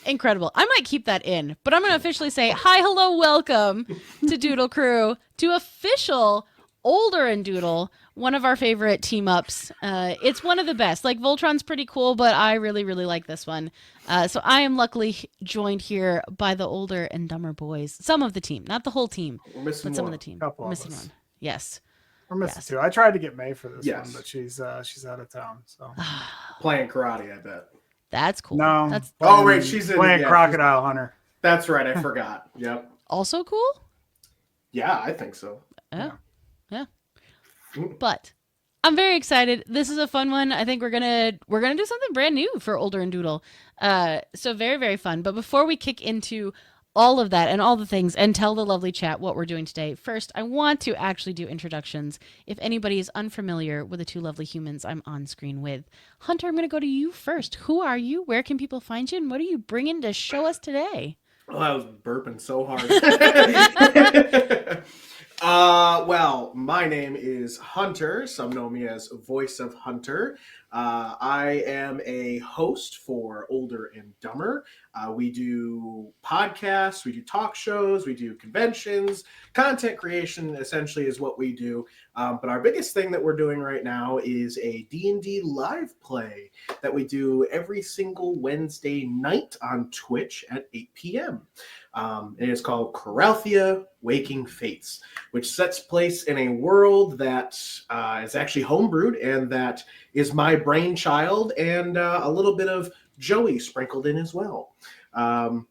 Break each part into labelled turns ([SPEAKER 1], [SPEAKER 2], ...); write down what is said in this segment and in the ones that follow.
[SPEAKER 1] Incredible. I might keep that in, but I'm going to officially say hi, hello, welcome to Doodle Crew, to official Older and Doodle, one of our favorite team ups. It's one of the best. Like, Voltron's pretty cool, but I really, really like this one. So I am luckily joined here by the Older and Dumber boys. Some of the team, not the whole team,
[SPEAKER 2] We're missing
[SPEAKER 1] but some of
[SPEAKER 2] one.
[SPEAKER 1] the team.
[SPEAKER 3] Couple
[SPEAKER 1] We're
[SPEAKER 3] of
[SPEAKER 1] missing
[SPEAKER 3] us.
[SPEAKER 1] one. Yes.
[SPEAKER 3] We're missing
[SPEAKER 1] Yes.
[SPEAKER 3] two. I tried to get May for this one,
[SPEAKER 2] Yes.
[SPEAKER 3] but she's out of town. So
[SPEAKER 2] Playing karate, I bet.
[SPEAKER 1] That's cool.
[SPEAKER 3] no.
[SPEAKER 1] That's
[SPEAKER 2] Oh, wait, she's in-
[SPEAKER 3] playing
[SPEAKER 2] yeah,
[SPEAKER 3] Crocodile Hunter.
[SPEAKER 2] That's right, I forgot. Yep.
[SPEAKER 1] also cool.
[SPEAKER 2] Yeah, I think so.
[SPEAKER 1] Oh, yeah. But I'm very excited. This is a fun one. I think we're gonna do something brand new for Older and Doodle. So very, very fun. But before we kick into all of that and all the things and tell the lovely chat what we're doing today, first I want to actually do introductions. If anybody is unfamiliar with the two lovely humans I'm on screen with, Hunter, I'm gonna go to you first. Who are you? Where can people find you? And what are you bringing to show us today?
[SPEAKER 2] Oh, I was burping so hard. Well, my name is Hunter. Some know me as Voice of Hunter. I am a host for Older and Dumber. We do podcasts, we do talk shows, we do conventions. Content creation essentially is what we do. But our biggest thing that we're doing right now is a D&D live play that we do every single Wednesday night on Twitch at 8 p.m. It is called Coralthea Waking Fates, which sets place in a world that is actually homebrewed and that is my brainchild, and a little bit of Joey sprinkled in as well. And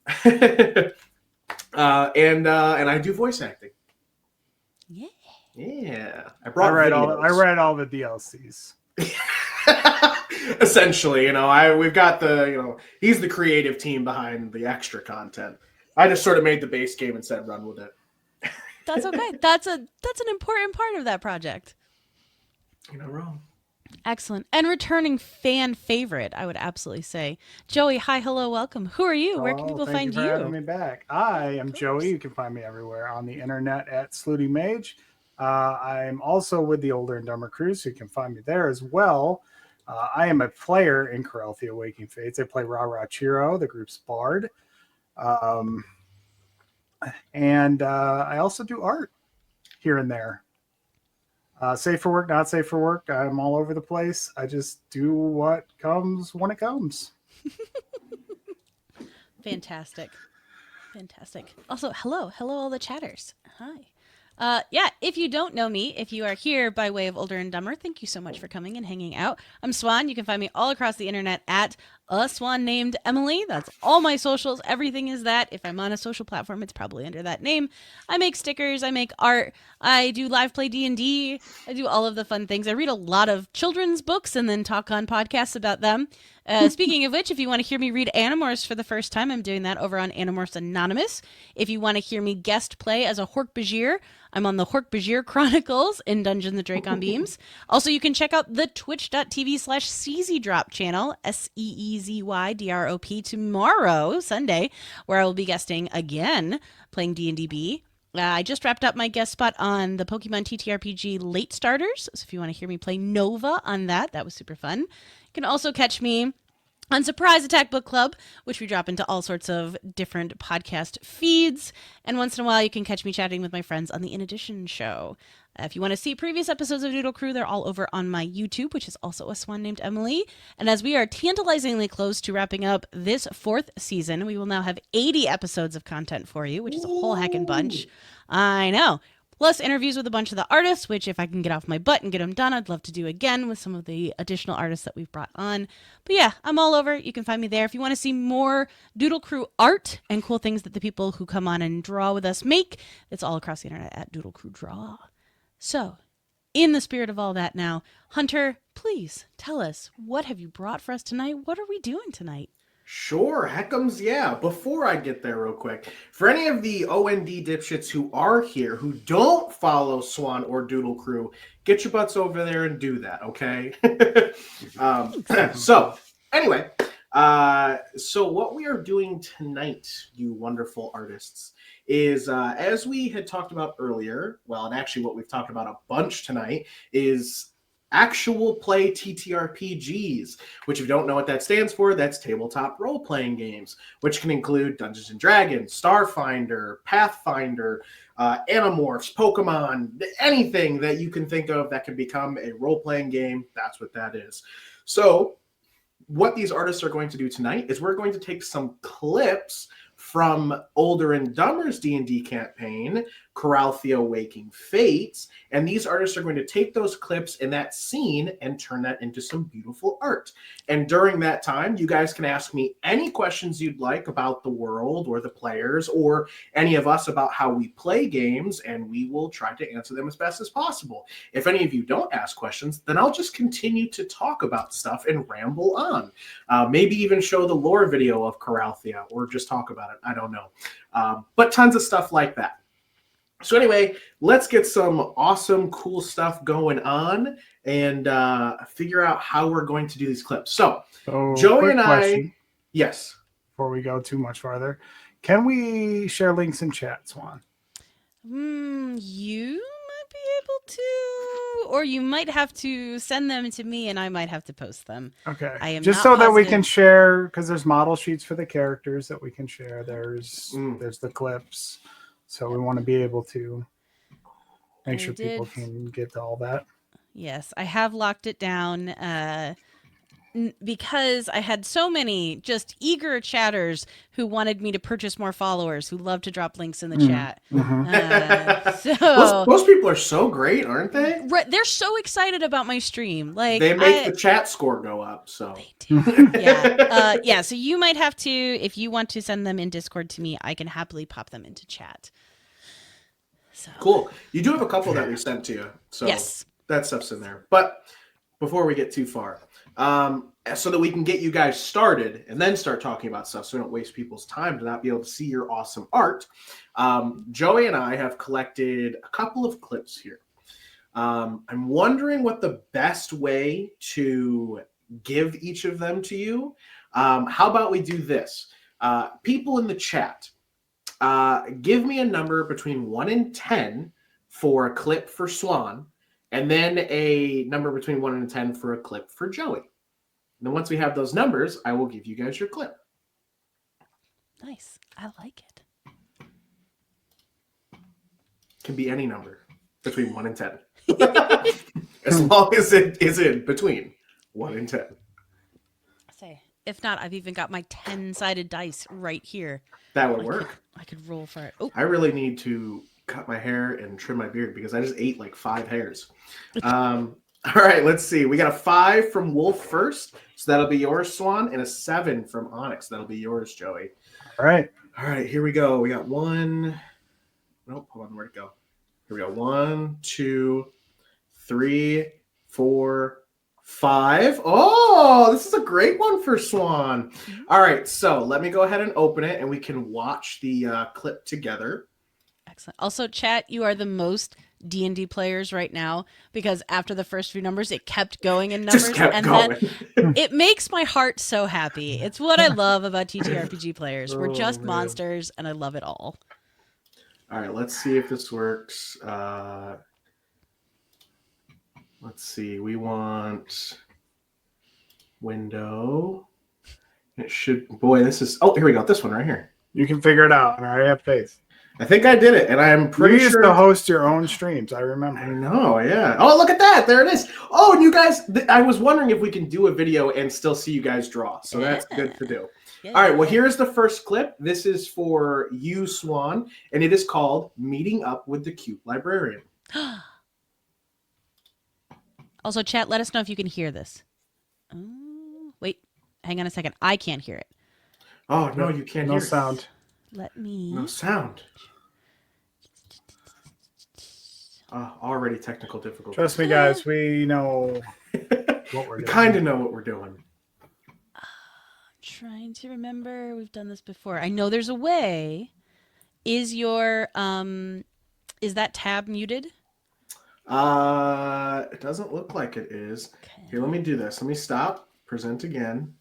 [SPEAKER 2] I do voice acting.
[SPEAKER 1] Yeah.
[SPEAKER 2] Yeah, I
[SPEAKER 3] read all the DLCs.
[SPEAKER 2] Essentially, we've got he's the creative team behind the extra content. I just sort of made the base game and said run with it.
[SPEAKER 1] That's okay. That's an important part of that project.
[SPEAKER 2] You're not wrong.
[SPEAKER 1] Excellent. And returning fan favorite, I would absolutely say. Joey, hi, hello, welcome. Who are you? Where can people find
[SPEAKER 3] you? Thank you for having me back. I am Joey. You can find me everywhere on the internet at Slooty Mage. I'm also with the Older and Dumber crew, so you can find me there as well. I am a player in Coralthea Waking Fates. I play Ra Ra Chiro, the group's bard. And I also do art here and there. Safe for work, not safe for work. I'm all over the place. I just do what comes when it comes.
[SPEAKER 1] Fantastic. Also, hello all the chatters. Hi. If you don't know me, if you are here by way of Older and Dumber, thank you so much for coming and hanging out. I'm Swan. You can find me all across the internet at a Swan named Emily. That's all my socials. Everything is that. If I'm on a social platform, it's probably under that name. I make stickers. I make art. I do live play D&D. I do all of the fun things. I read a lot of children's books and then talk on podcasts about them. Speaking of which, if you want to hear me read Animorphs for the first time, I'm doing that over on Animorphs Anonymous. If you want to hear me guest play as a Hork-Bajir, I'm on the Hork-Bajir Chronicles in Dungeons the Drake on Beams. Also, you can check out the twitch.tv/SeezyDrop channel, SeeZydrop, tomorrow, Sunday, where I will be guesting again, playing D&DB. I just wrapped up my guest spot on the Pokemon TTRPG Late Starters, so if you want to hear me play Nova on that was super fun. You can also catch me on Surprise Attack Book Club, which we drop into all sorts of different podcast feeds. And once in a while, you can catch me chatting with my friends on the In Addition show. If you want to see previous episodes of Doodle Crew, they're all over on my YouTube, which is also a Swan named Emily. And as we are tantalizingly close to wrapping up this 4th season, we will now have 80 episodes of content for you, which is a whole heckin' bunch. I know. Plus interviews with a bunch of the artists, which if I can get off my butt and get them done, I'd love to do again with some of the additional artists that we've brought on. But yeah, I'm all over. You can find me there. If you want to see more Doodle Crew art and cool things that the people who come on and draw with us make, it's all across the internet at Doodle Crew Draw. So, in the spirit of all that now, Hunter, please tell us, what have you brought for us tonight? What are we doing tonight?
[SPEAKER 2] Sure, heckums, yeah. Before I get there real quick, for any of the OND dipshits who are here, who don't follow Swan or Doodle Crew, get your butts over there and do that, okay? So what we are doing tonight, you wonderful artists, is as we had talked about earlier, well, and actually what we've talked about a bunch tonight, is actual play TTRPGs, which if you don't know what that stands for, that's tabletop role-playing games, which can include Dungeons & Dragons, Starfinder, Pathfinder, Animorphs, Pokemon, anything that you can think of that can become a role-playing game, that's what that is. So what these artists are going to do tonight is we're going to take some clips from Older and Dumber's D&D campaign, Coralthea Waking Fates, and these artists are going to take those clips in that scene and turn that into some beautiful art. And during that time, you guys can ask me any questions you'd like about the world or the players or any of us about how we play games, and we will try to answer them as best as possible. If any of you don't ask questions, then I'll just continue to talk about stuff and ramble on. Maybe even show the lore video of Coralthea or just talk about it. I don't know. But tons of stuff like that. So anyway, let's get some awesome, cool stuff going on and figure out how we're going to do these clips. So Joey and
[SPEAKER 3] question,
[SPEAKER 2] yes.
[SPEAKER 3] Before we go too much farther, can we share links in chat, Swan?
[SPEAKER 1] You might be able to, or you might have to send them to me, and I might have to post them.
[SPEAKER 3] Okay.
[SPEAKER 1] I am
[SPEAKER 3] just
[SPEAKER 1] not
[SPEAKER 3] so that we
[SPEAKER 1] positive.
[SPEAKER 3] can share, because there's model sheets for the characters that we can share. There's the clips. So we want to be able to make sure people can get to all that.
[SPEAKER 1] Yes, I have locked it down because I had so many just eager chatters who wanted me to purchase more followers, who love to drop links in the chat. So
[SPEAKER 2] Most people are so great, aren't they?
[SPEAKER 1] Right, they're so excited about my stream. Like
[SPEAKER 2] they make the chat score go up. So
[SPEAKER 1] they do. Yeah. So you might have to, if you want to send them in Discord to me, I can happily pop them into chat. So.
[SPEAKER 2] Cool. You do have a couple that we sent to you. So
[SPEAKER 1] yes.
[SPEAKER 2] That stuff's in there. But before we get too far, so that we can get you guys started and then start talking about stuff so we don't waste people's time to not be able to see your awesome art, Joey and I have collected a couple of clips here. I'm wondering what the best way to give each of them to you. How about we do this? People in the chat, give me a number between 1 and 10 for a clip for Swan, and then a number between 1 and 10 for a clip for Joey. And then once we have those numbers, I will give you guys your clip.
[SPEAKER 1] Nice. I like it.
[SPEAKER 2] Can be any number between 1 and 10. As long as it is in between 1 and 10.
[SPEAKER 1] Say, if not, I've even got my 10-sided dice right here.
[SPEAKER 2] That would work.
[SPEAKER 1] I could roll for it. Oh.
[SPEAKER 2] I really need to cut my hair and trim my beard because I just ate like 5 hairs. All right, let's see. We got a 5 from Wolf first, so that'll be yours, Swan, and a 7 from Onyx. That'll be yours, Joey.
[SPEAKER 3] All right,
[SPEAKER 2] here we go. We got 1. Nope, hold on. Where'd it go? Here we go. 1, 2, 3, 4, 5. Oh, this is a great one for Swan. All right, so let me go ahead and open it, and we can watch the clip together.
[SPEAKER 1] Excellent. Also, chat, you are the most D&D players right now because after the first few numbers, it kept going in numbers.
[SPEAKER 2] Just kept going.
[SPEAKER 1] Then it makes my heart so happy. It's what I love about TTRPG players. We're just monsters, and I love it all.
[SPEAKER 2] All right, let's see if this works. Let's see. We want window. It should. Boy, this is. Oh, here we go. This one right here.
[SPEAKER 3] You can figure it out, and I have faith.
[SPEAKER 2] I think I did it, and I'm pretty sure.
[SPEAKER 3] You used to host your own streams, I remember.
[SPEAKER 2] I know, yeah. Oh, look at that. There it is. Oh, and you guys, I was wondering if we can do a video and still see you guys draw. So that's good to do. Yeah. All right, well, here's the first clip. This is for you, Swan, and it is called Meeting Up with the Cute Librarian.
[SPEAKER 1] Also, chat, let us know if you can hear this. Oh, wait, hang on a second. I can't hear it.
[SPEAKER 2] Oh, no, you can't hear it.
[SPEAKER 3] No sound.
[SPEAKER 1] Let me...
[SPEAKER 2] No sound. Already technical difficulties.
[SPEAKER 3] Trust me, guys. We know what we're doing.
[SPEAKER 2] We kind of know what we're doing.
[SPEAKER 1] Trying to remember. We've done this before. I know there's a way. Is your... is that tab muted?
[SPEAKER 2] It doesn't look like it is. Okay. Here, let me do this. Let me stop. Present again.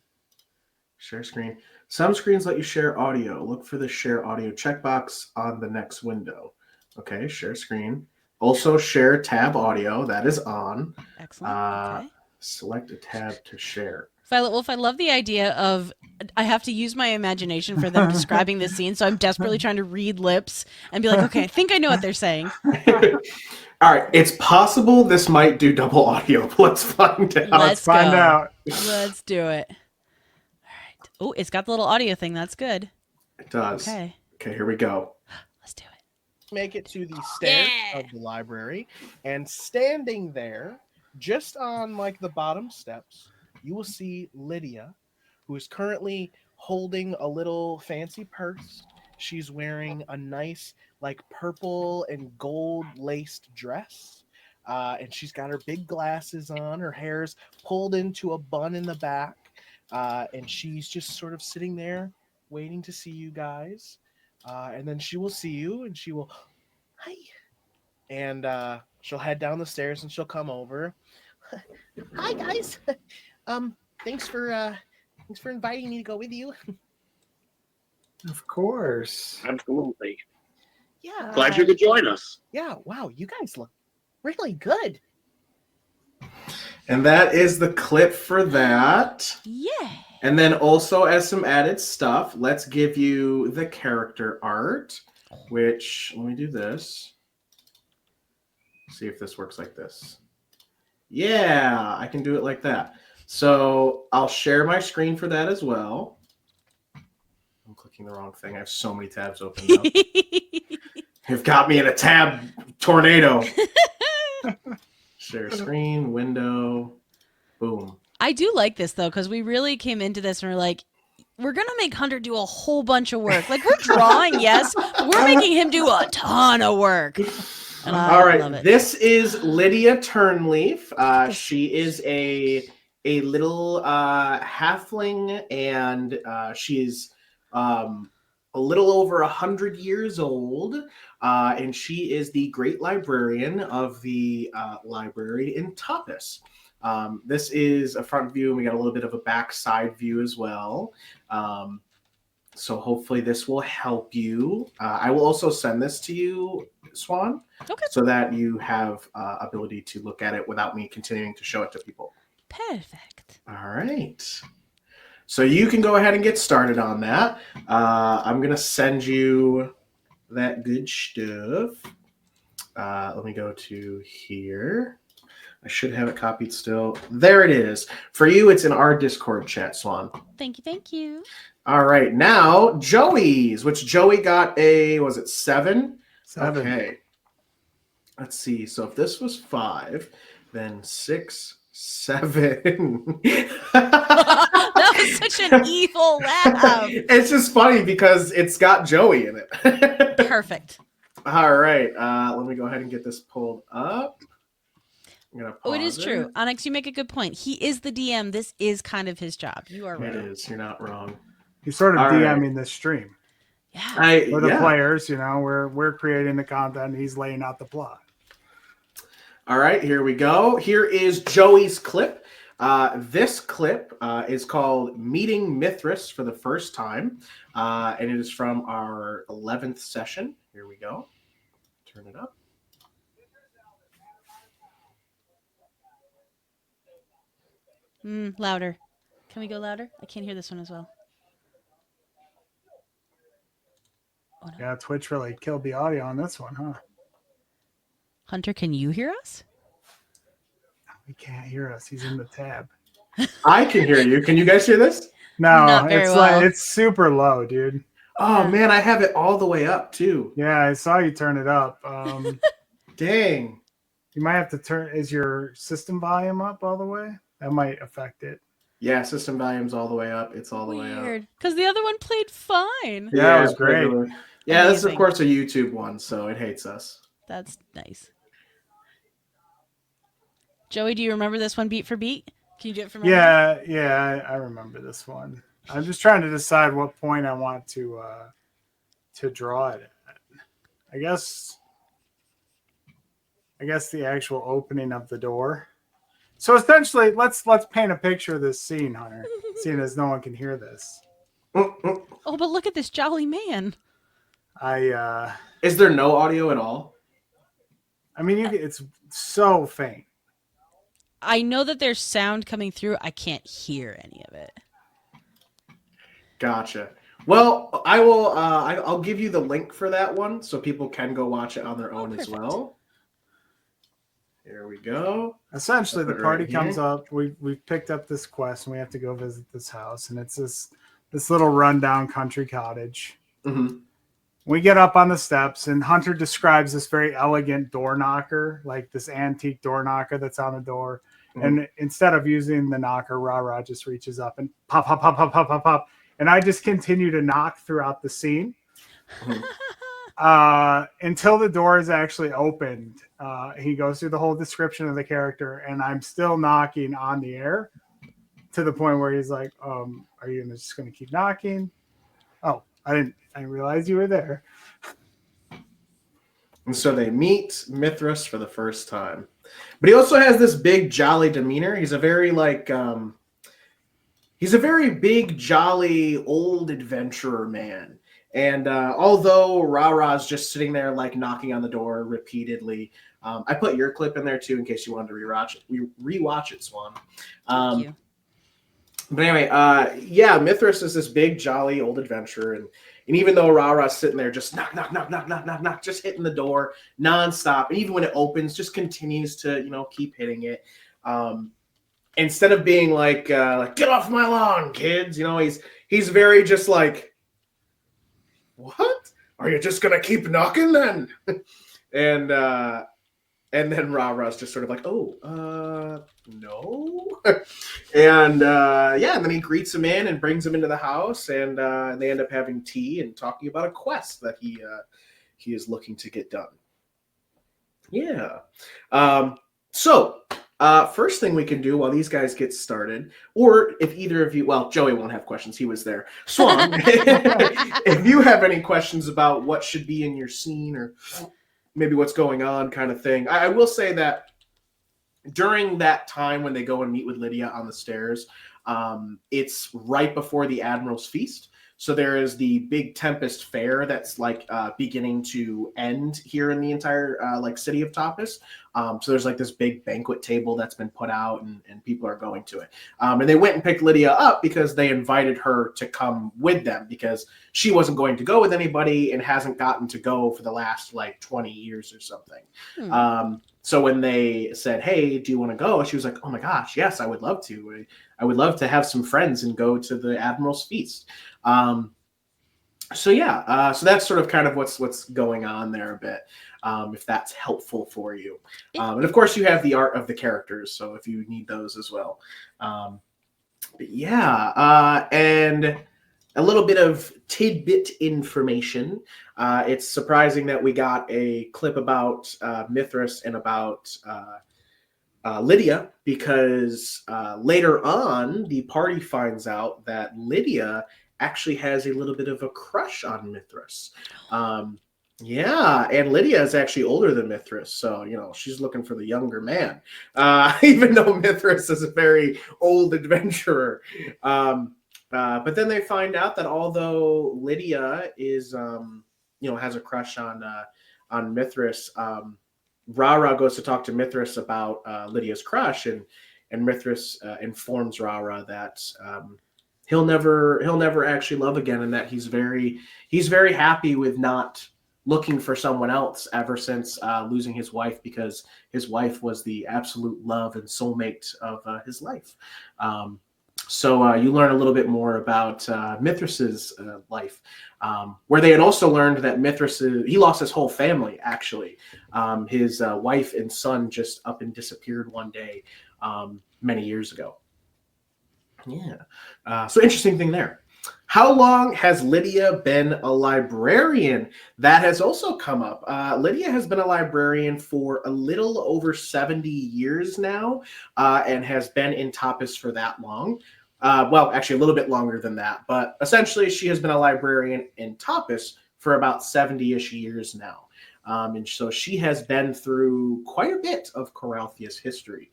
[SPEAKER 2] Share screen. Some screens let you share audio. Look for the share audio checkbox on the next window. Okay, share screen. Also share tab audio. That is on.
[SPEAKER 1] Excellent. Okay.
[SPEAKER 2] Select a tab to share.
[SPEAKER 1] Violet Wolf, I love the idea of I have to use my imagination for them describing this scene, so I'm desperately trying to read lips and be like, okay, I think I know what they're saying.
[SPEAKER 2] All right, it's possible this might do double audio. Let's find out.
[SPEAKER 1] Let's
[SPEAKER 3] Find
[SPEAKER 1] go.
[SPEAKER 3] out.
[SPEAKER 1] Let's do it. All right. Oh, it's got the little audio thing. That's good.
[SPEAKER 2] It does.
[SPEAKER 1] Okay.
[SPEAKER 2] Okay, here we go.
[SPEAKER 1] Let's do it.
[SPEAKER 4] Make it to the stairs
[SPEAKER 1] Yeah.
[SPEAKER 4] of the library, and standing there, just on like the bottom steps, you will see Lydia, who is currently holding a little fancy purse. She's wearing a nice, like, purple and gold laced dress. And she's got her big glasses on. Her hair's pulled into a bun in the back. And she's just sort of sitting there waiting to see you guys. And then she will see you and she will, hi. And she'll head down the stairs and she'll come over. Hi, guys. Thanks for inviting me to go with you.
[SPEAKER 3] Of course.
[SPEAKER 5] Absolutely.
[SPEAKER 4] Yeah.
[SPEAKER 5] Glad you could join us.
[SPEAKER 4] Yeah. Wow. You guys look really good.
[SPEAKER 2] And that is the clip for that.
[SPEAKER 1] Yeah.
[SPEAKER 2] And then also as some added stuff, let's give you the character art, which, let me do this. See if this works like this. Yeah, I can do it like that. So I'll share my screen for that as well. I'm clicking the wrong thing. I have so many tabs open now. You've got me in a tab tornado. Share screen, window, boom.
[SPEAKER 1] I do like this though, because we really came into this and we're like, we're gonna make Hunter do a whole bunch of work. Like we're drawing, yes, but we're making him do a ton of work. And I
[SPEAKER 2] All
[SPEAKER 1] love
[SPEAKER 2] right,
[SPEAKER 1] it.
[SPEAKER 2] this is Lydia Turnleaf. She is a little halfling, and she's a little over 100 years old, and she is the great librarian of the library in Tapas. This is a front view, and we got a little bit of a back side view as well. So hopefully this will help you. I will also send this to you, Swan,
[SPEAKER 1] Okay.
[SPEAKER 2] so that you have ability to look at it without me continuing to show it to people.
[SPEAKER 1] Perfect.
[SPEAKER 2] All right. So you can go ahead and get started on that. I'm going to send you that good stuff. Let me go to here. I should have it copied still. There it is. For you, it's in our Discord chat, Swan.
[SPEAKER 1] Thank you. Thank you.
[SPEAKER 2] All right. Now, Joey's, which Joey got a, was it 7?
[SPEAKER 3] 7.
[SPEAKER 2] Okay. Let's see. So if this was 5, then 6, 7.
[SPEAKER 1] That was such an evil laugh.
[SPEAKER 2] It's just funny because it's got Joey in it.
[SPEAKER 1] Perfect.
[SPEAKER 2] All right. Let me go ahead and get this pulled up. I'm gonna
[SPEAKER 1] Oh, it is
[SPEAKER 2] pause
[SPEAKER 1] true. Onyx, you make a good point. He is the DM. This is kind of his job. You are right.
[SPEAKER 2] It is. You're not wrong.
[SPEAKER 3] He's sort of
[SPEAKER 2] All right.
[SPEAKER 3] DMing this stream.
[SPEAKER 1] Yeah.
[SPEAKER 3] We're the players, you know, we're creating the content, he's laying out the plot.
[SPEAKER 2] All right, here we go. Here is Joey's clip. This clip is called Meeting Mithras for the First Time, and it is from our 11th session. Here we go. Turn it up.
[SPEAKER 1] Louder. Can we go louder? I can't hear this one as well. Oh, no.
[SPEAKER 3] Yeah, Twitch really killed the audio on this one, huh?
[SPEAKER 1] Hunter, can you hear us?
[SPEAKER 3] He can't hear us. He's in the tab.
[SPEAKER 2] I can hear you. Can you guys hear this?
[SPEAKER 3] No,
[SPEAKER 1] Not very
[SPEAKER 3] it's
[SPEAKER 1] well.
[SPEAKER 3] like it's super low, dude.
[SPEAKER 2] Oh,
[SPEAKER 1] Yeah.
[SPEAKER 2] man, I have it all the way up, too.
[SPEAKER 3] Yeah, I saw you turn it up.
[SPEAKER 2] Dang.
[SPEAKER 3] You might have to turn. Is your system volume up all the way? That might affect it.
[SPEAKER 2] Yeah, system volume's all the way up. It's all the way up.
[SPEAKER 1] Weird. Because the other one played fine.
[SPEAKER 3] Yeah, it was great.
[SPEAKER 2] regular. Yeah, this is, of
[SPEAKER 1] Amazing.
[SPEAKER 2] course, a YouTube one, so it hates us.
[SPEAKER 1] That's nice. Joey, do you remember this one beat for beat? Can you do it for me?
[SPEAKER 3] Yeah, I remember this one. I'm just trying to decide what point I want to draw it at. I guess the actual opening of the door. So essentially, let's paint a picture of this scene, Hunter, seeing as no one can hear this.
[SPEAKER 1] Oh, but look at this jolly man.
[SPEAKER 3] I
[SPEAKER 2] Is there no audio at all?
[SPEAKER 3] I mean, it's so faint.
[SPEAKER 1] I know that there's sound coming through. I can't hear any of it.
[SPEAKER 2] Gotcha. Well, I will. I'll give you the link for that one so people can go watch it on their own as
[SPEAKER 1] Perfect.
[SPEAKER 2] well. Here we go.
[SPEAKER 3] Essentially, the
[SPEAKER 2] Put it
[SPEAKER 3] party
[SPEAKER 2] right
[SPEAKER 3] comes
[SPEAKER 2] here.
[SPEAKER 3] up. We've picked up this quest, and we have to go visit this house. And it's this little rundown country cottage.
[SPEAKER 2] Mm-hmm.
[SPEAKER 3] We get up on the steps, and Hunter describes this very elegant door knocker, like this antique door knocker that's on the door.
[SPEAKER 2] Mm-hmm.
[SPEAKER 3] And instead of using the knocker, Ra just reaches up and pop, pop, pop, pop, pop, pop, pop. And I just continue to knock throughout the scene until the door is actually opened. He goes through the whole description of the character, and I'm still knocking on the air to the point where he's like, are you just going to keep knocking? Oh, I didn't realize you were there.
[SPEAKER 2] And so they meet Mithras for the first time. But he also has this big, jolly demeanor. He's a very, he's a very big, jolly, old adventurer man. And although Ra-Ra's just sitting there, knocking on the door repeatedly, I put your clip in there, too, in case you wanted to rewatch it, Swan.
[SPEAKER 1] Thank you.
[SPEAKER 2] But anyway, Mithras is this big, jolly, old adventurer. And even though Ra-Ra's sitting there just knock, knock, knock, knock, knock, knock, knock, just hitting the door nonstop. And even when it opens, just continues to, keep hitting it. Instead of being like, get off my lawn, kids. He's very just like, what? Are you just going to keep knocking then? And then Ra-Ra's just sort of like, no. And and then he greets him in and brings him into the house, and they end up having tea and talking about a quest that he is looking to get done. Yeah. So first thing we can do while these guys get started, or if either of you, well, Joey won't have questions. He was there. Swan, if you have any questions about what should be in your scene or maybe what's going on kind of thing, I will say that during that time when they go and meet with Lydia on the stairs, it's right before the Admiral's Feast. So there is the big Tempest Fair that's beginning to end here in the entire city of Topis. So there's this big banquet table that's been put out, and people are going to it. And they went and picked Lydia up because they invited her to come with them because she wasn't going to go with anybody and hasn't gotten to go for the last 20 years or something. So when they said, hey, do you want to go? She was like, oh my gosh, yes, I would love to. I would love to have some friends and go to the Admiral's Feast. So that's sort of kind of what's going on there a bit, if that's helpful for you. And of course you have the art of the characters, so if you need those as well. And a little bit of tidbit information. It's surprising that we got a clip about Mithras and about Lydia, because later on the party finds out that Lydia actually has a little bit of a crush on Mithras. And Lydia is actually older than Mithras, so she's looking for the younger man, even though Mithras is a very old adventurer. But then they find out that although Lydia is has a crush on Mithras, Ra goes to talk to Mithras about Lydia's crush, and Mithras informs Ra that he'll never actually love again, and that he's very happy with not looking for someone else ever since losing his wife, because his wife was the absolute love and soulmate of his life. So you learn a little bit more about Mithras's life, where they had also learned that Mithras, he lost his whole family, actually. His wife and son just up and disappeared one day many years ago. So interesting thing there. How long has Lydia been a librarian? That has also come up. Lydia has been a librarian for a little over 70 years now, and has been in Topis for that long. Well, actually a little bit longer than that, but essentially she has been a librarian in Topis for about 70-ish years now. And so she has been through quite a bit of Coralthea's history.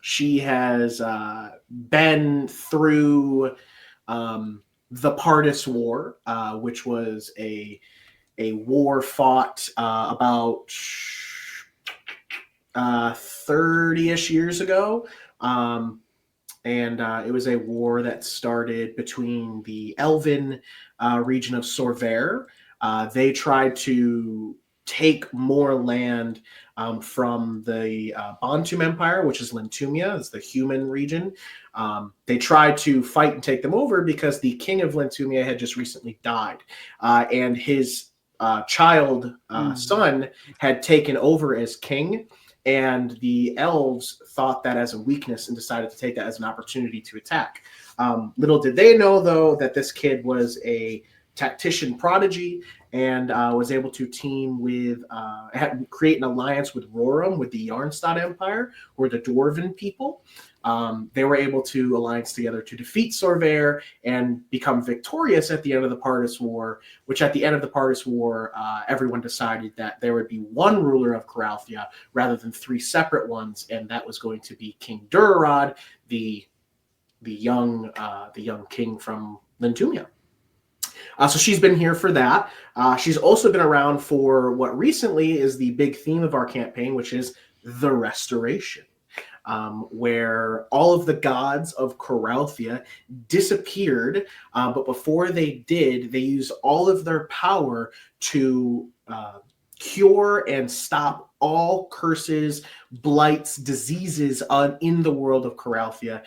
[SPEAKER 2] She has been through the Pardis War, which was a war fought about 30-ish years ago. And it was a war that started between the Elven region of Sorver. They tried to take more land from the Bantum Empire, which is Lintumia, is the human region. They tried to fight and take them over because the king of Lintumia had just recently died, and his child son had taken over as king. And the elves thought that as a weakness and decided to take that as an opportunity to attack. Little did they know, though, that this kid was a tactician prodigy and was able to team with, create an alliance with Roram, with the Yarnstad Empire, or the Dwarven people. They were able to alliance together to defeat Sorver and become victorious at the end of the Pardis War, which at the end of the Pardis War, everyone decided that there would be one ruler of Coralthea rather than three separate ones, and that was going to be King Durarod, the young king from Lintumia. So she's been here for that. She's also been around for what recently is the big theme of our campaign, which is the Restoration. Where all of the gods of Coralthea disappeared, but before they did, they used all of their power to cure and stop all curses, blights, diseases in the world of Coralthea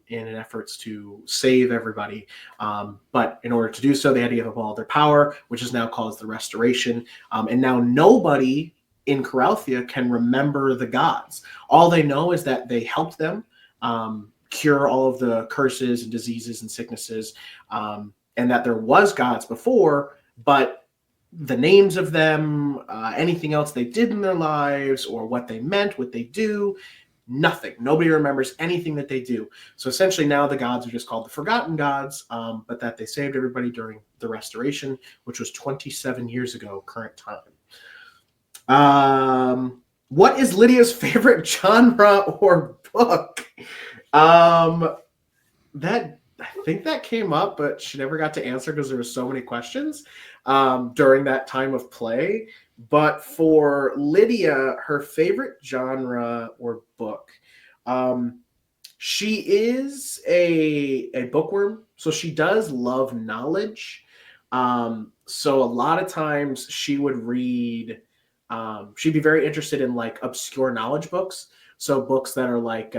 [SPEAKER 2] in an efforts to save everybody. But in order to do so, they had to give up all their power, which is now called the Restoration. And now nobody in Coralthea can remember the gods. All they know is that they helped them cure all of the curses and diseases and sicknesses, and that there was gods before, but the names of them, anything else they did in their lives, or what they meant, what they do, nothing. Nobody remembers anything that they do. So essentially now the gods are just called the Forgotten Gods, but that they saved everybody during the Restoration, which was 27 years ago, current time. What is Lydia's favorite genre or book? That I think that came up, but she never got to answer because there were so many questions during that time of play. But for Lydia, her favorite genre or book, she is a bookworm, so she does love knowledge. So a lot of times she would read. She'd be very interested in like obscure knowledge books. So books that are like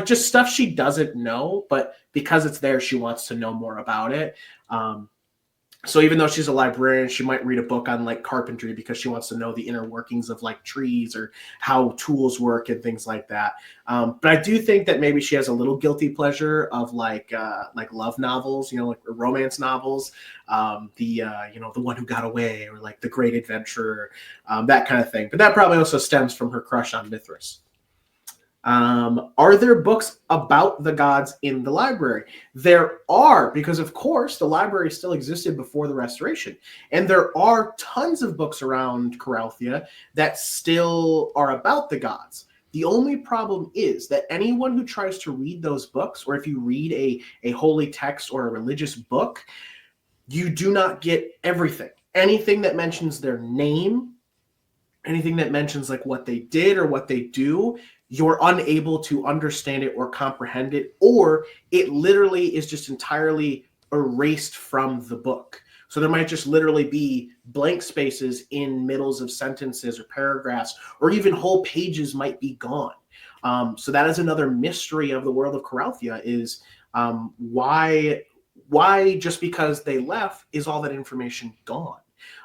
[SPEAKER 2] just stuff she doesn't know, but because it's there, she wants to know more about it. So even though she's a librarian, she might read a book on like carpentry because she wants to know the inner workings of like trees or how tools work and things like that. But I do think that maybe she has a little guilty pleasure of like love novels, like romance novels, the One Who Got Away, or like The Great Adventurer, that kind of thing. But that probably also stems from her crush on Mithras. Are there books about the gods in the library? There are, because of course the library still existed before the Restoration, and there are tons of books around Coralthea that still are about the gods. The only problem is that anyone who tries to read those books, or if you read a holy text or a religious book, you do not get everything. Anything that mentions their name, anything that mentions like what they did or what they do, you're unable to understand it or comprehend it, or it literally is just entirely erased from the book. So there might just literally be blank spaces in middles of sentences or paragraphs, or even whole pages might be gone. So that is another mystery of the world of Coralthea, is why just because they left is all that information gone?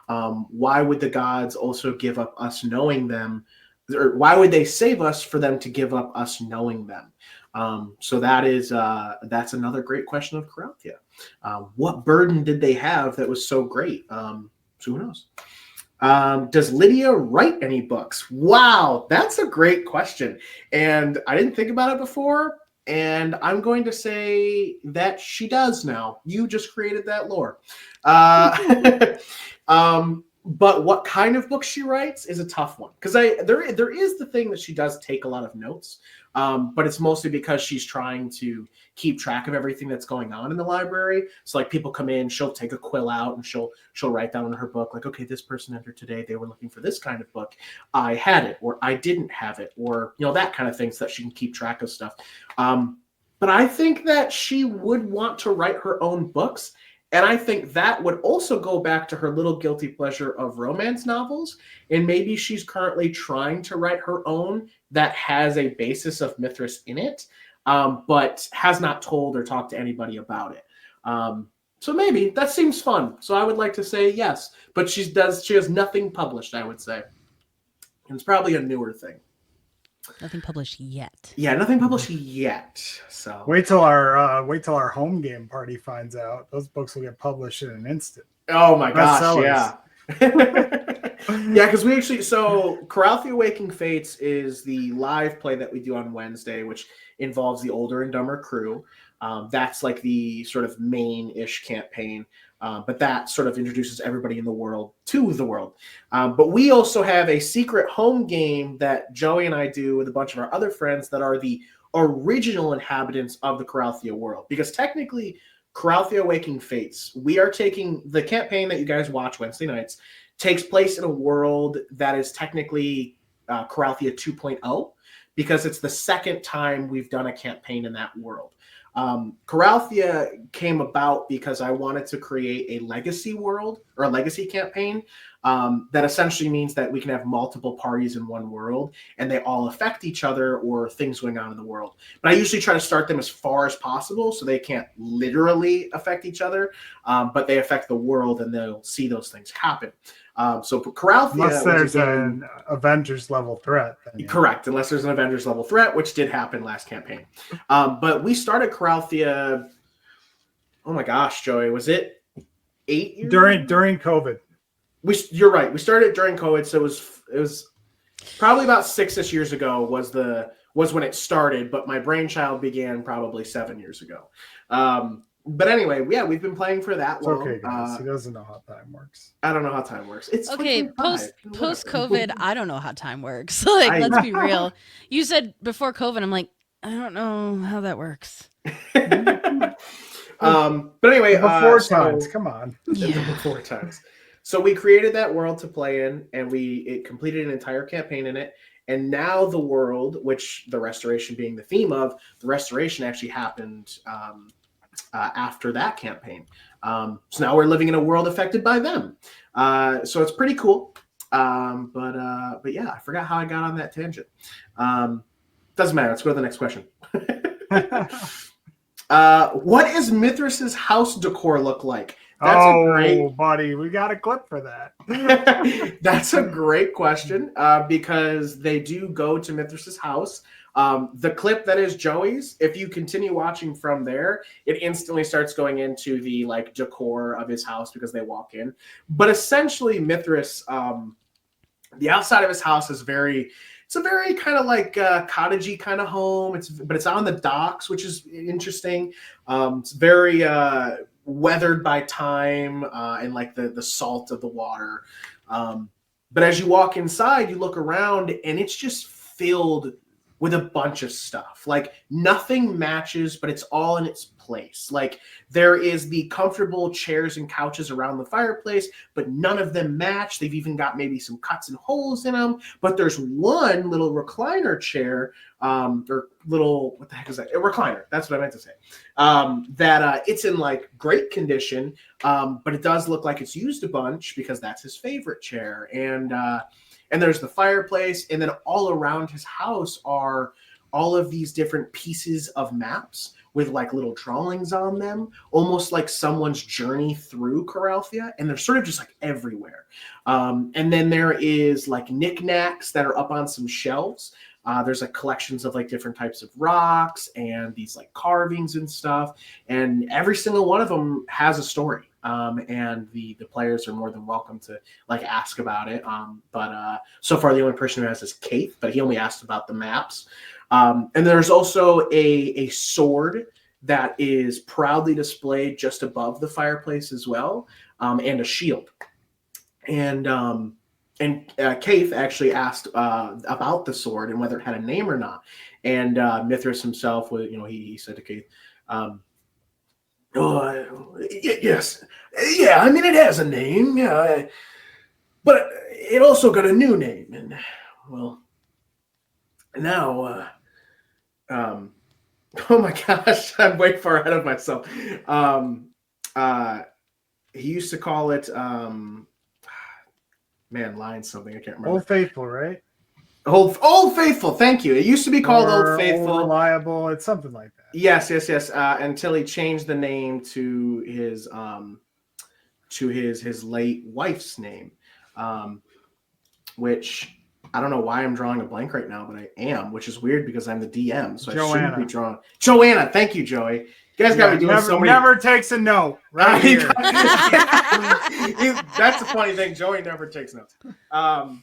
[SPEAKER 2] Why would the gods also give up us knowing them? Or why would they save us for them to give up us knowing them? So that's another great question of Coralthea. What burden did they have that was so great? So who knows? Does Lydia write any books? Wow, that's a great question. And I didn't think about it before. And I'm going to say that she does now. You just created that lore. But what kind of book she writes is a tough one, because there is the thing that she does take a lot of notes, but it's mostly because she's trying to keep track of everything that's going on in the library. So like people come in, she'll take a quill out and she'll write down in her book like, okay, this person entered today, they were looking for this kind of book, I had it or I didn't have it, or that kind of thing, so that she can keep track of stuff. But I think that she would want to write her own books. And I think that would also go back to her little guilty pleasure of romance novels. And maybe she's currently trying to write her own that has a basis of Mithras in it, but has not told or talked to anybody about it. So maybe that seems fun. So I would like to say yes. But she has nothing published, I would say. And it's probably a newer thing.
[SPEAKER 1] Nothing published yet.
[SPEAKER 2] Yeah, nothing published yet. So
[SPEAKER 3] wait till our home game party finds out. Those books will get published in an instant.
[SPEAKER 2] Oh my gosh,
[SPEAKER 3] Bestsellers.
[SPEAKER 2] yeah. Yeah, because we actually, so Coralthea Waking Fates is the live play that we do on Wednesday, which involves the Older and Dumber crew. That's like the sort of main-ish campaign. But that sort of introduces everybody in the world to the world. But we also have a secret home game that Joey and I do with a bunch of our other friends that are the original inhabitants of the Coralthea world. Because technically, Coralthea Waking Fates, we are taking the campaign that you guys watch Wednesday nights, takes place in a world that is technically Coralthea 2.0, because it's the second time we've done a campaign in that world. Coralthea came about because I wanted to create a legacy world, or a legacy campaign, that essentially means that we can have multiple parties in one world and they all affect each other or things going on in the world. But I usually try to start them as far as possible so they can't literally affect each other, but they affect the world and they'll see those things happen. So Coralthea,
[SPEAKER 3] unless there's an Avengers level threat. Then,
[SPEAKER 2] correct, unless there's an Avengers level threat, which did happen last campaign. But we started Coralthea, oh my gosh, Joey, was it 8 years?
[SPEAKER 3] During COVID.
[SPEAKER 2] You're right. We started during COVID, so it was probably about 6-ish years ago was when it started, but my brainchild began probably 7 years ago. But anyway, yeah, we've been playing for that long.
[SPEAKER 3] Okay, guys. He doesn't know how time works.
[SPEAKER 2] I don't know how time works. It's
[SPEAKER 1] okay.
[SPEAKER 2] 2025.
[SPEAKER 1] Post COVID, I don't know how time works. Like, let's be real. You said before COVID, I'm like, I don't know how that works.
[SPEAKER 2] But anyway,
[SPEAKER 3] before times, come on.
[SPEAKER 1] Yeah.
[SPEAKER 2] Before times. So we created that world to play in, and it completed an entire campaign in it. And now the world, which the restoration being the theme of, the restoration actually happened after that campaign. So now we're living in a world affected by them. So it's pretty cool. But yeah, I forgot how I got on that tangent. Doesn't matter. Let's go to the next question. What is Mithras's house decor look like?
[SPEAKER 3] Buddy, we got a clip for that.
[SPEAKER 2] That's a great question, because they do go to Mithras's house. The clip that is Joey's, if you continue watching from there, it instantly starts going into the like decor of his house because they walk in. But essentially, Mithras, the outside of his house is it's a very kind of like cottagey kind of home. But it's on the docks, which is interesting. It's very weathered by time and like the salt of the water. But as you walk inside, you look around and it's just filled with a bunch of stuff. Like nothing matches, but it's all in its place. Like there is the comfortable chairs and couches around the fireplace, but none of them match. They've even got maybe some cuts and holes in them. But there's one little recliner chair, or little, what the heck is that? A recliner. That's what I meant to say. That it's in like great condition, but it does look like it's used a bunch because that's his favorite chair. And there's the fireplace, and then all around his house are all of these different pieces of maps with like little drawings on them, almost like someone's journey through Coralthea, and they're sort of just like everywhere. And then there is like knickknacks that are up on some shelves. There's like collections of like different types of rocks and these like carvings and stuff, and every single one of them has a story. And the players are more than welcome to like ask about it. But so far the only person who has is Keith, but he only asked about the maps. And there's also a sword that is proudly displayed just above the fireplace as well, and a shield. and Kaith actually asked about the sword and whether it had a name or not. And Mithras himself, he said to Kaith, yes, yeah, I mean, it has a name, yeah, but it also got a new name. And, well, now, oh my gosh, I'm way far ahead of myself. He used to call it, Lion something, I can't remember.
[SPEAKER 3] Old Faithful, right?
[SPEAKER 2] Old Faithful, thank you. It used to be called Old Faithful.
[SPEAKER 3] Old Reliable, it's something like that.
[SPEAKER 2] Yes. Until he changed the name to his late wife's name, which I don't know why I'm drawing a blank right now, but I am, which is weird because I'm the DM, so I shouldn't be drawing. Joanna, thank you, Joey. You guys got me doing so many.
[SPEAKER 3] Never takes a note. Right here.
[SPEAKER 2] That's the funny thing. Joey never takes notes. I'm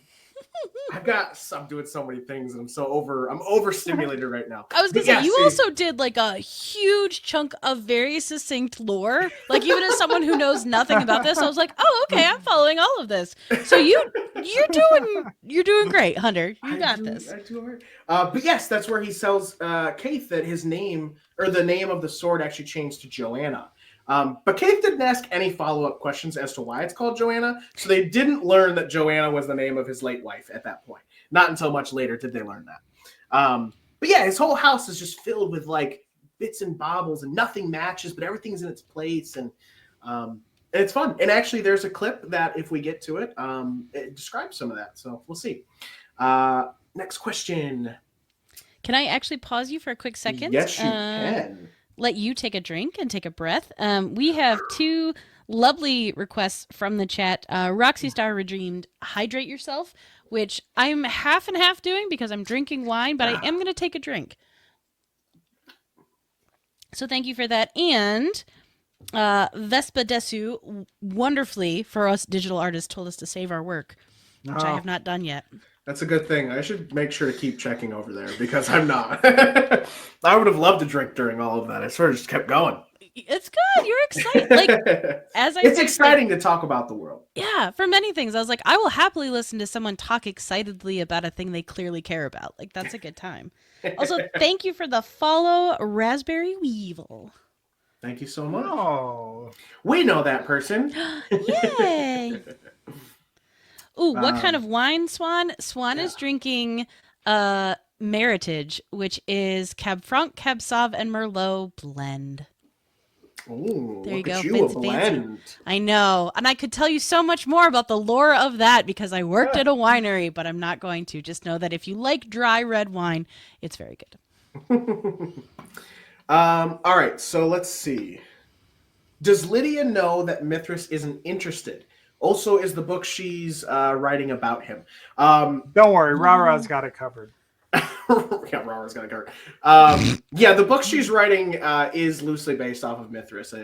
[SPEAKER 2] doing so many things, and I'm overstimulated right now.
[SPEAKER 1] I was gonna say, you also did like a huge chunk of very succinct lore. Like, even as someone who knows nothing about this, I was like, oh, okay, I'm following all of this. So you're doing great, Hunter. You got this.
[SPEAKER 2] I do. But yes, that's where he tells Kaith that his name, or the name of the sword, actually changed to Joanna. But Kaith didn't ask any follow-up questions as to why it's called Joanna, so they didn't learn that Joanna was the name of his late wife at that point. Not until much later did they learn that. But yeah, his whole house is just filled with like bits and baubles, and nothing matches, but everything's in its place, and it's fun. And actually, there's a clip that, if we get to it, it describes some of that. So we'll see. Next question.
[SPEAKER 1] Can I actually pause you for a quick second?
[SPEAKER 2] Yes, you can.
[SPEAKER 1] Let you take a drink and take a breath. We have two lovely requests from the chat. Roxy Star redeemed Hydrate Yourself, which I'm half and half doing because I'm drinking wine, but I am going to take a drink. So thank you for that. And Vespa Desu wonderfully, for us digital artists, told us to save our work, which I have not done yet.
[SPEAKER 2] That's a good thing. I should make sure to keep checking over there because I'm not. I would have loved to drink during all of that. I sort of just kept going.
[SPEAKER 1] It's good. You're excited. Like,
[SPEAKER 2] it's exciting to talk about the world.
[SPEAKER 1] Yeah, for many things. I was like, I will happily listen to someone talk excitedly about a thing they clearly care about. Like, that's a good time. Also, thank you for the follow, Raspberry Weevil.
[SPEAKER 2] Thank you so much.
[SPEAKER 3] Oh,
[SPEAKER 2] we know that person.
[SPEAKER 1] Yay! Ooh, what kind of wine, Swan? Swan is drinking Meritage, which is Cab Franc, Cab Sauv, and Merlot blend.
[SPEAKER 2] Ooh,
[SPEAKER 1] there you go.
[SPEAKER 2] A blend.
[SPEAKER 1] I know. And I could tell you so much more about the lore of that because I worked at a winery, but I'm not going to. Just know that if you like dry red wine, it's very good.
[SPEAKER 2] All right, so let's see. Does Lydia know that Mithras isn't interested? Also, is the book she's writing about him?
[SPEAKER 3] Don't worry, Rara's got it covered.
[SPEAKER 2] Yeah, Rara's got it covered. Yeah, the book she's writing is loosely based off of Mithras.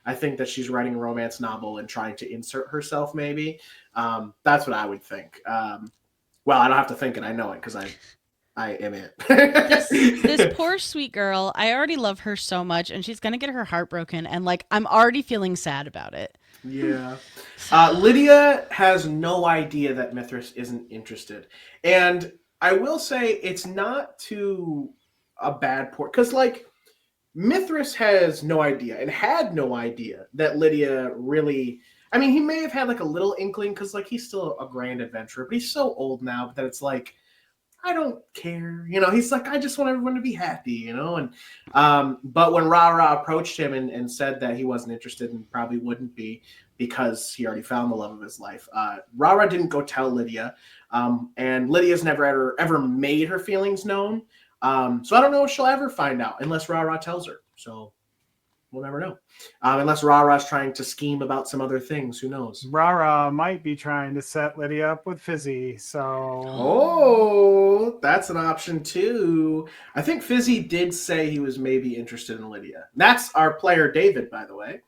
[SPEAKER 2] I think that she's writing a romance novel and trying to insert herself, maybe. That's what I would think. Well, I don't have to think it. I know it because I am it.
[SPEAKER 1] this poor sweet girl, I already love her so much, and she's going to get her heart broken, and like I'm already feeling sad about it.
[SPEAKER 2] Yeah. Lydia has no idea that Mithras isn't interested. And I will say it's not too a bad point. Because, like, Mithras has no idea and had no idea that Lydia really... I mean, he may have had, like, a little inkling because, like, he's still a grand adventurer. But he's so old now that it's like, I don't care. You know, he's like, I just want everyone to be happy, you know? And but when Rara approached him and said that he wasn't interested and probably wouldn't be because he already found the love of his life, Rara didn't go tell Lydia. And Lydia's never ever made her feelings known. So I don't know if she'll ever find out unless Rara tells her. So we'll never know. Unless Rara's trying to scheme about some other things. Who knows?
[SPEAKER 3] Rara might be trying to set Lydia up with Fizzy. So
[SPEAKER 2] oh, that's an option too. I think Fizzy did say he was maybe interested in Lydia. That's our player David, by the way.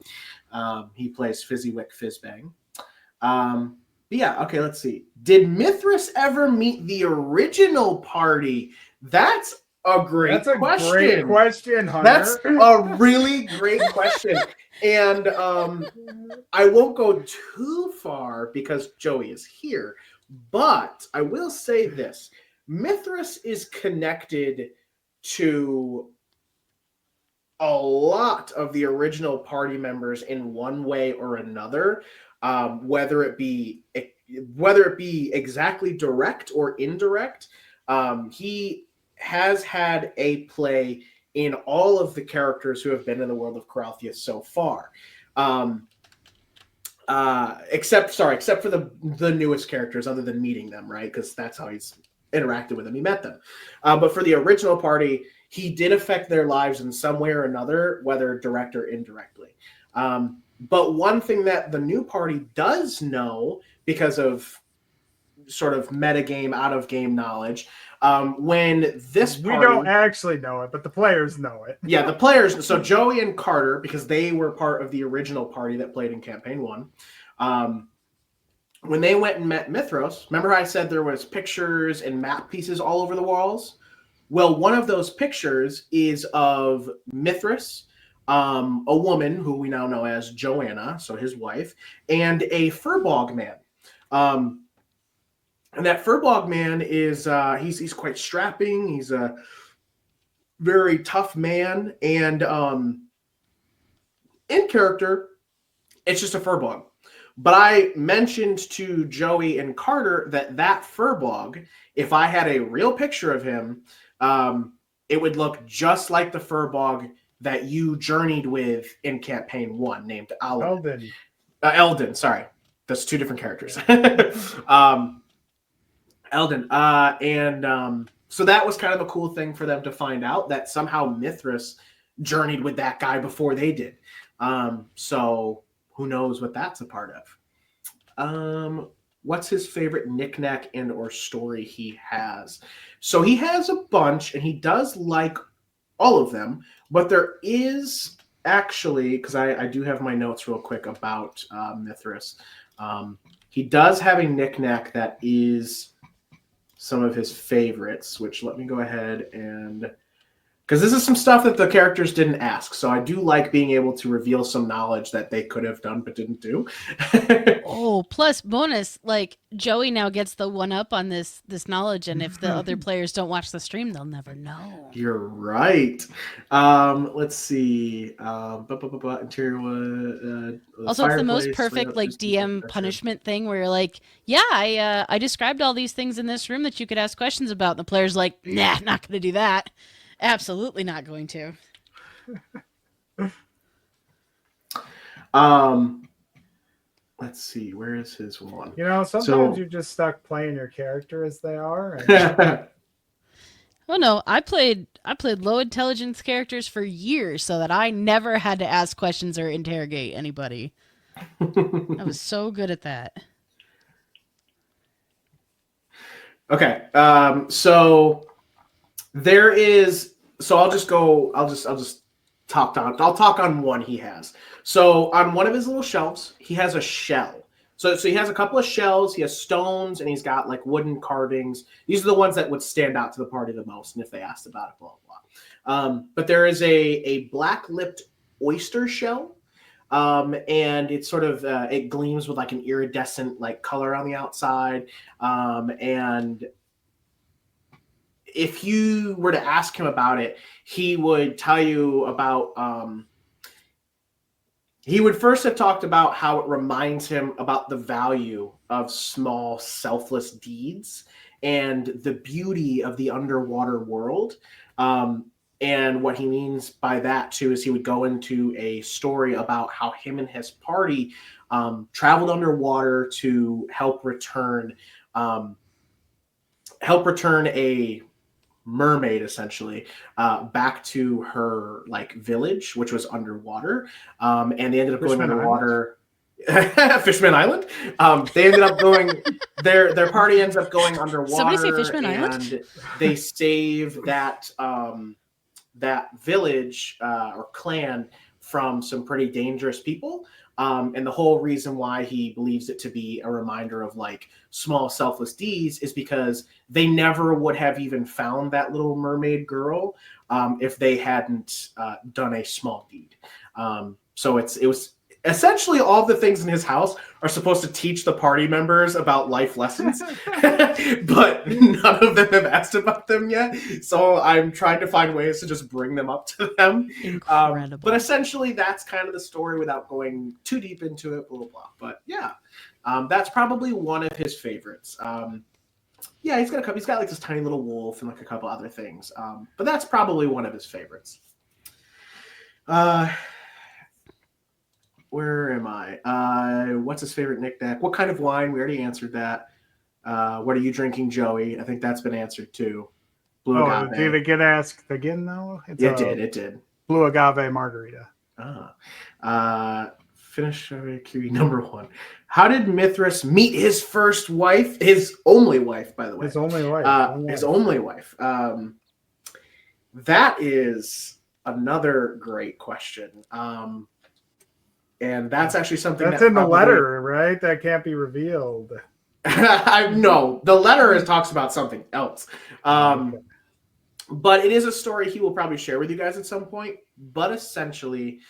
[SPEAKER 2] He plays Fizzywick Fizzbang. But yeah, okay, let's see. Did Mithras ever meet the original party? That's a great question.
[SPEAKER 3] Great question, Hunter.
[SPEAKER 2] That's a really great question. And I won't go too far because Joey is here, but I will say this. Mithras is connected to a lot of the original party members in one way or another, whether it be exactly direct or indirect. He has had a play in all of the characters who have been in the world of Coralthea so far. Except for the newest characters, other than meeting them, right? Because that's how he's interacted with them. He met them. But for the original party, he did affect their lives in some way or another, whether direct or indirectly. But one thing that the new party does know, because of sort of metagame, out-of-game knowledge, when this party...
[SPEAKER 3] We don't actually know it, but the players know it.
[SPEAKER 2] Yeah, the players... So Joey and Carter, because they were part of the original party that played in Campaign 1, when they went and met Mithras, remember how I said there was pictures and map pieces all over the walls? Well, one of those pictures is of Mithras, a woman who we now know as Joanna, so his wife, and a furbog man. And that furbog man is he's quite strapping. He's a very tough man, and in character, it's just a furbog. But I mentioned to Joey and Carter that furbog, if I had a real picture of him, it would look just like the furbog that you journeyed with in Campaign 1, named
[SPEAKER 3] Eldon.
[SPEAKER 2] Eldon, sorry. That's two different characters. Eldon. So that was kind of a cool thing for them to find out, that somehow Mithras journeyed with that guy before they did. So who knows what that's a part of. What's his favorite knickknack and or story he has? So he has a bunch, and he does like all of them, but there is actually, because I do have my notes real quick about Mithras. He does have a knickknack that is some of his favorites, which let me go ahead and... Because this is some stuff that the characters didn't ask, so I do like being able to reveal some knowledge that they could have done but didn't do.
[SPEAKER 1] Oh, plus bonus, like Joey now gets the one up on this knowledge, and if the other players don't watch the stream, they'll never know.
[SPEAKER 2] You're right. Let's see. Interior.
[SPEAKER 1] Also, it's the most perfect like DM punishment thing where you're like, yeah, I described all these things in this room that you could ask questions about, and the player's like, nah, not going to do that. Absolutely not going to.
[SPEAKER 2] Let's see. Where is his one?
[SPEAKER 3] You know, sometimes you're just stuck playing your character as they are.
[SPEAKER 2] And...
[SPEAKER 1] Oh no, I played low intelligence characters for years so that I never had to ask questions or interrogate anybody. I was so good at that.
[SPEAKER 2] Okay. So there is... So I'll just talk on one he has. So on one of his little shelves, he has a shell. So he has a couple of shells, he has stones, and he's got like wooden carvings. These are the ones that would stand out to the party the most, and if they asked about it, blah, blah. But there is a black-lipped oyster shell, and it's sort of, it gleams with like an iridescent like color on the outside, and if you were to ask him about it, he would tell you about, he would first have talked about how it reminds him about the value of small, selfless deeds and the beauty of the underwater world. And what he means by that, too, is he would go into a story about how him and his party traveled underwater to help return a mermaid, essentially, back to her like village, which was underwater, and they ended up going underwater. Fishman Island. They ended up going. Their party ends up going underwater.
[SPEAKER 1] Somebody say Fishman
[SPEAKER 2] and
[SPEAKER 1] Island.
[SPEAKER 2] They save that village or clan from some pretty dangerous people. And the whole reason why he believes it to be a reminder of like small selfless deeds is because they never would have even found that little mermaid girl if they hadn't done a small deed. So it was essentially all the things in his house are supposed to teach the party members about life lessons, but none of them have asked about them yet. So I'm trying to find ways to just bring them up to them.
[SPEAKER 1] Incredible.
[SPEAKER 2] But essentially, that's kind of the story without going too deep into it. Blah blah blah. But yeah, that's probably one of his favorites. Yeah, he's got like this tiny little wolf and like a couple other things. But that's probably one of his favorites. Where am I? What's his favorite knickknack? What kind of wine? We already answered that. What are you drinking, Joey? I think that's been answered too. Blue agave.
[SPEAKER 3] Did it get asked again though?
[SPEAKER 2] It did.
[SPEAKER 3] Blue agave margarita.
[SPEAKER 2] Finish QE number 1. How did Mithras meet his first wife? His only wife, by the way.
[SPEAKER 3] His only wife.
[SPEAKER 2] His only wife. That is another great question. And that's actually something
[SPEAKER 3] that's in the letter, right? That can't be revealed.
[SPEAKER 2] No, the letter talks about something else.
[SPEAKER 3] Okay.
[SPEAKER 2] But it is a story he will probably share with you guys at some point. But essentially,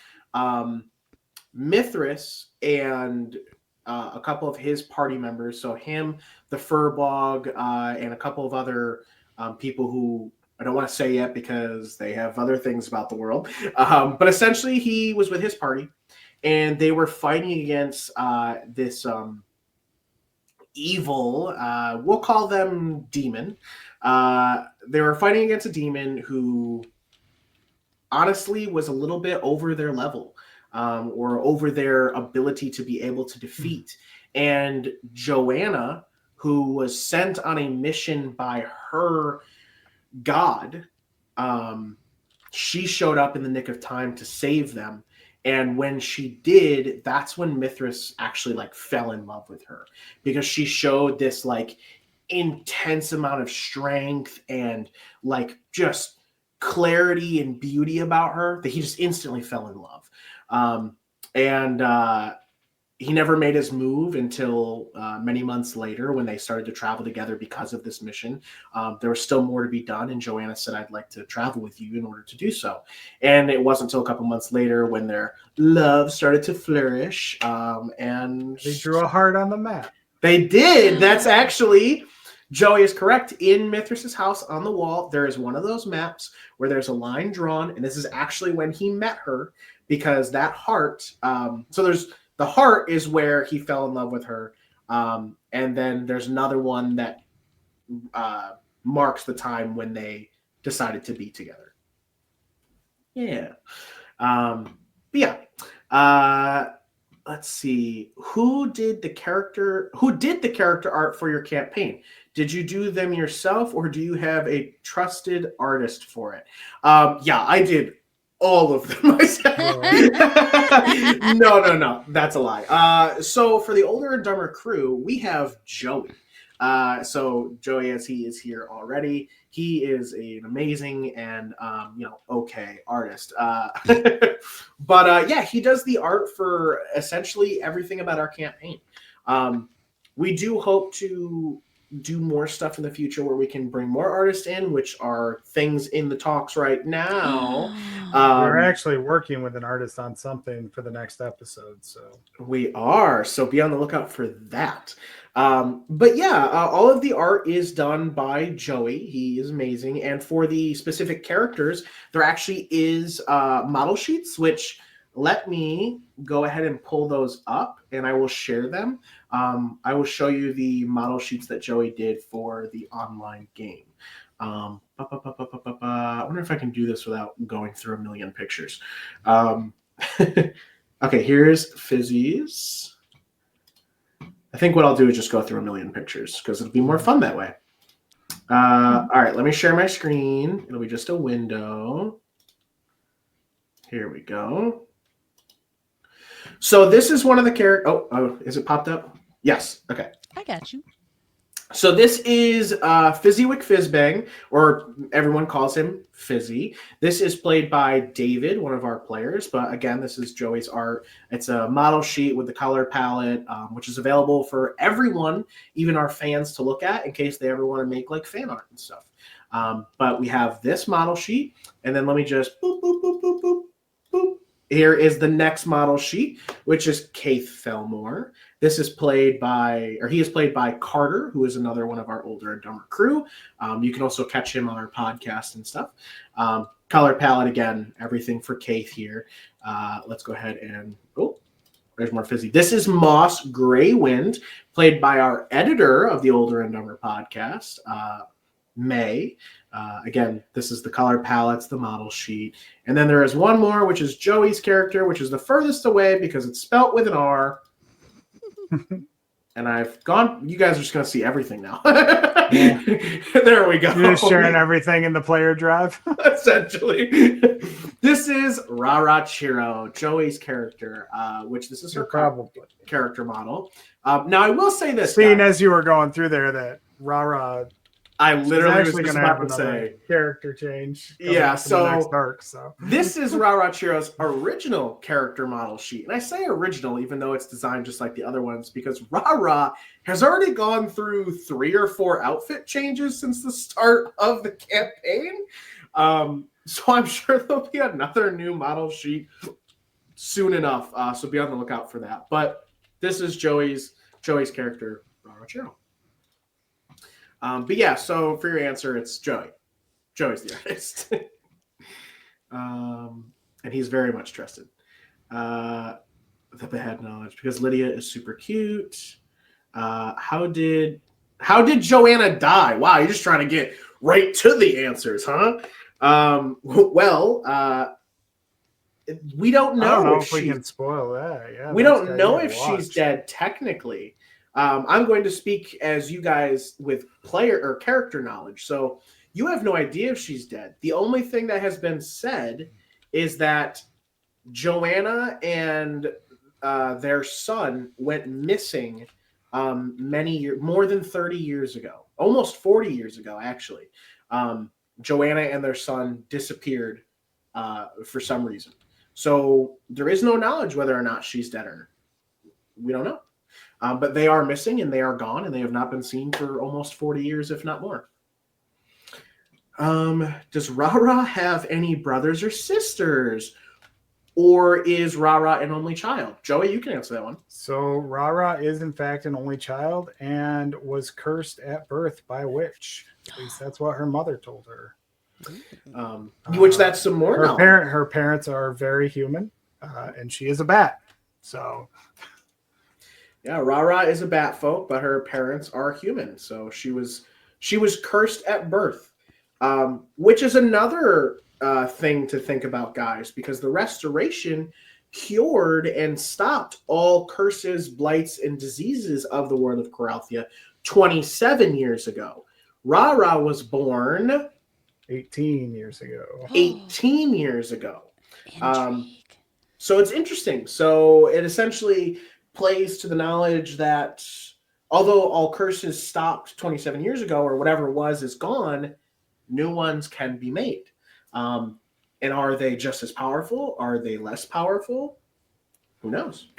[SPEAKER 2] Mithras and a couple of his party members, so him, the Furbog, and a couple of other people who I don't want to say yet because they have other things about the world. But essentially, he was with his party. And they were fighting against this evil, we'll call them demon. They were fighting against a demon who honestly was a little bit over their level or over their ability to be able to defeat. And Joanna, who was sent on a mission by her god, she showed up in the nick of time to save them. And when she did, that's when Mithras actually like fell in love with her because she showed this like intense amount of strength and like just clarity and beauty about her that he just instantly fell in love. He never made his move until many months later when they started to travel together because of this mission. There was still more to be done, and Joanna said, I'd like to travel with you in order to do so. And it wasn't until a couple months later when their love started to flourish. And
[SPEAKER 3] they drew a heart on the map.
[SPEAKER 2] They did. That's actually, Joey is correct. In Mithras's house on the wall, there is one of those maps where there's a line drawn, and this is actually when he met her because that heart, the heart is where he fell in love with her. And then there's another one that marks the time when they decided to be together. Yeah. Let's see. Who did the character art for your campaign? Did you do them yourself or do you have a trusted artist for it? Yeah, I did all of them myself. No, that's a lie. So for the Older and Dumber crew, we have Joey. So Joey, as he is here already, he is an amazing and okay artist. But yeah, he does the art for essentially everything about our campaign. We do hope to do more stuff in the future where we can bring more artists in, which are things in the talks right now.
[SPEAKER 3] We're actually working with an artist on something for the next episode, so
[SPEAKER 2] we are. So be on the lookout for that. But yeah, all of the art is done by Joey. He is amazing. And for the specific characters, there actually is model sheets, which let me go ahead and pull those up and I will share them. I will show you the model sheets that Joey did for the online game. I wonder if I can do this without going through a million pictures. Okay, here's Fizzy's. I think what I'll do is just go through a million pictures because it'll be more fun that way. All right, let me share my screen. It'll be just a window. Here we go. So this is one of the characters. Oh, is it popped up? Yes. Okay.
[SPEAKER 1] I got you.
[SPEAKER 2] So this is Fizzywick Fizzbang, or everyone calls him Fizzy. This is played by David, one of our players. But again, this is Joey's art. It's a model sheet with the color palette, which is available for everyone, even our fans, to look at in case they ever want to make like fan art and stuff. But we have this model sheet, and then let me just boop, boop, boop, boop, boop, boop. here is the next model sheet, which is Keith Fellmore. This is played by, or he is played by Carter, who is another one of our older and dumber crew. You can also catch him on our podcast and stuff. Color palette, again, everything for Keith here. Let's go ahead and, oh, there's more fizzy. This is Moss Greywind, played by our editor of the Older and Dumber podcast, May. Again, this is the color palettes, the model sheet. And then there is one more, which is Joey's character, which is the furthest away because it's spelt with an R. And I've gone, you guys are just going to see everything now.
[SPEAKER 3] Yeah.
[SPEAKER 2] There we go.
[SPEAKER 3] You're just sharing everything in the player drive.
[SPEAKER 2] Essentially. This is Rara Chiro, Joey's character, which this is her
[SPEAKER 3] Probably.
[SPEAKER 2] character model. Now, I will say this.
[SPEAKER 3] Seeing
[SPEAKER 2] guys,
[SPEAKER 3] as you were going through there that Rara
[SPEAKER 2] I literally was
[SPEAKER 3] actually
[SPEAKER 2] just
[SPEAKER 3] going to have
[SPEAKER 2] about to
[SPEAKER 3] another
[SPEAKER 2] say.
[SPEAKER 3] character change. coming
[SPEAKER 2] Yeah,
[SPEAKER 3] up in the next
[SPEAKER 2] so
[SPEAKER 3] arc, so
[SPEAKER 2] this is Rara Chiro's original character model sheet. And I say original, even though it's designed just like the other ones, because Rara has already gone through 3 or 4 outfit changes since the start of the campaign. So I'm sure there'll be another new model sheet soon enough. So be on the lookout for that. But this is Joey's character, Rara Chiro. But yeah, so for your answer, it's Joey. Joey's the artist. And he's very much trusted. The bad knowledge, because Lydia is super cute. How did Joanna die? Wow, you're just trying to get right to the answers, huh? We don't know,
[SPEAKER 3] I don't know
[SPEAKER 2] if
[SPEAKER 3] if we can spoil that. Yeah,
[SPEAKER 2] we
[SPEAKER 3] that's
[SPEAKER 2] don't
[SPEAKER 3] gotta
[SPEAKER 2] know
[SPEAKER 3] get
[SPEAKER 2] if she's
[SPEAKER 3] watched.
[SPEAKER 2] dead technically. I'm going to speak as you guys with player or character knowledge. So you have no idea if she's dead. The only thing that has been said is that Joanna and their son went missing more than 30 years ago, almost 40 years ago, actually. Joanna and their son disappeared for some reason. So there is no knowledge whether or not she's dead or not. We don't know. But they are missing and they are gone and they have not been seen for almost 40 years, if not more. Does Rara have any brothers or sisters? Or is Rara an only child? Joey, you can answer that one.
[SPEAKER 3] So Rara is in fact an only child and was cursed at birth by a witch. At least that's what her mother told her.
[SPEAKER 2] Which that's some more knowledge.
[SPEAKER 3] Her parents are very human, and she is a bat. So
[SPEAKER 2] yeah, Rara is a bat folk, but her parents are human. So she was cursed at birth, which is another thing to think about, guys, because the restoration cured and stopped all curses, blights, and diseases of the world of Coralthea 27 years ago. Rara was born
[SPEAKER 3] 18 years ago.
[SPEAKER 2] 18 years ago.
[SPEAKER 1] Intrigue.
[SPEAKER 2] So it's interesting. So it essentially plays to the knowledge that although all curses stopped 27 years ago or whatever it was is gone, new ones can be made. And are they just as powerful? Are they less powerful? Who knows?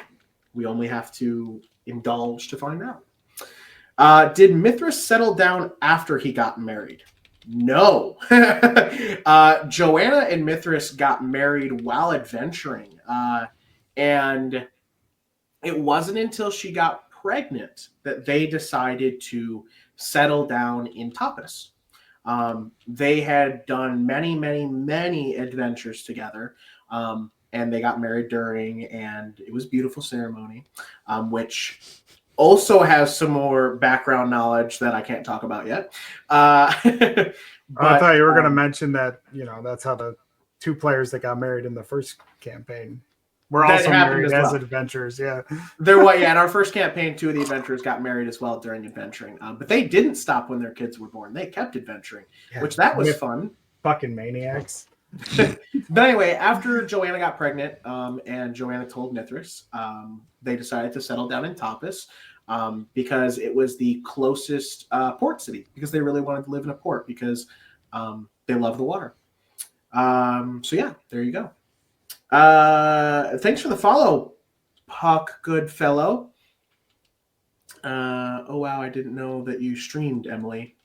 [SPEAKER 2] We only have to indulge to find out. Did Mithras settle down after he got married? No. Joanna and Mithras got married while adventuring. And it wasn't until she got pregnant that they decided to settle down in Tapas. They had done many, many, many adventures together, and they got married during, and it was a beautiful ceremony, which also has some more background knowledge that I can't talk about yet. But,
[SPEAKER 3] I thought you were going to mention that, that's how the 2 players that got married in the first campaign were also married as adventurers. Yeah.
[SPEAKER 2] In our first campaign, 2 of the adventurers got married as well during adventuring. But they didn't stop when their kids were born. They kept adventuring, which that was fun.
[SPEAKER 3] Fucking maniacs.
[SPEAKER 2] But anyway, after Joanna got pregnant, and Joanna told Mithras, they decided to settle down in Tapas because it was the closest port city, because they really wanted to live in a port because they love the water. So yeah, there you go. Thanks for the follow, Puck Goodfellow. Oh wow, I didn't know that you streamed, Emily.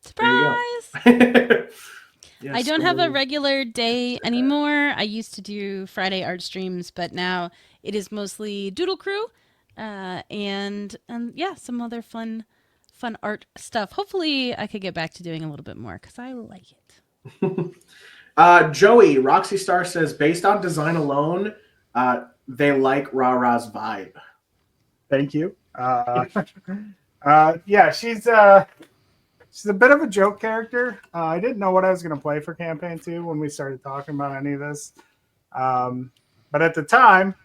[SPEAKER 1] Surprise!
[SPEAKER 2] Yes,
[SPEAKER 1] I don't have a
[SPEAKER 2] totally.
[SPEAKER 1] regular day anymore. I used to do Friday art streams, but now it is mostly Doodle Crew, and yeah, some other fun art stuff. Hopefully, I could get back to doing a little bit more because I like it.
[SPEAKER 2] Joey, Roxy Star says, based on design alone, they like Ra Ra's vibe.
[SPEAKER 3] Thank you. Yeah, she's a bit of a joke character. I didn't know what I was going to play for campaign 2 when we started talking about any of this. But at the time,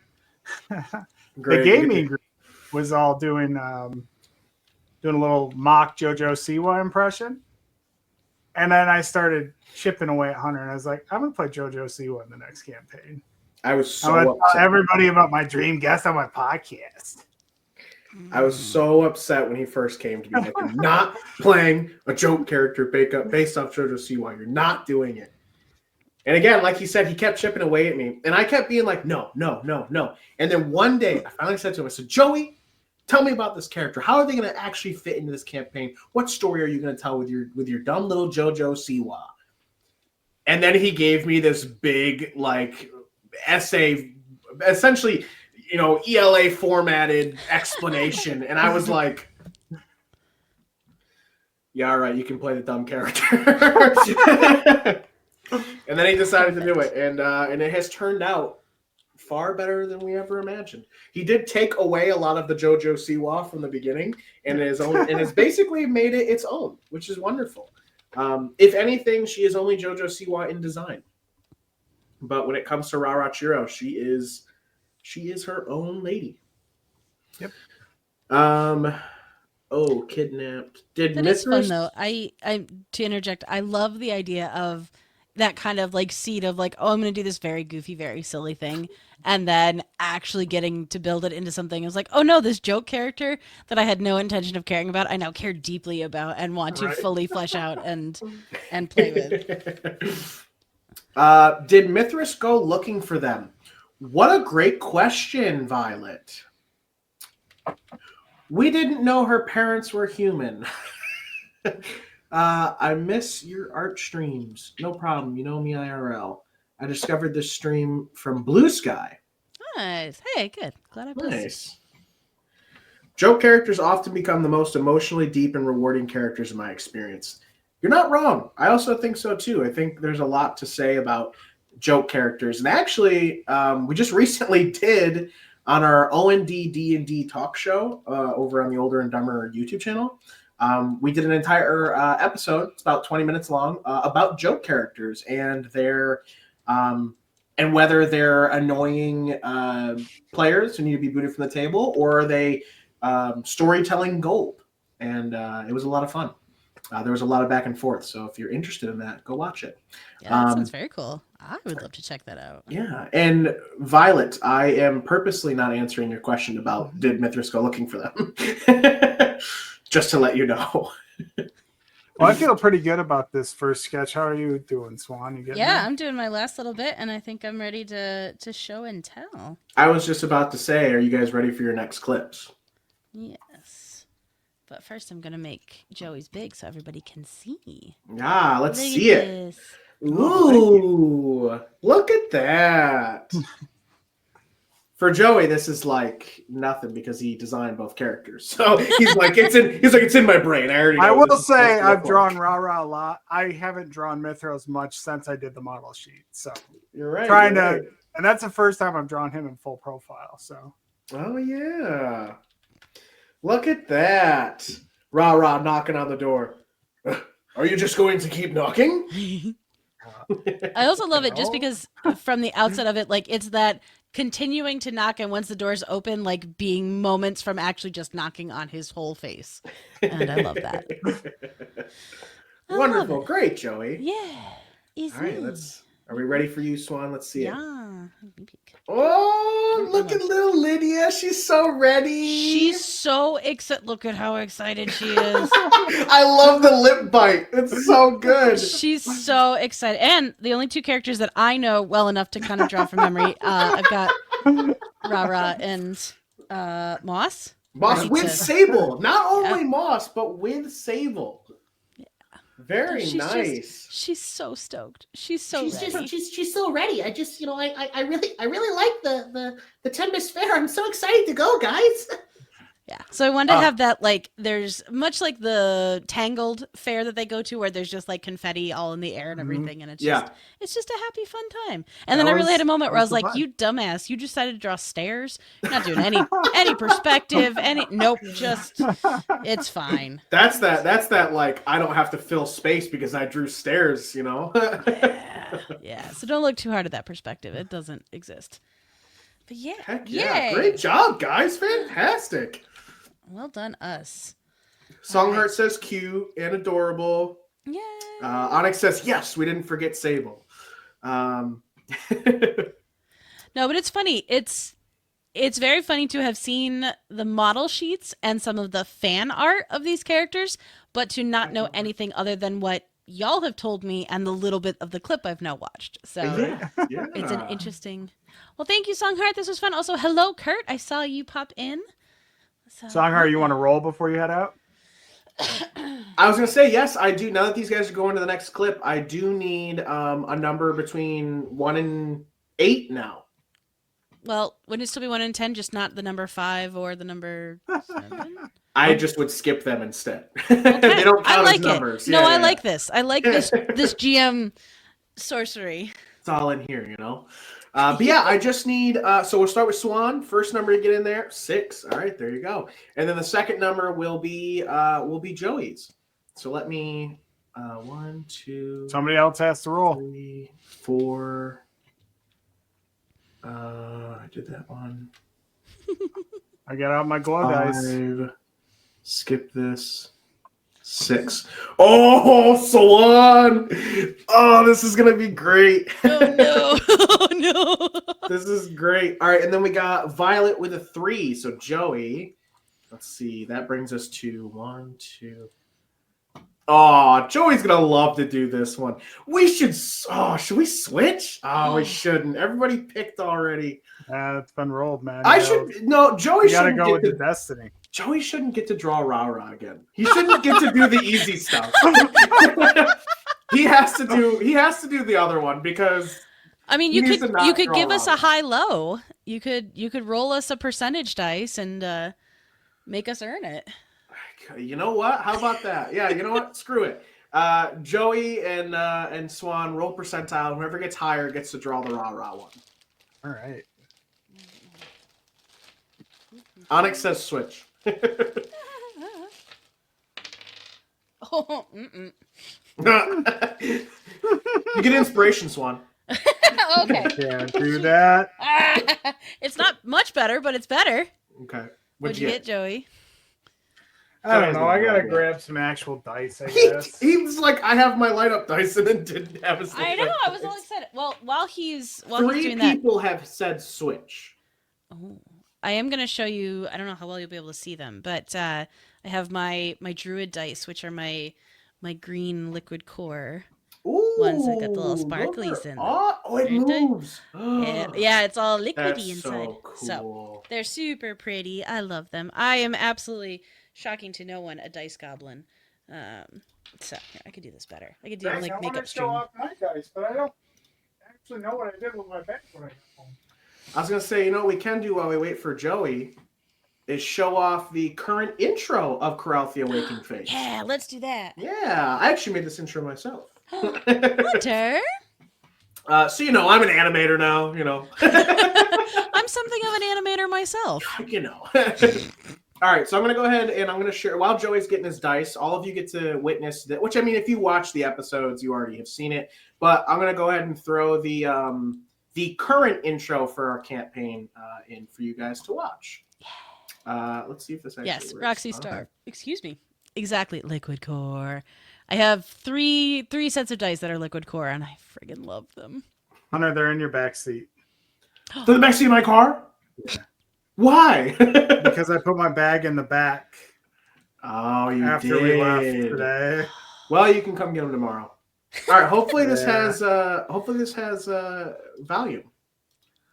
[SPEAKER 3] the gaming group was all doing a little mock JoJo Siwa impression. And then I started chipping away at Hunter, and I was like, I'm going to play JoJo Siwa in the next campaign.
[SPEAKER 2] I was so
[SPEAKER 3] I'm going to
[SPEAKER 2] upset.
[SPEAKER 3] tell everybody about my dream guest on my podcast.
[SPEAKER 2] I was so upset when he first came to me. Like, you're not playing a joke character based off JoJo Siwa. You're not doing it. And again, like he said, he kept chipping away at me. And I kept being like, no. And then one day, I finally said to him, I said, Joey, tell me about this character. How are they going to actually fit into this campaign? What story are you going to tell with your dumb little JoJo Siwa? And then he gave me this big, like, essay, essentially, you know, ELA formatted explanation. And I was like, yeah, all right, you can play the dumb character. And then he decided to do it. And it has turned out far better than we ever imagined. He did take away a lot of the JoJo Siwa from the beginning and has basically made it its own, which is wonderful. If anything, she is only JoJo Siwa in design. But when it comes to Rara Chiro, she is her own lady.
[SPEAKER 3] Yep.
[SPEAKER 2] Oh, kidnapped.
[SPEAKER 1] That is fun though. I to interject, I love the idea of that kind of like seed of like, oh, I'm going to do this very goofy, very silly thing, and then actually getting to build it into something. It was like, oh no, this joke character that I had no intention of caring about, I now care deeply about and want to fully flesh out and play with.
[SPEAKER 2] Did Mithras go looking for them? What a great question, Violet. We didn't know her parents were human. I miss your art streams. No problem. You know me IRL. I discovered this stream from Blue Sky.
[SPEAKER 1] Nice. Hey, good. Glad I posted.
[SPEAKER 2] Nice. Joke characters often become the most emotionally deep and rewarding characters in my experience. You're not wrong. I also think so too. I think there's a lot to say about joke characters. And actually, we just recently did on our OND D&D talk show over on the Older and Dumber YouTube channel. We did an entire episode, it's about 20 minutes long, about joke characters and their and whether they're annoying players who need to be booted from the table or are they storytelling gold. And it was a lot of fun. There was a lot of back and forth. So if you're interested in that, go watch it.
[SPEAKER 1] Yeah, that sounds very cool. I would love to check that out.
[SPEAKER 2] Yeah. And Violet, I am purposely not answering your question about did Mithras go looking for them. Just to let you know.
[SPEAKER 3] Well, I feel pretty good about this first sketch. How are you doing, Swan? You getting there?
[SPEAKER 1] I'm doing my last little bit, and I think I'm ready to show and tell.
[SPEAKER 2] I was just about to say, are you guys ready for your next clips?
[SPEAKER 1] Yes. But first, I'm going to make Joey's big so everybody can see.
[SPEAKER 2] Ah, let's see it.
[SPEAKER 1] This.
[SPEAKER 2] Ooh, look at that. For Joey, this is like nothing because he designed both characters. So he's like, it's in my brain.
[SPEAKER 3] I will say I've drawn Rara a lot. I haven't drawn Mithras much since I did the model sheet. So
[SPEAKER 2] you're right.
[SPEAKER 3] And that's the first time I've drawn him in full profile. So
[SPEAKER 2] oh yeah. Look at that. Rara knocking on the door. Are you just going to keep knocking?
[SPEAKER 1] I also love it just because from the outset of it, like it's that continuing to knock, and once the doors open, like being moments from actually just knocking on his whole face. And I love that.
[SPEAKER 2] Wonderful. Great, Joey.
[SPEAKER 1] Yeah.
[SPEAKER 2] All right, are we ready for you, Swan? Let's see it.
[SPEAKER 1] Yeah.
[SPEAKER 2] Oh, look at little Lydia. She's so ready.
[SPEAKER 1] She's so excited. Look at how excited she is.
[SPEAKER 2] I love the lip bite. It's so good.
[SPEAKER 1] She's so excited. And the only two characters that I know well enough to kind of draw from memory, I've got Rara and Moss.
[SPEAKER 2] Moss with Sable. Not only Moss, but with Sable.
[SPEAKER 1] Yeah.
[SPEAKER 2] Very
[SPEAKER 1] She's
[SPEAKER 2] nice.
[SPEAKER 1] She's so stoked. She's so
[SPEAKER 5] she's
[SPEAKER 1] ready.
[SPEAKER 5] just she's so ready. I just I really like the Tempest Fair. I'm so excited to go, guys.
[SPEAKER 1] Yeah. So I wanted to have that, like, there's much like the Tangled fair that they go to where there's just like confetti all in the air and everything. And it's just a happy, fun time. And then I really had a moment where I was like, you dumbass, you decided to draw stairs. You're not doing any perspective, nope, just, it's fine.
[SPEAKER 2] That's that like, I don't have to fill space because I drew stairs, you know?
[SPEAKER 1] Yeah. So don't look too hard at that perspective. It doesn't exist. But yeah.
[SPEAKER 2] Heck yeah. Great job, guys. Fantastic.
[SPEAKER 1] Well done, us.
[SPEAKER 2] Songheart says cute and adorable.
[SPEAKER 1] Yay.
[SPEAKER 2] Onyx says, yes, we didn't forget Sable.
[SPEAKER 1] No, but it's funny. It's very funny to have seen the model sheets and some of the fan art of these characters, but to not know anything other than what y'all have told me and the little bit of the clip I've now watched. So
[SPEAKER 2] yeah.
[SPEAKER 1] It's an interesting... Well, thank you, Songheart. This was fun. Also, hello, Kurt. I saw you pop in. So,
[SPEAKER 3] Songheart, you want to roll before you head out?
[SPEAKER 2] I was going to say, yes, I do. Now that these guys are going to the next clip, I do need a number between 1 and 8 now.
[SPEAKER 1] Well, wouldn't it still be 1 and 10, just not the number 5 or the number 7?
[SPEAKER 2] I just would skip them instead.
[SPEAKER 1] Okay.
[SPEAKER 2] They don't count
[SPEAKER 1] like
[SPEAKER 2] as numbers.
[SPEAKER 1] It. No, I like this. I like this GM sorcery.
[SPEAKER 2] It's all in here, you know? But yeah, I just need, so we'll start with Swan. First number to get in there, 6. All right, there you go. And then the second number will be Joey's. So let me, 1, 2.
[SPEAKER 3] Somebody else has to roll.
[SPEAKER 2] 3, 4. I did that one.
[SPEAKER 3] I got out my glow dice.
[SPEAKER 2] 5. Skip this. 6. Oh, Swan! Oh, this is gonna be great.
[SPEAKER 1] Oh no! Oh no!
[SPEAKER 2] This is great. All right, and then we got Violet with a 3. So Joey, let's see. That brings us to 1, 2. Oh, Joey's gonna love to do this one. We should. Oh, should we switch? Oh, we shouldn't. Everybody picked already.
[SPEAKER 3] It's been rolled, man.
[SPEAKER 2] I should. No, Joey
[SPEAKER 3] gotta
[SPEAKER 2] shouldn't
[SPEAKER 3] go
[SPEAKER 2] get
[SPEAKER 3] with
[SPEAKER 2] to,
[SPEAKER 3] the destiny.
[SPEAKER 2] Joey shouldn't get to draw Rara again. He shouldn't get to do the easy stuff. He has to do the other one because
[SPEAKER 1] I mean, you could give us a high-low. You could roll us a percentage dice and make us earn it.
[SPEAKER 2] You know what? How about that? Yeah, you know what? Screw it. Joey and Swan roll percentile. Whoever gets higher gets to draw the Rara one.
[SPEAKER 3] All right.
[SPEAKER 2] Onyx says switch.
[SPEAKER 1] Oh,
[SPEAKER 2] You get inspiration, Swan.
[SPEAKER 1] okay.
[SPEAKER 3] Can't do that.
[SPEAKER 1] It's not much better, but it's better.
[SPEAKER 2] Okay.
[SPEAKER 1] What'd you get, Joey?
[SPEAKER 3] I don't know. I gotta grab some actual dice, I guess.
[SPEAKER 2] He was like, I have my light up dice and then didn't have his.
[SPEAKER 1] I know. I was all excited. Well, while he's doing that,
[SPEAKER 2] 3 people have said switch.
[SPEAKER 1] Oh, I am going to show you. I don't know how well you'll be able to see them, but I have my druid dice, which are my green liquid core.
[SPEAKER 2] Ooh,
[SPEAKER 1] ones that got the little sparklies in them.
[SPEAKER 2] Oh, it moves.
[SPEAKER 1] Yeah, it's all liquidy
[SPEAKER 2] That's
[SPEAKER 1] inside.
[SPEAKER 2] so cool.
[SPEAKER 1] So they're super pretty. I love them. I am absolutely shocking to no one a dice goblin. So here, I could do this better. I could do like makeup
[SPEAKER 3] show
[SPEAKER 1] stream.
[SPEAKER 3] off my dice, but I don't actually know what I did with my bag when I got home.
[SPEAKER 2] I was gonna say, you know what we can do while we wait for Joey is show off the current intro of Coralthea Waking Face.
[SPEAKER 1] Yeah, let's do that.
[SPEAKER 2] Yeah, I actually made this intro myself.
[SPEAKER 1] Hunter.
[SPEAKER 2] So you know, I'm an animator now. You know,
[SPEAKER 1] I'm something of an animator myself.
[SPEAKER 2] you know. All right, so I'm gonna go ahead and I'm gonna share while Joey's getting his dice. All of you get to witness that. Which I mean, if you watch the episodes, you already have seen it. But I'm gonna go ahead and throw the current intro for our campaign in for you guys to watch. Let's see if this actually works.
[SPEAKER 1] Roxy Star. Okay. Excuse me. Exactly, liquid core. I have three sets of dice that are liquid core, and I friggin' love them.
[SPEAKER 3] Hunter, they're in your back seat.
[SPEAKER 2] They're in the back seat of my car?
[SPEAKER 3] Yeah.
[SPEAKER 2] Why?
[SPEAKER 3] Because I put my bag in the back.
[SPEAKER 2] Oh, you
[SPEAKER 3] after
[SPEAKER 2] did.
[SPEAKER 3] we left today.
[SPEAKER 2] Well, you can come get them tomorrow. All right. Hopefully this has value.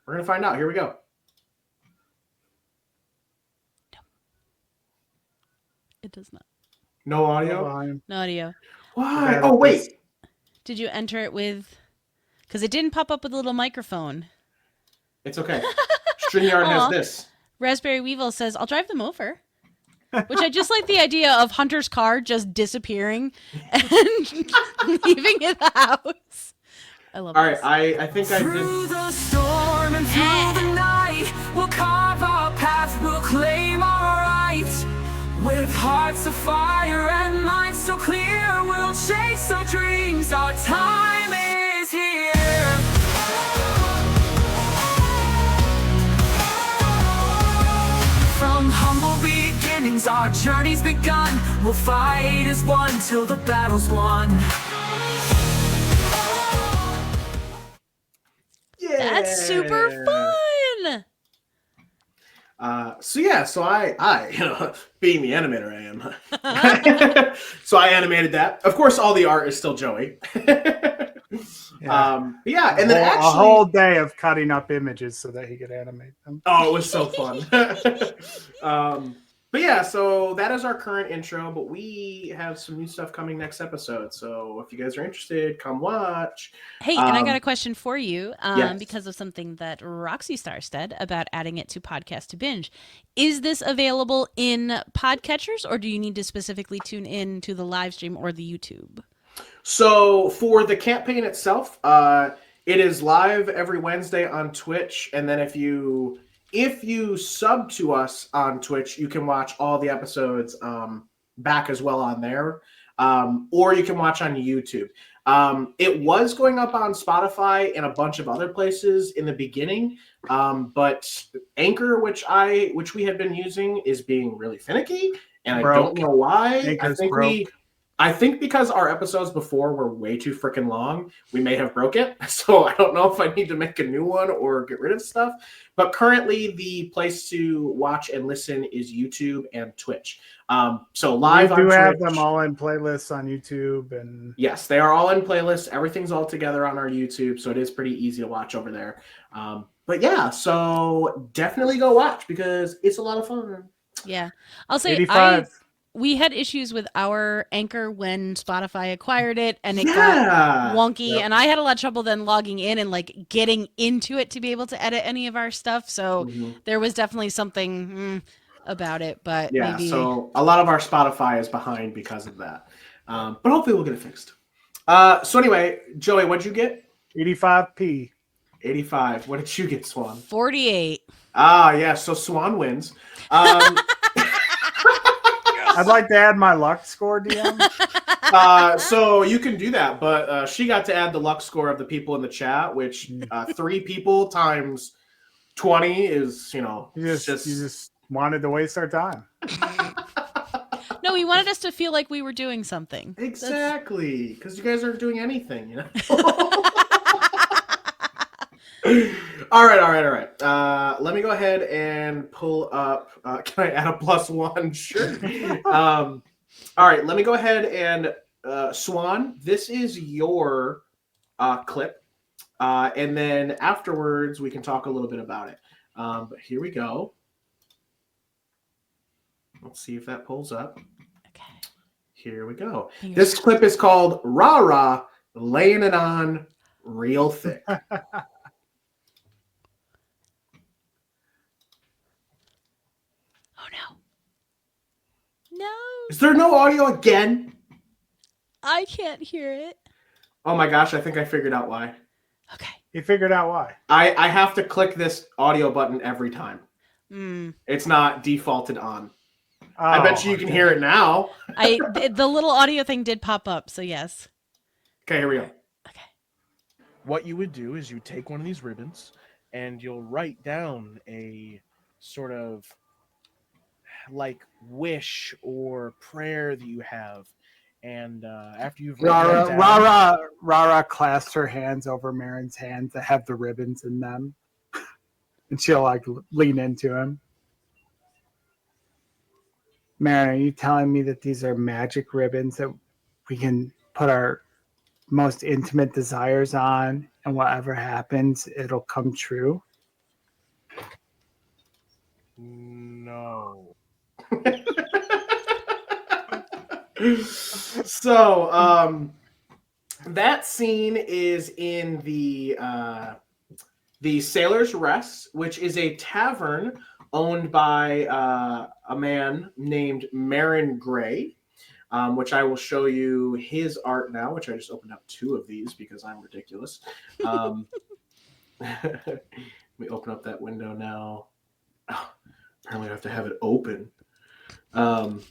[SPEAKER 2] We're gonna find out. Here we go.
[SPEAKER 1] It does not.
[SPEAKER 2] No audio.
[SPEAKER 1] No audio.
[SPEAKER 2] Why?
[SPEAKER 3] That
[SPEAKER 2] Oh,
[SPEAKER 3] is-
[SPEAKER 2] wait.
[SPEAKER 1] Did you enter it with? Because it didn't pop up with a little microphone.
[SPEAKER 2] It's okay. StreamYard has
[SPEAKER 1] Aw.
[SPEAKER 2] this.
[SPEAKER 1] Raspberry Weevil says, "I'll drive them over." Which I just like the idea of Hunter's car just disappearing and leaving in the house. I love
[SPEAKER 2] All right,
[SPEAKER 1] this.
[SPEAKER 2] I think I
[SPEAKER 6] Through
[SPEAKER 2] did.
[SPEAKER 6] the storm and through the night, we'll carve our path, we'll claim our rights. With hearts of fire and minds so clear, we'll chase our dreams, our time is here. From humble beginnings, our journey's begun. We'll fight as one till the battle's won.
[SPEAKER 2] Yeah.
[SPEAKER 1] That's super fun.
[SPEAKER 2] So I being the animator I am. So I animated that. Of course, all the art is still Joey.
[SPEAKER 3] Yeah.
[SPEAKER 2] And then
[SPEAKER 3] a
[SPEAKER 2] actually,
[SPEAKER 3] whole day of cutting up images so that he could animate them.
[SPEAKER 2] oh, it was so fun. But yeah, so that is our current intro. But we have some new stuff coming next episode. So if you guys are interested, come watch.
[SPEAKER 1] Hey, and I got a question for you
[SPEAKER 2] yes.
[SPEAKER 1] because of something that Roxy Star said about adding it to Podcast to Binge. Is this available in podcatchers, or do you need to specifically tune in to the live stream or the YouTube?
[SPEAKER 2] So for the campaign itself, it is live every Wednesday on Twitch, and then if you sub to us on Twitch, you can watch all the episodes back as well on there, or you can watch on YouTube. It was going up on Spotify and a bunch of other places in the beginning, but Anchor, which we had been using, is being really finicky, and I don't know why.
[SPEAKER 3] Anchor's
[SPEAKER 2] I think because our episodes before were way too freaking long, we may have broke it. So I don't know if I need to make a new one or get rid of stuff. But currently, the place to watch and listen is YouTube and Twitch. So live
[SPEAKER 3] We do
[SPEAKER 2] on
[SPEAKER 3] have
[SPEAKER 2] Twitch,
[SPEAKER 3] them all in playlists on YouTube, and
[SPEAKER 2] yes, they are all in playlists. Everything's all together on our YouTube, so it is pretty easy to watch over there. But yeah, so definitely go watch because it's a lot of fun.
[SPEAKER 1] Yeah. I'll say
[SPEAKER 3] 85.
[SPEAKER 1] we had issues with our Anchor when Spotify acquired it, and it got wonky, and I had a lot of trouble then logging in and like getting into it to be able to edit any of our stuff. So there was definitely something about it, but
[SPEAKER 2] yeah,
[SPEAKER 1] maybe...
[SPEAKER 2] so a lot of our Spotify is behind because of that. But hopefully we'll get it fixed. So anyway, Joey, what'd you get?
[SPEAKER 3] 85p.
[SPEAKER 2] 85. What did you get, Swan?
[SPEAKER 1] 48.
[SPEAKER 2] Yeah, so Swan wins.
[SPEAKER 3] I'd like to add my luck score, DM.
[SPEAKER 2] So you can do that, but she got to add the luck score of the people in the chat, which 3 people times 20 is,
[SPEAKER 3] You just wanted to waste our time.
[SPEAKER 1] No, he wanted us to feel like we were doing something.
[SPEAKER 2] Exactly, because you guys aren't doing anything, you know. All right. Let me go ahead and pull up. Can I add a +1? Sure. All right. Let me go ahead and Swan. This is your clip, and then afterwards we can talk a little bit about it. But here we go. Let's see if that pulls up.
[SPEAKER 1] Okay.
[SPEAKER 2] Here we go. This clip is called "Rah Rah, Laying It On Real Thick."
[SPEAKER 1] Oh no. No.
[SPEAKER 2] Is there no audio again?
[SPEAKER 1] I can't hear it.
[SPEAKER 2] Oh my gosh, I think I figured out why.
[SPEAKER 1] Okay.
[SPEAKER 3] You figured out why.
[SPEAKER 2] I have to click this audio button every time.
[SPEAKER 1] Mm.
[SPEAKER 2] It's not defaulted on.
[SPEAKER 3] Oh,
[SPEAKER 2] I bet you can hear it now.
[SPEAKER 1] The little audio thing did pop up, so yes.
[SPEAKER 2] Okay, here we go.
[SPEAKER 1] Okay.
[SPEAKER 4] What you would do is you take one of these ribbons and you'll write down a sort of like wish or prayer that you have. And after you've written that down,
[SPEAKER 3] Rara clasps her hands over Marin's hands that have the ribbons in them. And she'll like lean into him. Marin, are you telling me that these are magic ribbons that we can put our most intimate desires on, and whatever happens, it'll come true?
[SPEAKER 4] no.
[SPEAKER 2] So, that scene is in the Sailor's Rest, which is a tavern owned by a man named Marin Gray, which I will show you his art now, which I just opened up 2 of these because I'm ridiculous. Let me open up that window now. Oh, apparently I have to have it open.
[SPEAKER 3] God,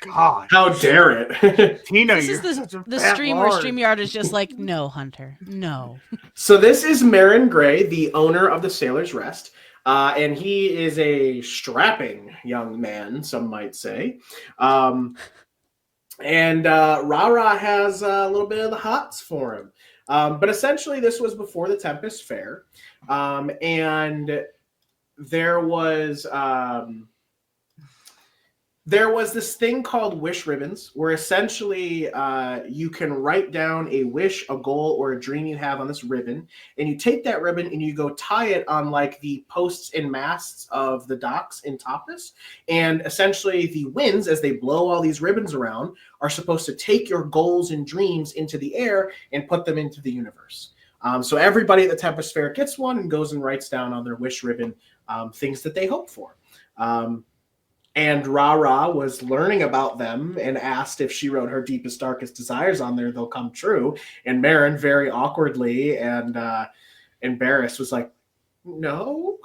[SPEAKER 2] how dare it?
[SPEAKER 3] Tina,
[SPEAKER 1] This
[SPEAKER 3] you're
[SPEAKER 1] is
[SPEAKER 3] such a
[SPEAKER 1] the
[SPEAKER 3] fat
[SPEAKER 1] stream where
[SPEAKER 3] lard.
[SPEAKER 1] StreamYard is just like, no, Hunter, no.
[SPEAKER 2] So this is Marin Gray, the owner of the Sailor's Rest. And he is a strapping young man, some might say. And Rara has a little bit of the hots for him. But essentially, this was before the Tempest Fair. And there was this thing called wish ribbons, where essentially you can write down a wish, a goal, or a dream you have on this ribbon, and you take that ribbon and you go tie it on like the posts and masts of the docks in Tapas, and essentially the winds, as they blow all these ribbons around, are supposed to take your goals and dreams into the air and put them into the universe. So everybody at the Tempest Fair gets one and goes and writes down on their wish ribbon things that they hope for. And Rara was learning about them and asked if she wrote her deepest, darkest desires on there, they'll come true. And Marin, very awkwardly and embarrassed, was like, no.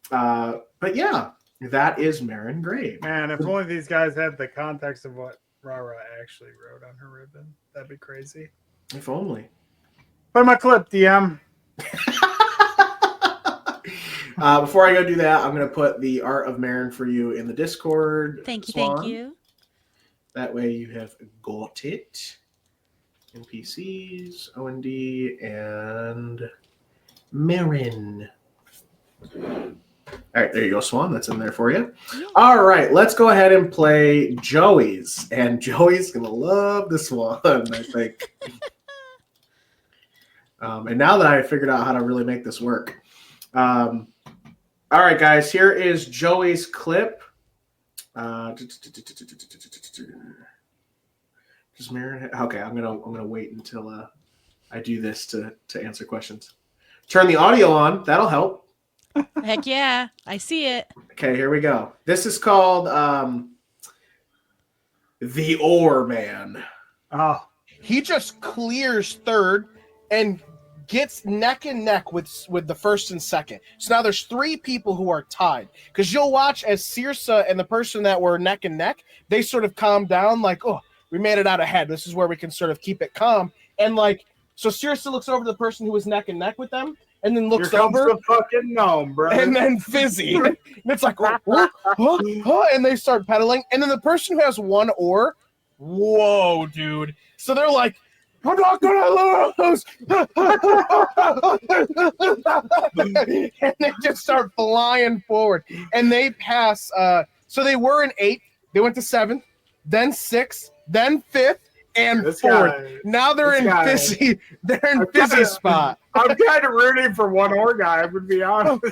[SPEAKER 2] But yeah, that is Marin Gray.
[SPEAKER 3] Man, if only these guys had the context of what Rara actually wrote on her ribbon, that'd be crazy.
[SPEAKER 2] If only.
[SPEAKER 3] Play my clip, DM.
[SPEAKER 2] Before I go do that, I'm going to put the art of Marin for you in the Discord.
[SPEAKER 1] Thank you,
[SPEAKER 2] Swan.
[SPEAKER 1] thank you.
[SPEAKER 2] That way you have got it. NPCs, OND, and Marin. All right, there you go, Swan. That's in there for you.
[SPEAKER 1] Yeah.
[SPEAKER 2] All right, let's go ahead and play Joey's. And Joey's going to love this one, I think. And now that I figured out how to really make this work. All right, guys, here is Joey's clip. Just Marin. Okay, I'm gonna wait until I do this to answer questions. Turn the audio on. That'll help.
[SPEAKER 1] Heck yeah, I see it.
[SPEAKER 2] Okay, here we go. This is called the Ore Man.
[SPEAKER 3] Oh,
[SPEAKER 4] He just clears third and gets neck and neck with the first and second. So now there's 3 people who are tied. Because you'll watch as Cirsa and the person that were neck and neck, they sort of calm down like, oh, we made it out ahead. This is where we can sort of keep it calm. And like, so Cirsa looks over to the person who was neck and neck with them and then looks
[SPEAKER 3] here comes
[SPEAKER 4] over.
[SPEAKER 3] the fucking gnome, bro.
[SPEAKER 4] And then Fizzy. And it's like, and they start pedaling. And then the person who has 1 oar, whoa, dude. So they're like, I'm not gonna lose. And they just start flying forward. And they pass. So they were in 8th. They went to 7th, then 6th, then 5th, and
[SPEAKER 3] This
[SPEAKER 4] 4th.
[SPEAKER 3] guy-
[SPEAKER 4] Now they're
[SPEAKER 3] this
[SPEAKER 4] in
[SPEAKER 3] guy-
[SPEAKER 4] Fizzy. They're in
[SPEAKER 3] I'm
[SPEAKER 4] Fizzy
[SPEAKER 3] kinda-
[SPEAKER 4] spot.
[SPEAKER 3] I'm kind of rooting for 1 ore guy, I'm gonna be honest.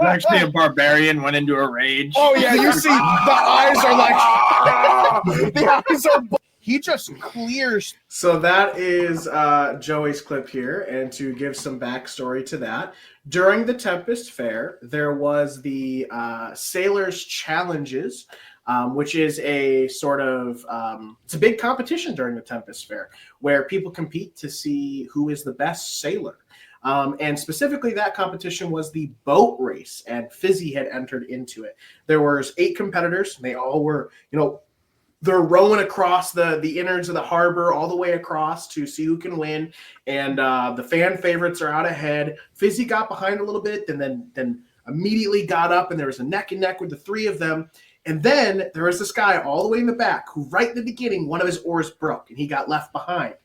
[SPEAKER 7] Actually, a barbarian went into a rage.
[SPEAKER 4] Oh yeah, you see the eyes are like the eyes are. He just clears.
[SPEAKER 2] So that is Joey's clip here, and to give some backstory to that, during the Tempest Fair, there was the Sailors Challenges, which is a sort of it's a big competition during the Tempest Fair where people compete to see who is the best sailor. And specifically, that competition was the boat race, and Fizzy had entered into it. There was 8 competitors. And they all were, they're rowing across the innards of the harbor all the way across to see who can win. And the fan favorites are out ahead. Fizzy got behind a little bit, and then immediately got up, and there was a neck and neck with the 3 of them. And then there was this guy all the way in the back who, right in the beginning, one of his oars broke, and he got left behind.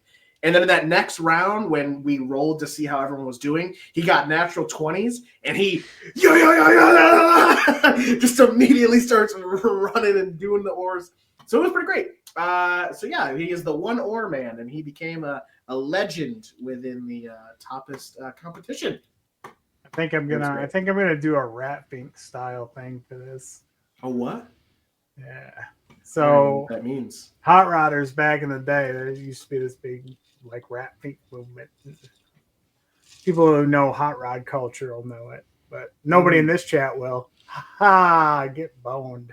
[SPEAKER 2] And then in that next round, when we rolled to see how everyone was doing, he got natural 20s, and he just immediately starts running and doing the oars. So it was pretty great. So yeah, he is the 1 ore man, and he became a legend within the Toppist competition.
[SPEAKER 3] I think I'm gonna do a Rat Fink style thing for this.
[SPEAKER 2] A what?
[SPEAKER 3] Yeah.
[SPEAKER 2] I don't know
[SPEAKER 3] So
[SPEAKER 2] what that means.
[SPEAKER 3] hot rodders back in the day, there used to be this big like rat pink movement. People who know hot rod culture will know it, but nobody in this chat will. Ha! Get boned.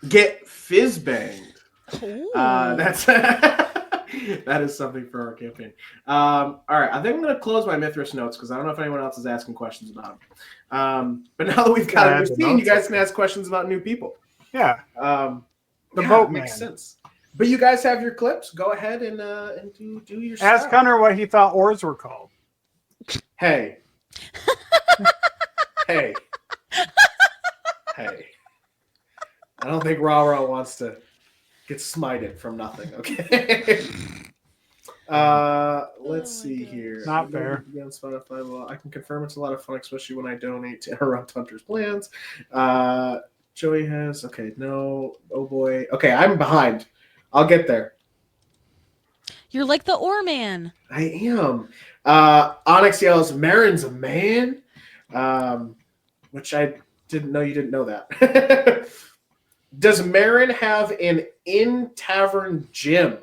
[SPEAKER 2] Get fizz banged.
[SPEAKER 1] Ooh.
[SPEAKER 2] That's that is something for our campaign. All right, I think I'm going to close my Mithras notes because I don't know if anyone else is asking questions about them. But now that we've got
[SPEAKER 3] Yeah,
[SPEAKER 2] a new
[SPEAKER 3] the
[SPEAKER 2] scene, you
[SPEAKER 3] notes
[SPEAKER 2] guys
[SPEAKER 3] are
[SPEAKER 2] can ask questions about new people.
[SPEAKER 3] Yeah.
[SPEAKER 2] The
[SPEAKER 3] The boat
[SPEAKER 2] makes
[SPEAKER 3] man.
[SPEAKER 2] sense. But you guys have your clips. Go ahead and do your
[SPEAKER 3] Ask
[SPEAKER 2] stuff.
[SPEAKER 3] Hunter what he thought oars were called.
[SPEAKER 2] Hey. Hey. Hey. I don't think Ra wants to get smited from nothing, okay? Let's see here.
[SPEAKER 3] Not fair.
[SPEAKER 2] On Spotify. Well, I can confirm it's a lot of fun, especially when I donate to interrupt Hunter's plans. Joey has no. Oh boy. Okay, I'm behind. I'll get there.
[SPEAKER 1] You're like the Ore Man.
[SPEAKER 2] I am. Onyx yells, Marin's a man. Which I didn't know you didn't know that. Does Marin have an in-tavern gym?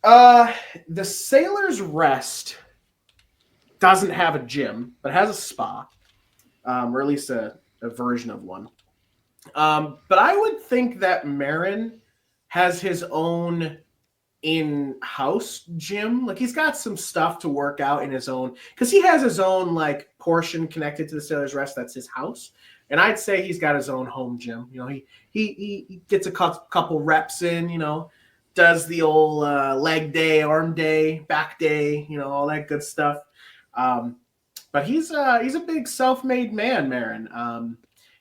[SPEAKER 2] The Sailor's Rest doesn't have a gym, but has a spa, or at least a version of one. But I would think that Marin has his own in-house gym. Like he's got some stuff to work out in his own, because he has his own like portion connected to the Sailor's Rest. That's his house. And I'd say he's got his own home gym. You know, he gets a couple reps in, you know, does the old leg day, arm day, back day, you know, all that good stuff. But he's a big self-made man, Marin.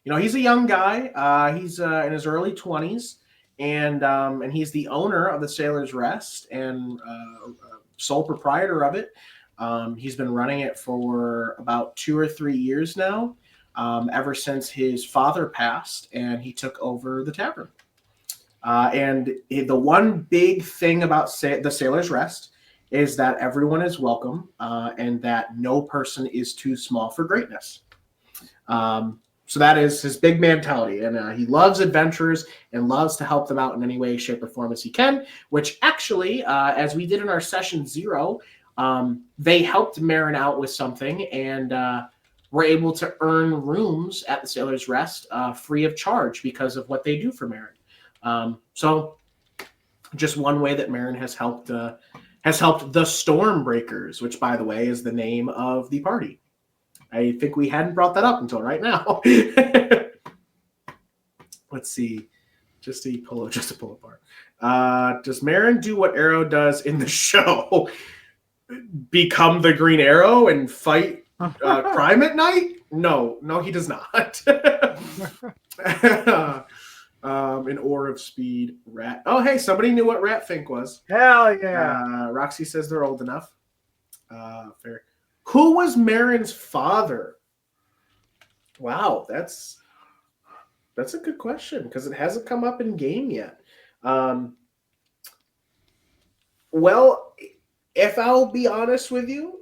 [SPEAKER 2] You know, he's a young guy. He's in his early 20s, and he's the owner of the Sailor's Rest and sole proprietor of it. He's been running it for about 2 or 3 years now. Ever since his father passed and he took over the tavern. And the one big thing about the Sailor's Rest is that everyone is welcome and that no person is too small for greatness. So that is his big mentality. And he loves adventurers and loves to help them out in any way, shape, or form as he can, which actually, as we did in our session 0, they helped Marin out with something and were able to earn rooms at the Sailor's Rest free of charge because of what they do for Marin. So just one way that Marin has helped the Stormbreakers, which, by the way, is the name of the party. I think we hadn't brought that up until right now. Let's see. Just to pull apart. Does Marin do what Arrow does in the show? Become the Green Arrow and fight crime at night? No, he does not. An Ore of Speed rat. Oh, hey, somebody knew what Ratfink was.
[SPEAKER 3] Hell yeah.
[SPEAKER 2] Roxy says they're old enough. Fair. Who was Marin's father? Wow, that's a good question because it hasn't come up in game yet. Well, if I'll be honest with you,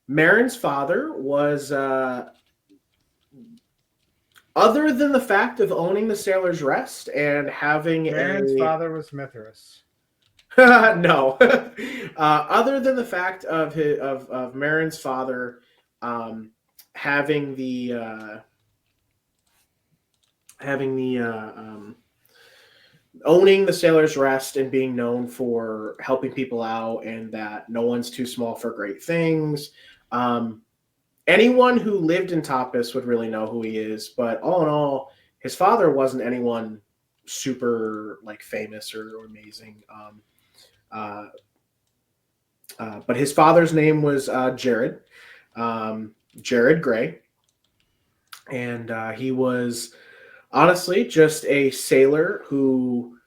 [SPEAKER 2] Marin's father was, other than the fact of owning the Sailor's Rest and having
[SPEAKER 3] Marin's father was Mithras.
[SPEAKER 2] No. Other than the fact of Marin's father having the owning the Sailor's Rest and being known for helping people out and that no one's too small for great things. Anyone who lived in Tapas would really know who he is, but all in all, his father wasn't anyone super like famous or amazing. But his father's name was Jared Gray, and he was honestly just a sailor who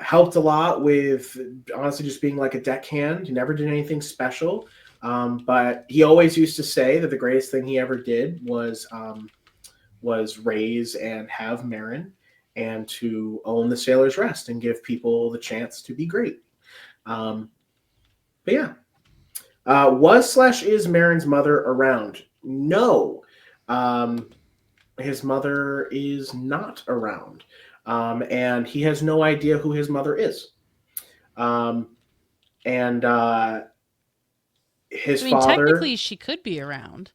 [SPEAKER 2] helped a lot with honestly just being like a deckhand. He never did anything special, but he always used to say that the greatest thing he ever did was raise and have Marin and to own the Sailor's Rest and give people the chance to be great. But yeah. Was/is Marin's mother around? No. his mother is not around, and he has no idea who his mother is. Um, and his
[SPEAKER 1] I mean,
[SPEAKER 2] father,
[SPEAKER 1] technically, she could be around,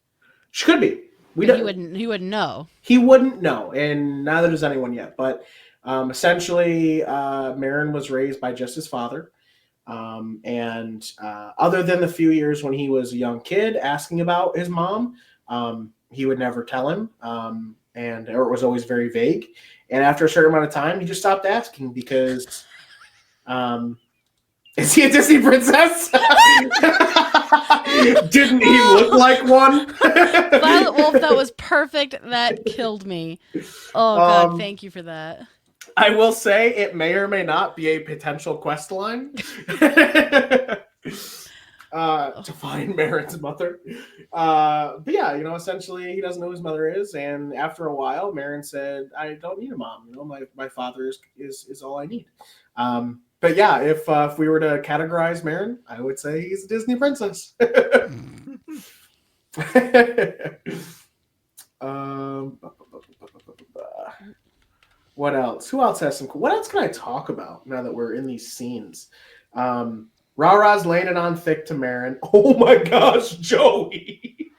[SPEAKER 2] she could be. We
[SPEAKER 1] but he
[SPEAKER 2] don't.
[SPEAKER 1] wouldn't. He wouldn't know.
[SPEAKER 2] He wouldn't know, and neither does anyone yet. But essentially, Marin was raised by just his father. And other than the few years when he was a young kid asking about his mom, he would never tell him, or it was always very vague. And after a certain amount of time, he just stopped asking because, is he a Disney princess? Didn't he look like one?
[SPEAKER 1] Violet Wolf, that was perfect. That killed me. Oh God,
[SPEAKER 2] Um,
[SPEAKER 1] thank you for that.
[SPEAKER 2] I will say it may or may not be a potential quest line to find Marin's mother. But yeah, essentially he doesn't know who his mother is, and after a while, Marin said, "I don't need a mom. My father is all I need." But yeah, if we were to categorize Marin, I would say he's a Disney princess. um, What else? Who else has some? What else can I talk about now that we're in these scenes? Ra-Ra's laying it on thick to Marin. Oh my gosh, Joey!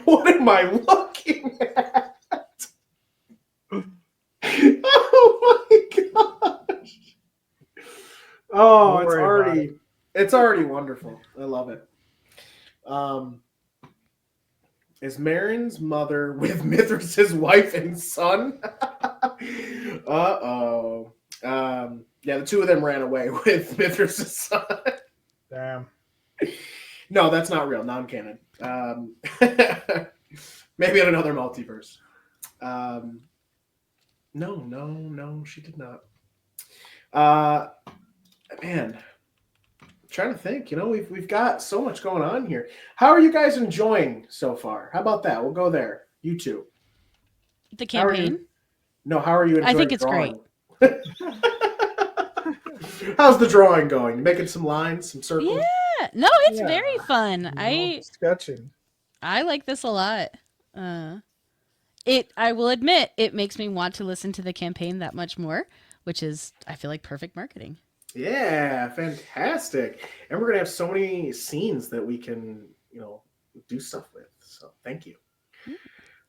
[SPEAKER 2] What am I looking at? Oh my gosh! Oh,
[SPEAKER 3] Don't worry about
[SPEAKER 2] it's already wonderful. I love it. Is Marin's mother with Mithras's wife and son? Uh-oh. Yeah, the two of them ran away with Mithras's son.
[SPEAKER 3] Damn.
[SPEAKER 2] No, that's not real. Non-canon. Maybe in another multiverse. No, she did not. Man, trying to think. We've got so much going on here. How are you guys enjoying so far? How about that? We'll go there. You two.
[SPEAKER 1] The
[SPEAKER 2] How are you-
[SPEAKER 1] campaign.
[SPEAKER 2] No, how are you enjoying
[SPEAKER 1] I think it's
[SPEAKER 2] drawing? How's the drawing going? You making some lines, some circles?
[SPEAKER 1] Yeah. No, it's
[SPEAKER 3] Yeah.
[SPEAKER 1] very fun.
[SPEAKER 3] Sketching.
[SPEAKER 1] I like this a lot. I will admit, it makes me want to listen to the campaign that much more, which is, I feel like, perfect marketing.
[SPEAKER 2] Yeah, fantastic. And we're gonna have so many scenes that we can, do stuff with. So thank you.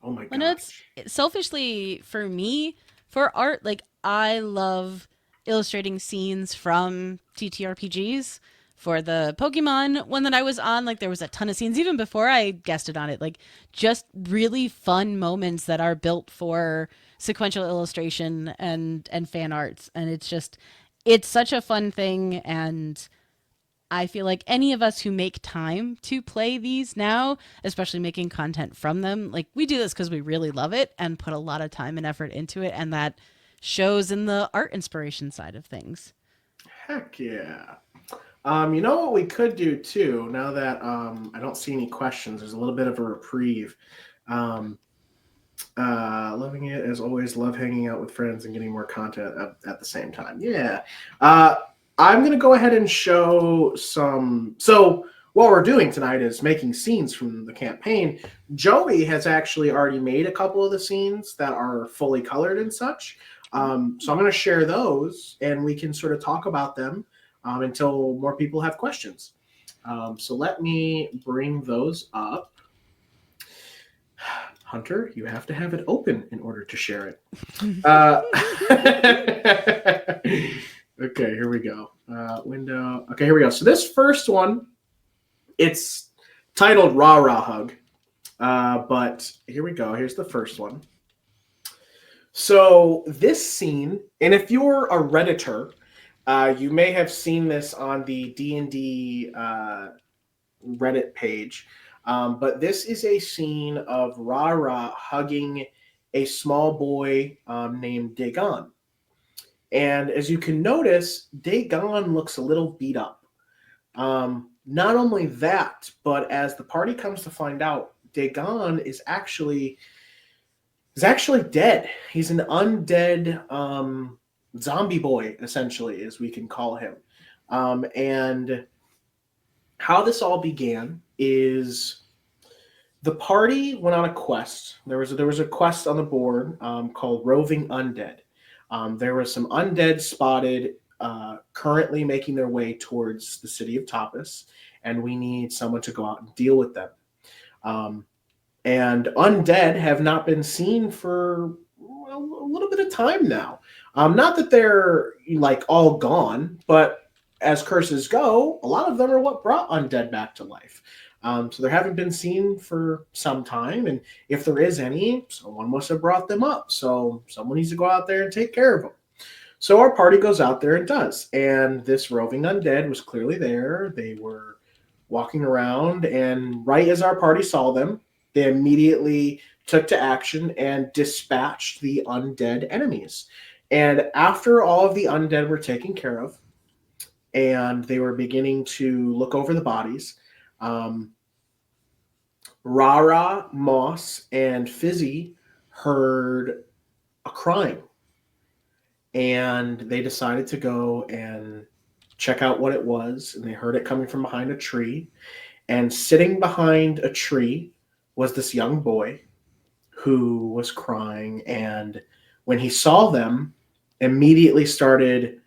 [SPEAKER 2] Oh my
[SPEAKER 1] I know
[SPEAKER 2] gosh.
[SPEAKER 1] it's selfishly for me, for art, like I love illustrating scenes from TTRPGs. For the Pokemon one that I was on, like there was a ton of scenes even before I guested on it, like just really fun moments that are built for sequential illustration and fan arts, and it's such a fun thing. And I feel like any of us who make time to play these now, especially making content from them, like we do this because we really love it and put a lot of time and effort into it, and that shows in the art inspiration side of things.
[SPEAKER 2] Heck yeah. You know what we could do too, now that I don't see any questions, there's a little bit of a reprieve. Loving it as always, love hanging out with friends and getting more content at the same time. Yeah. I'm going to go ahead and show some. So, what we're doing tonight is making scenes from the campaign. Joey has actually already made a couple of the scenes that are fully colored and such. So, I'm going to share those and we can sort of talk about them until more people have questions. So, let me bring those up. Hunter, you have to have it open in order to share it. Okay, here we go. Window. Okay, here we go. So this first one, it's titled Ra-Ra Hug. But here we go. Here's the first one. So this scene, and if you're a Redditor, you may have seen this on the D&D Reddit page. But this is a scene of Ra-Ra hugging a small boy named Dagon. And as you can notice, Dagon looks a little beat up. Not only that, but as the party comes to find out, Dagon is actually dead. He's an undead zombie boy, essentially, as we can call him. And how this all began is the party went on a quest. There was a quest on the board called Roving Undead. There was some undead spotted currently making their way towards the city of Tapas, and we need someone to go out and deal with them. And undead have not been seen for a little bit of time now. Not that they're like all gone, but as curses go, a lot of them are what brought undead back to life. So they haven't been seen for some time, and if there is any, someone must have brought them up. So someone needs to go out there and take care of them. So our party goes out there and does. And this roving undead was clearly there. They were walking around, and right as our party saw them, they immediately took to action and dispatched the undead enemies. And after all of the undead were taken care of, and they were beginning to look over the bodies, Rara, Moss, and Fizzy heard a crying. And they decided to go and check out what it was. And they heard it coming from behind a tree. And sitting behind a tree was this young boy who was crying. And when he saw them, immediately started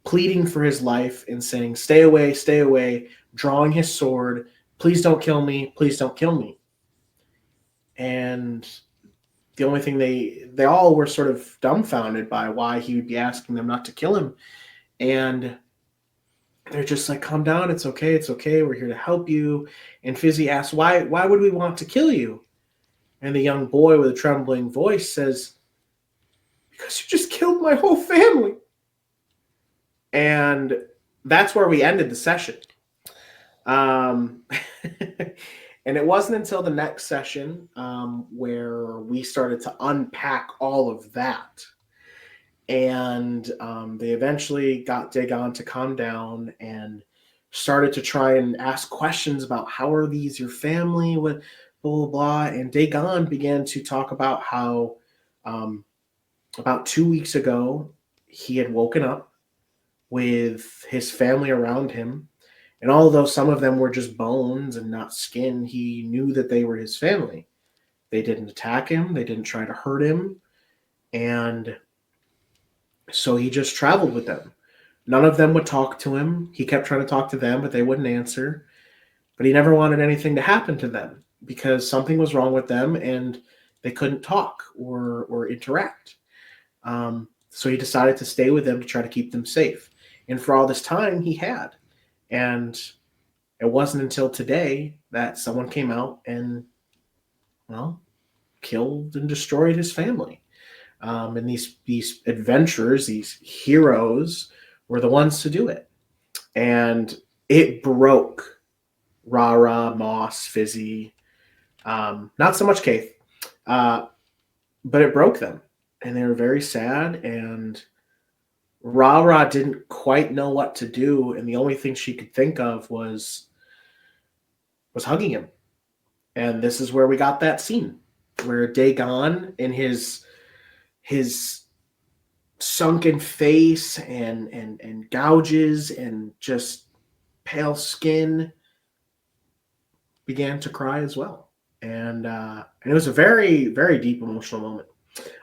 [SPEAKER 2] pleading for his life and saying, stay away, drawing his sword. Please don't kill me. Please don't kill me. And the only thing they all were sort of dumbfounded by why he would be asking them not to kill him. And they're just like, calm down. It's okay. We're here to help you. And Fizzy asks, why would we want to kill you? And the young boy with a trembling voice says, because you just killed my whole family. And that's where we ended the session. And it wasn't until the next session where we started to unpack all of that. And they eventually got Dagon to calm down and started to try and ask questions about how are these your family, what blah, blah, blah. And Dagon began to talk about how about 2 weeks ago, he had woken up with his family around him. And although some of them were just bones and not skin, he knew that they were his family. They didn't attack him. They didn't try to hurt him. And so he just traveled with them. None of them would talk to him. He kept trying to talk to them, but they wouldn't answer. But he never wanted anything to happen to them because something was wrong with them and they couldn't talk or interact. So he decided to stay with them to try to keep them safe. And for all this time, he had. And it wasn't until today that someone came out and, well, killed and destroyed his family. And these adventurers, these heroes, were the ones to do it. And it broke Rara, Moss, Fizzy, not so much Kaith, but it broke them. And they were very sad, and Rara didn't quite know what to do, and the only thing she could think of was hugging him. And this is where we got that scene where Dagon in his sunken face and gouges and just pale skin began to cry as well. And it was a very, very deep emotional moment.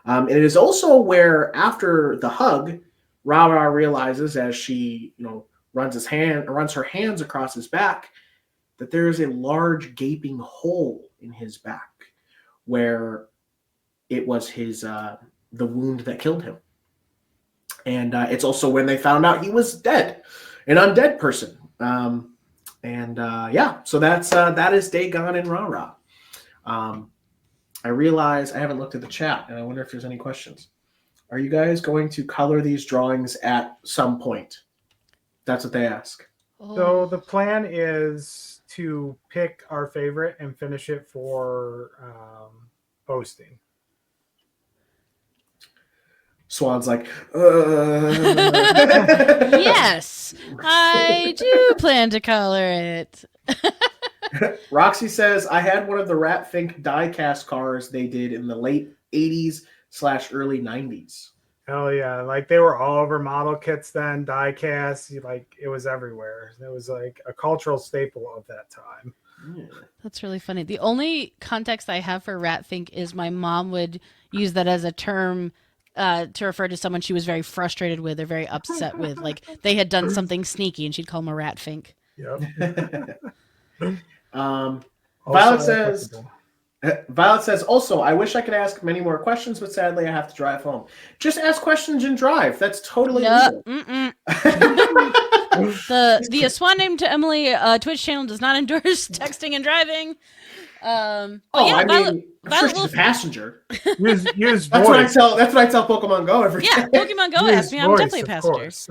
[SPEAKER 2] And it is also where after the hug, Rara realizes as she, runs her hands across his back, that there is a large gaping hole in his back where it was his the wound that killed him. And it's also when they found out he was dead, an undead person. So that is Dagon and Rara. I realize I haven't looked at the chat, and I wonder if there's any questions. Are you guys going to color these drawings at some point? That's what they ask.
[SPEAKER 3] So the plan is to pick our favorite and finish it for posting.
[SPEAKER 2] Swan's like,
[SPEAKER 1] Yes, I do plan to color it.
[SPEAKER 2] Roxy says, I had one of the Rat Fink die-cast cars they did in the late 80s/early 90s.
[SPEAKER 3] Hell yeah. Like they were all over model kits then, die cast, like it was everywhere. It was like a cultural staple of that time.
[SPEAKER 2] Yeah.
[SPEAKER 1] That's really funny. The only context I have for ratfink is my mom would use that as a term to refer to someone she was very frustrated with or very upset with. Like they had done something sneaky and she'd call them a ratfink.
[SPEAKER 3] Yep.
[SPEAKER 2] Violet
[SPEAKER 3] Also
[SPEAKER 2] says.
[SPEAKER 3] applicable.
[SPEAKER 2] Violet says, also, I wish I could ask many more questions, but sadly I have to drive home. Just ask questions and drive. That's totally
[SPEAKER 1] No,
[SPEAKER 2] legal.
[SPEAKER 1] the Swan named to Emily Twitch channel does not endorse texting and driving. But yeah,
[SPEAKER 2] I
[SPEAKER 1] Violet,
[SPEAKER 2] mean, I'm sure
[SPEAKER 1] Violet
[SPEAKER 2] she's a
[SPEAKER 1] will.
[SPEAKER 2] passenger.
[SPEAKER 3] Use
[SPEAKER 2] That's what I
[SPEAKER 3] voice.
[SPEAKER 2] tell. That's what I tell Pokemon Go every
[SPEAKER 1] Yeah,
[SPEAKER 2] day.
[SPEAKER 1] Pokemon Go
[SPEAKER 3] Use
[SPEAKER 1] asked me. I'm
[SPEAKER 3] voice,
[SPEAKER 1] definitely a
[SPEAKER 3] of
[SPEAKER 1] passenger.
[SPEAKER 3] course.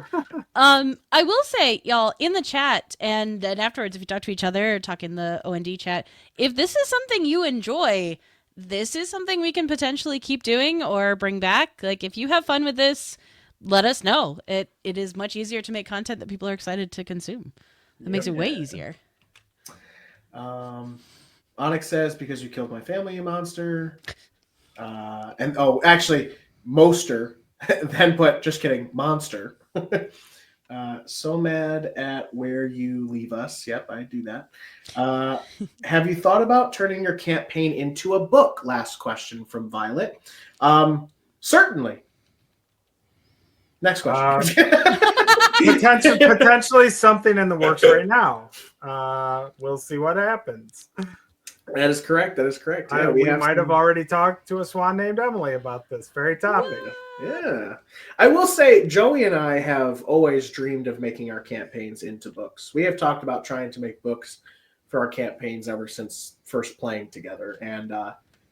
[SPEAKER 1] I will say, y'all, in the chat and afterwards, if you talk to each other or talk in the OND chat, if this is something you enjoy, this is something we can potentially keep doing or bring back. Like, if you have fun with this, let us know. It is much easier to make content that people are excited to consume. It makes it way easier.
[SPEAKER 2] Onyx says, because you killed my family, you monster. And actually, Moster then put, just kidding, monster. So mad at where you leave us. Yep, I do that. Have you thought about turning your campaign into a book? Last question from Violet. Certainly. Next question.
[SPEAKER 3] Potentially something in the works right now. We'll see what happens.
[SPEAKER 2] That is correct. Yeah,
[SPEAKER 3] We might have already talked to a swan named Emily about this very topic.
[SPEAKER 2] Yeah. I will say, Joey and I have always dreamed of making our campaigns into books. We have talked about trying to make books for our campaigns ever since first playing together. And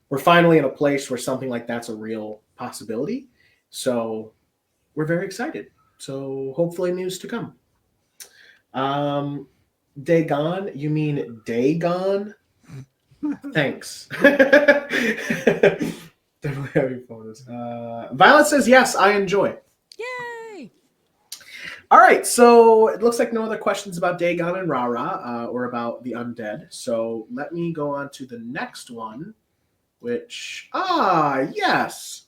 [SPEAKER 2] we're finally in a place where something like that's a real possibility. So we're very excited. So hopefully news to come. Dagon? You mean Dagon? Thanks. Definitely having fun. Violet says, yes, I enjoy.
[SPEAKER 1] Yay!
[SPEAKER 2] All right, so it looks like no other questions about Dagon and Rara or about the undead. So let me go on to the next one, which, yes.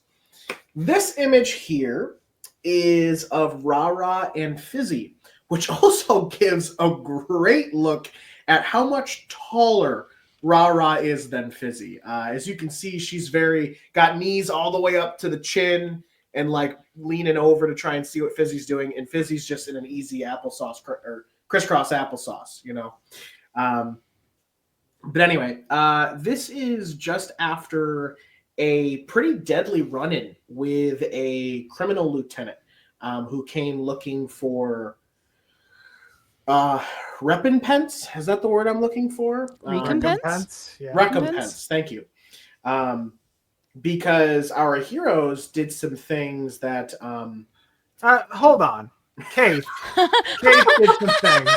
[SPEAKER 2] This image here is of Rara and Fizzy, which also gives a great look at how much taller Rara is than Fizzy. As you can see, she's got knees all the way up to the chin and like leaning over to try and see what Fizzy's doing. And Fizzy's just in an easy applesauce or crisscross applesauce, you know. But anyway, this is just after a pretty deadly run-in with a criminal lieutenant who came looking for recompense. Is that the word I'm looking for?
[SPEAKER 1] Recompense?
[SPEAKER 3] Yeah.
[SPEAKER 2] Recompense. Thank you. Because our heroes did some things that.
[SPEAKER 3] Hold on, Kate. Kate did some things.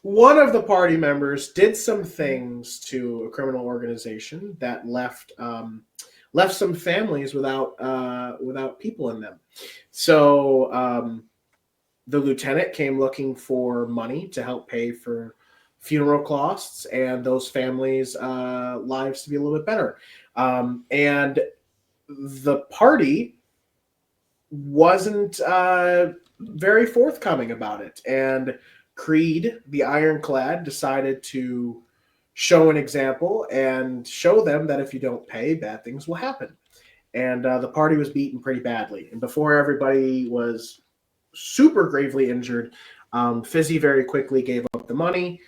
[SPEAKER 2] One of the party members did some things to a criminal organization that left some families without people in them. So the lieutenant came looking for money to help pay for funeral costs and those families' lives to be a little bit better. And the party wasn't very forthcoming about it. And Creed, the Ironclad, decided to show an example and show them that if you don't pay, bad things will happen. And the party was beaten pretty badly. And before everybody was super gravely injured, Fizzy very quickly gave up the money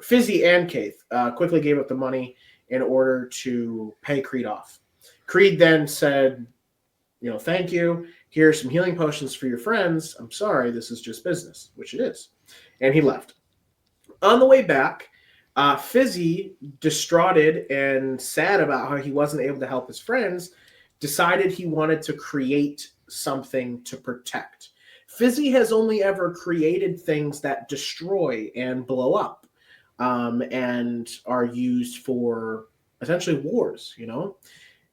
[SPEAKER 2] Fizzy and Kaith quickly gave up the money in order to pay Creed off. Creed then said, thank you. Here's some healing potions for your friends. I'm sorry, this is just business, which it is. And he left. On the way back, Fizzy, distraughted and sad about how he wasn't able to help his friends, decided he wanted to create something to protect. Fizzy has only ever created things that destroy and blow up and are used for essentially wars,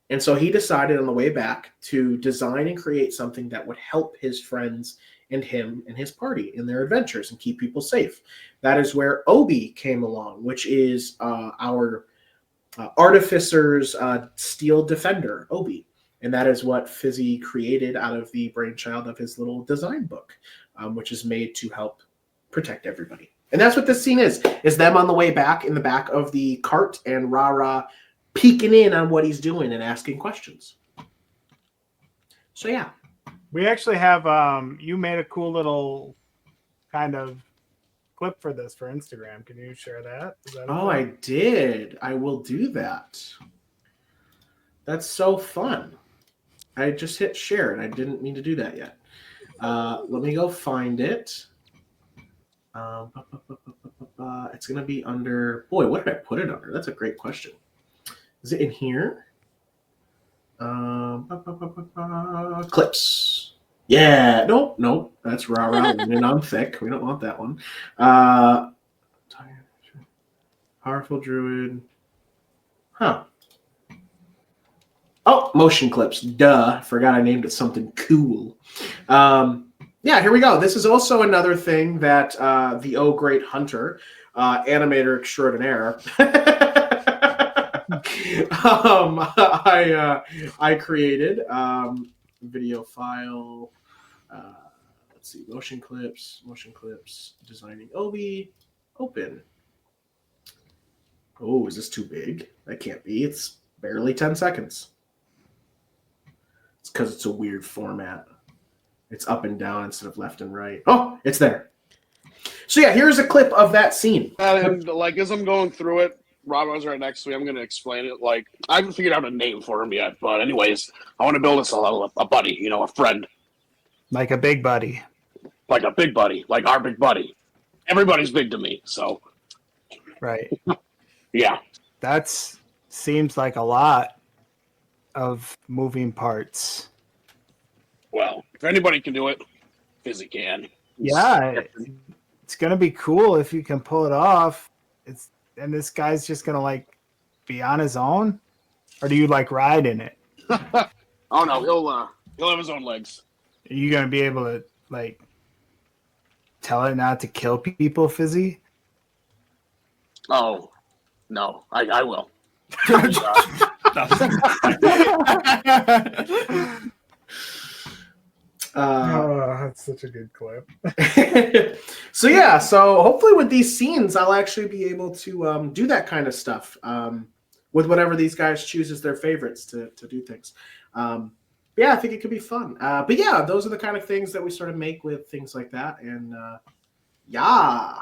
[SPEAKER 2] And so he decided on the way back to design and create something that would help his friends and him and his party in their adventures and keep people safe. That is where Obi came along, which is our Artificer's steel defender, Obi. And that is what Fizzy created out of the brainchild of his little design book, which is made to help protect everybody. And that's what this scene is them on the way back in the back of the cart and Rara peeking in on what he's doing and asking questions. So yeah.
[SPEAKER 3] We actually have you made a cool little kind of clip for this for Instagram. Can you share that? Is that
[SPEAKER 2] Oh, I did. I will do that. That's so fun. I just hit share and I didn't mean to do that yet. Let me go find it. It's going to be under... Boy, what did I put it under? That's a great question. Is it in here? Clips. Yeah. Nope. That's rah-rah and on thick. We don't want that one. Powerful druid. Huh. Oh, motion clips. Duh. Forgot I named it something cool. Yeah, here we go. This is also another thing that the Oh Great Hunter, animator extraordinaire, I created. Video file. Let's see. Motion clips. Designing Obi. Open. Oh, is this too big? That can't be. It's barely 10 seconds. It's because it's a weird format. It's up and down instead of left and right. Oh, it's there. So yeah, here's a clip of that scene.
[SPEAKER 8] And like as I'm going through it, Robin's right next to me. I'm going to explain it. Like I haven't figured out a name for him yet, but anyways, I want to build us a buddy, you know, a friend,
[SPEAKER 3] like a big buddy,
[SPEAKER 8] like a big buddy, like our big buddy. Everybody's big to me, so
[SPEAKER 3] right?
[SPEAKER 8] Yeah,
[SPEAKER 3] that's seems like a lot of moving parts.
[SPEAKER 8] Well, if anybody can do it, Fizzy can.
[SPEAKER 3] Yeah, it's gonna be cool if you can pull it off. And this guy's just gonna like be on his own, or do you like ride in it?
[SPEAKER 8] Oh no, he'll have his own legs.
[SPEAKER 3] Are you gonna be able to like tell it not to kill people, Fizzy?
[SPEAKER 8] Oh no, I will.
[SPEAKER 3] That's such a good clip.
[SPEAKER 2] So yeah, so hopefully with these scenes, I'll actually be able to do that kind of stuff with whatever these guys choose as their favorites to do things. Yeah, I think it could be fun. But yeah, those are the kind of things that we sort of make with things like that. And yeah,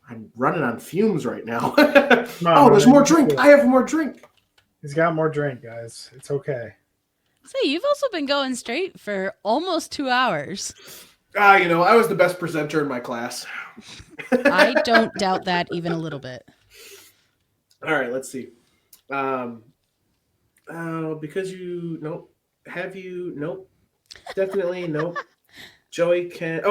[SPEAKER 2] I'm running on fumes right now. Oh, there's more drink. I have more drink.
[SPEAKER 3] He's got more drink, guys. It's okay.
[SPEAKER 1] So you've also been going straight for almost 2 hours.
[SPEAKER 2] You know, I was the best presenter in my class.
[SPEAKER 1] I don't doubt that even a little bit.
[SPEAKER 2] All right, let's see. Because you nope. Have you nope. Definitely nope. Joey, can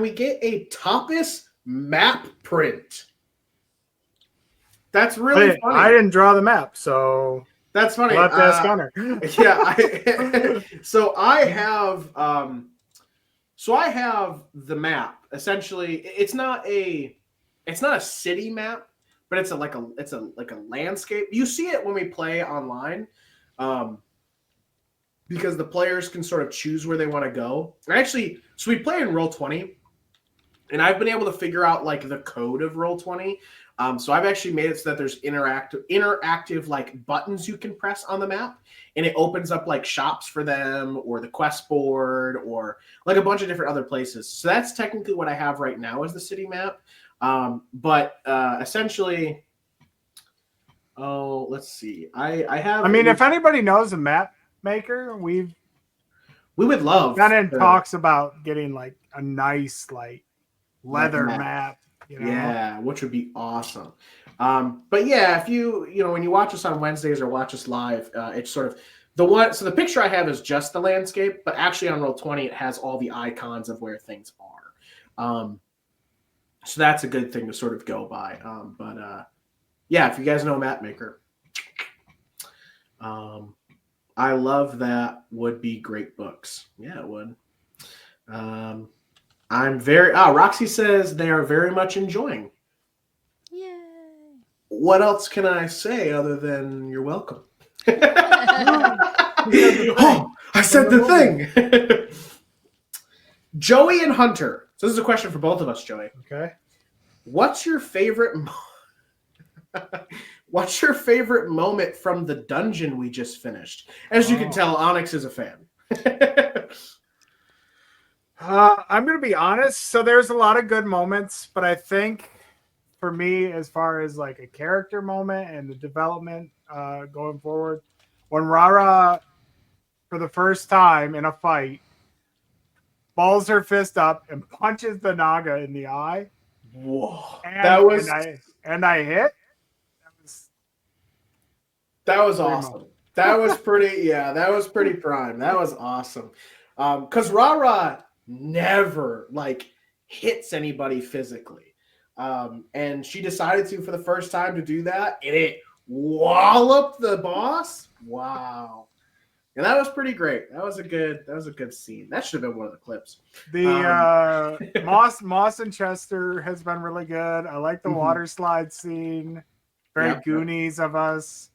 [SPEAKER 2] we get a Tapas map print? That's really funny.
[SPEAKER 3] I didn't draw the map, so
[SPEAKER 2] that's funny.
[SPEAKER 3] We'll have to ask Connor.
[SPEAKER 2] Yeah. So I have the map. Essentially, it's not a city map, but it's like a landscape. You see it when we play online, because the players can sort of choose where they want to go. Actually, so we play in Roll20, and I've been able to figure out like the code of Roll20. So I've actually made it so that there's interactive like buttons you can press on the map, and it opens up like shops for them or the quest board or like a bunch of different other places. So that's technically what I have right now as the city map. But essentially, let's see. I have.
[SPEAKER 3] I mean, if anybody knows a map maker, we
[SPEAKER 2] would love.
[SPEAKER 3] That in talks about getting like a nice like leather map. You know?
[SPEAKER 2] Yeah, which would be awesome. But yeah, if you know when you watch us on Wednesdays or watch us live, it's sort of the one. So the picture I have is just the landscape, but actually on Roll20 it has all the icons of where things are. So that's a good thing to sort of go by. But yeah, if you guys know a map maker, I love that. Would be great books. Yeah, it would. I'm very. Roxy says they are very much enjoying.
[SPEAKER 1] Yay!
[SPEAKER 2] What else can I say other than you're welcome? Oh, I said the thing. Joey and Hunter. So this is a question for both of us, Joey.
[SPEAKER 3] Okay.
[SPEAKER 2] What's your favorite What's your favorite moment from the dungeon we just finished? As you can tell, Onyx is a fan.
[SPEAKER 3] I'm going to be honest. So there's a lot of good moments, but I think for me, as far as like a character moment and the development going forward, when Rara, for the first time in a fight, balls her fist up and punches the Naga in the eye.
[SPEAKER 2] Whoa.
[SPEAKER 3] And,
[SPEAKER 2] that was
[SPEAKER 3] and I hit.
[SPEAKER 2] That was awesome. That was pretty, that was pretty prime. That was awesome. Because Rara never like hits anybody physically. And she decided to for the first time to do that, and it walloped the boss. Wow. And that was pretty great. That was a good scene. That should have been one of the clips.
[SPEAKER 3] The Moss and Chester has been really good. I like the water slide scene. Very Goonies of us.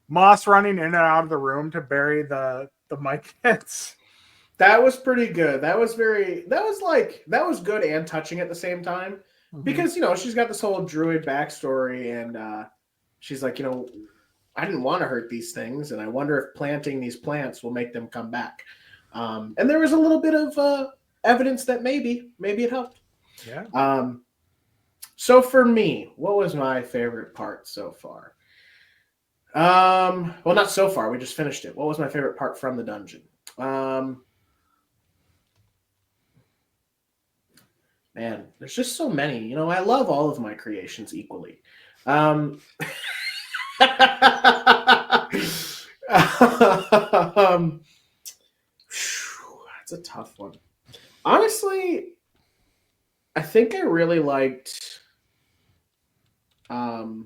[SPEAKER 3] Moss running in and out of the room to bury the mic hits.
[SPEAKER 2] That was pretty good. That was good and touching at the same time. Because, she's got this whole druid backstory, and she's like, I didn't want to hurt these things, and I wonder if planting these plants will make them come back. And there was a little bit of evidence that maybe it helped.
[SPEAKER 3] Yeah.
[SPEAKER 2] So for me, what was my favorite part so far? Well, not so far. We just finished it. What was my favorite part from the dungeon? Man, there's just so many. I love all of my creations equally. That's a tough one. Honestly, I think I really liked, although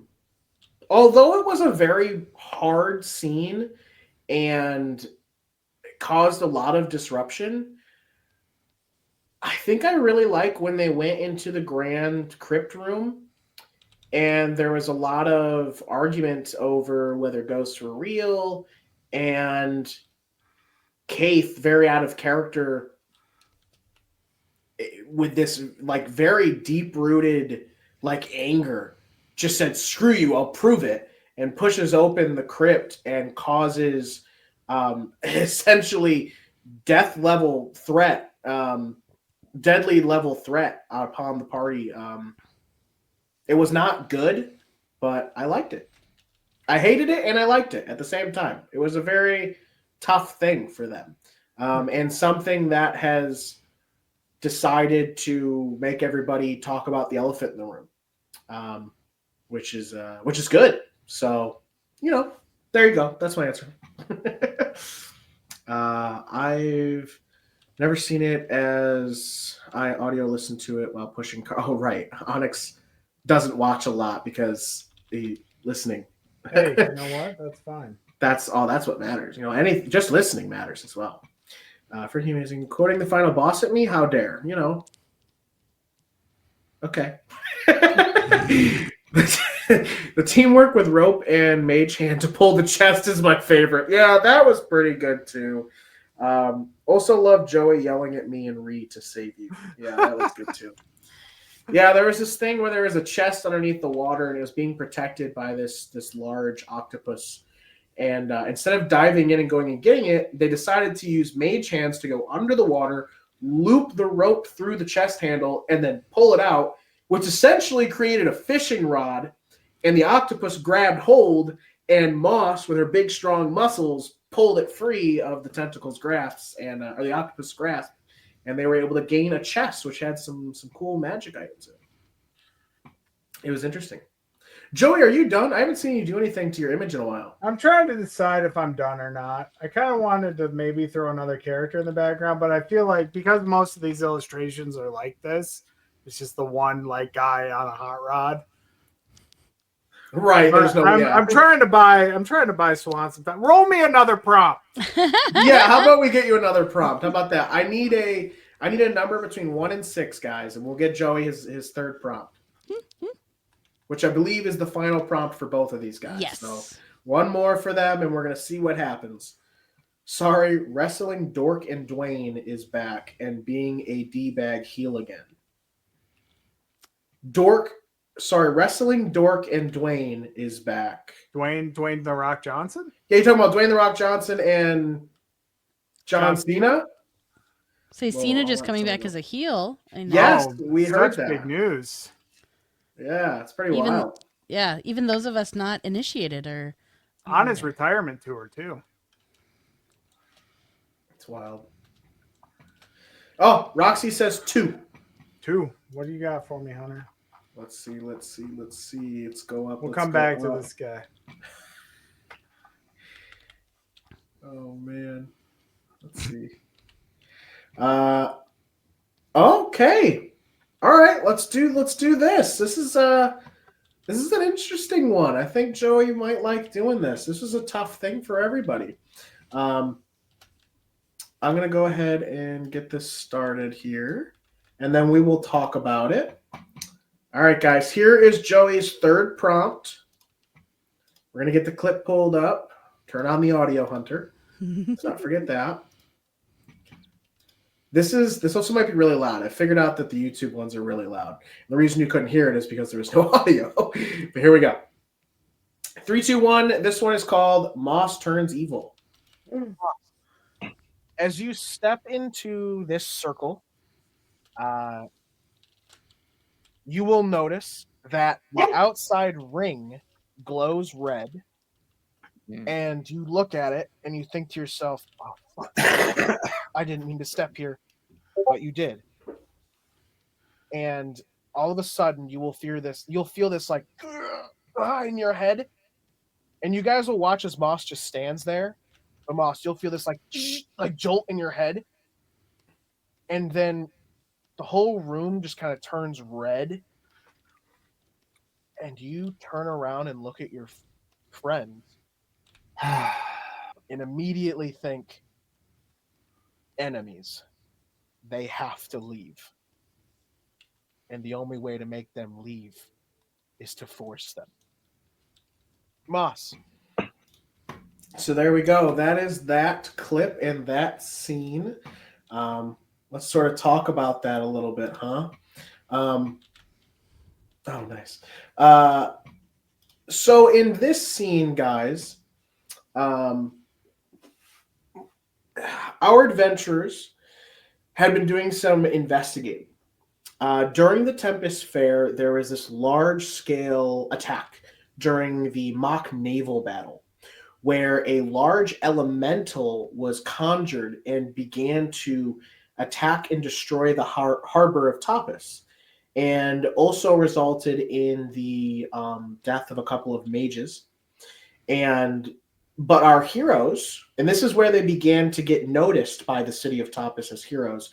[SPEAKER 2] it was a very hard scene and it caused a lot of disruption, I think I really like when they went into the Grand Crypt Room and there was a lot of argument over whether ghosts were real, and Kaith, very out of character, with this like very deep-rooted like anger, just said, "Screw you, I'll prove it," and pushes open the crypt and causes essentially deadly level threat upon the party. It was not good, but I liked it. I hated it and I liked it at the same time. It was a very tough thing for them, and something that has decided to make everybody talk about the elephant in the room, which is good. So, there you go. That's my answer. I've never seen it as I audio listened to it while pushing. Oh, right. Onyx doesn't watch a lot because he listening.
[SPEAKER 3] Hey, you know what? That's fine.
[SPEAKER 2] That's what matters. Just listening matters as well. Freaking amazing. Quoting the final boss at me? How dare? Okay. The teamwork with rope and mage hand to pull the chest is my favorite. Yeah, that was pretty good too. Also love Joey yelling at me and Ree to save you. Yeah, that was good too. Yeah, there was this thing where there was a chest underneath the water and it was being protected by this large octopus. And instead of diving in and going and getting it, they decided to use mage hands to go under the water, loop the rope through the chest handle, and then pull it out, which essentially created a fishing rod. And the octopus grabbed hold, and Moss, with her big, strong muscles, pulled it free of the tentacle's grasp, or the octopus grasp, and they were able to gain a chest, which had some cool magic items in it. It was interesting. Joey, are you done? I haven't seen you do anything to your image in a while.
[SPEAKER 3] I'm trying to decide if I'm done or not. I kind of wanted to maybe throw another character in the background, but I feel like because most of these illustrations are like this, it's just the one like guy on a hot rod.
[SPEAKER 2] Right. There's no.
[SPEAKER 3] I'm trying to buy Swan some time. Roll me another prompt.
[SPEAKER 2] Yeah. How about we get you another prompt? How about that? I need a number between 1 and 6, guys, and we'll get Joey his third prompt, which I believe is the final prompt for both of these guys.
[SPEAKER 1] Yes.
[SPEAKER 2] So one more for them, and we're gonna see what happens. Sorry, wrestling Dork and Dwayne is back and being a D-bag heel again. Wrestling Dork and Dwayne is back.
[SPEAKER 3] Dwayne The Rock Johnson?
[SPEAKER 2] Yeah, you're talking about Dwayne The Rock Johnson and John Cena?
[SPEAKER 1] Say Cena just coming back as a heel.
[SPEAKER 2] Yes, we heard
[SPEAKER 3] such
[SPEAKER 2] that.
[SPEAKER 3] Big news.
[SPEAKER 2] Yeah, it's pretty
[SPEAKER 1] Even-
[SPEAKER 2] wild.
[SPEAKER 1] Yeah, even those of us not initiated are
[SPEAKER 3] On his retirement tour, too.
[SPEAKER 2] It's wild. Oh, Roxy says 2.
[SPEAKER 3] 2. What do you got for me, Hunter?
[SPEAKER 2] Let's see. Let's go up.
[SPEAKER 3] We'll
[SPEAKER 2] let's
[SPEAKER 3] come
[SPEAKER 2] go
[SPEAKER 3] back to
[SPEAKER 2] up.
[SPEAKER 3] this guy.
[SPEAKER 2] Oh man. Let's see. Okay. All right, let's do this. This is an interesting one. I think Joey might like doing this. This is a tough thing for everybody. I'm going to go ahead and get this started here, and then we will talk about it. All right, guys, here is Joey's third prompt. We're going to get the clip pulled up. Turn on the audio, Hunter. Let's not forget that. This also might be really loud. I figured out that the YouTube ones are really loud. The reason you couldn't hear it is because there was no audio. But here we go. 3, 2, 1. This one is called Moss Turns Evil.
[SPEAKER 4] As you step into this circle, you will notice that the outside ring glows red, and you look at it and you think to yourself, oh, fuck. I didn't mean to step here, but you did. And all of a sudden you'll feel this like in your head, and you guys will watch as Moss just stands there. But Moss, you'll feel this like jolt in your head, and then the whole room just kind of turns red, and you turn around and look at your friends and immediately think, enemies. They have to leave. And the only way to make them leave is to force them. Moss.
[SPEAKER 2] So there we go. That is that clip and that scene. Let's sort of talk about that a little bit, huh? Oh, nice. So in this scene, guys, our adventurers had been doing some investigating. During the Tempest Fair, there was this large-scale attack during the mock naval battle, where a large elemental was conjured and began to attack and destroy the harbor of Tapas, and also resulted in the death of a couple of mages. But our heroes, and this is where they began to get noticed by the city of Tapas as heroes,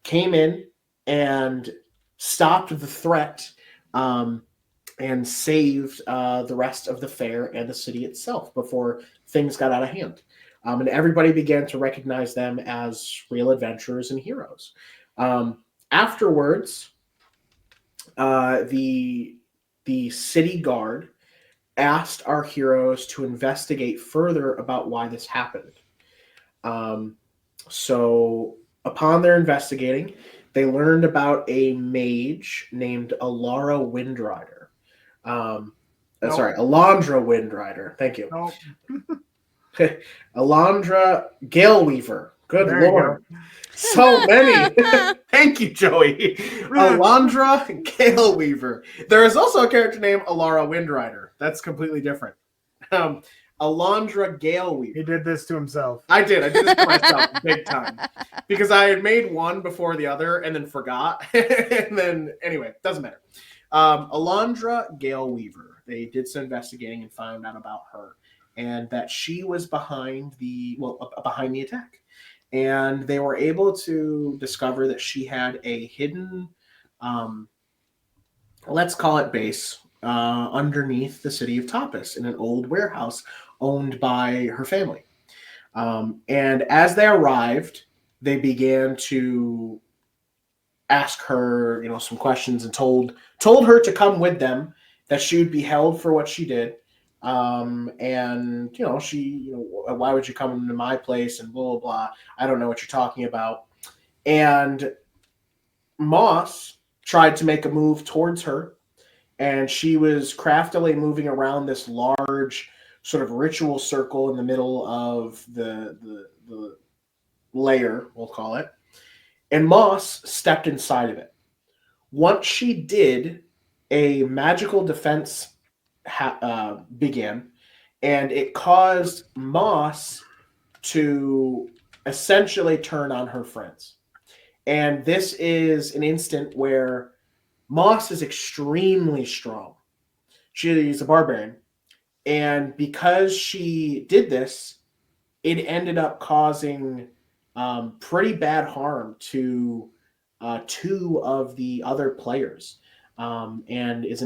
[SPEAKER 2] came in and stopped the threat and saved the rest of the fair and the city itself before things got out of hand. And everybody began to recognize them as real adventurers and heroes. Afterwards, the city guard asked our heroes to investigate further about why this happened. So upon their investigating, they learned about a mage named Alara Windrider. Sorry, Alondra Windrider. Thank you.
[SPEAKER 3] Nope.
[SPEAKER 2] Alondra Galeweaver. Good
[SPEAKER 3] There you
[SPEAKER 2] Lord. So many. Thank you, Joey. Alondra Galeweaver. There is also a character named Alara Windrider. That's completely different. Alondra Galeweaver.
[SPEAKER 3] He did this to himself.
[SPEAKER 2] I did this to myself big time. Because I had made one before the other and then forgot. And then, anyway, doesn't matter. Alondra Galeweaver. They did some investigating and found out about her. And that she was behind the attack. And they were able to discover that she had a hidden, let's call it base, underneath the city of Tapas in an old warehouse owned by her family. And as they arrived, they began to ask her, some questions and told her to come with them, that she would be held for what she did. And she, why would you come into my place and blah blah blah. I don't know what you're talking about. And Moss tried to make a move towards her, and she was craftily moving around this large sort of ritual circle in the middle of the layer, we'll call it. And Moss stepped inside of it. Once she did, a magical defense began, and it caused Moss to essentially turn on her friends. And this is an instant where Moss is extremely strong. She's a barbarian. And because she did this, it ended up causing pretty bad harm to two of the other players. And is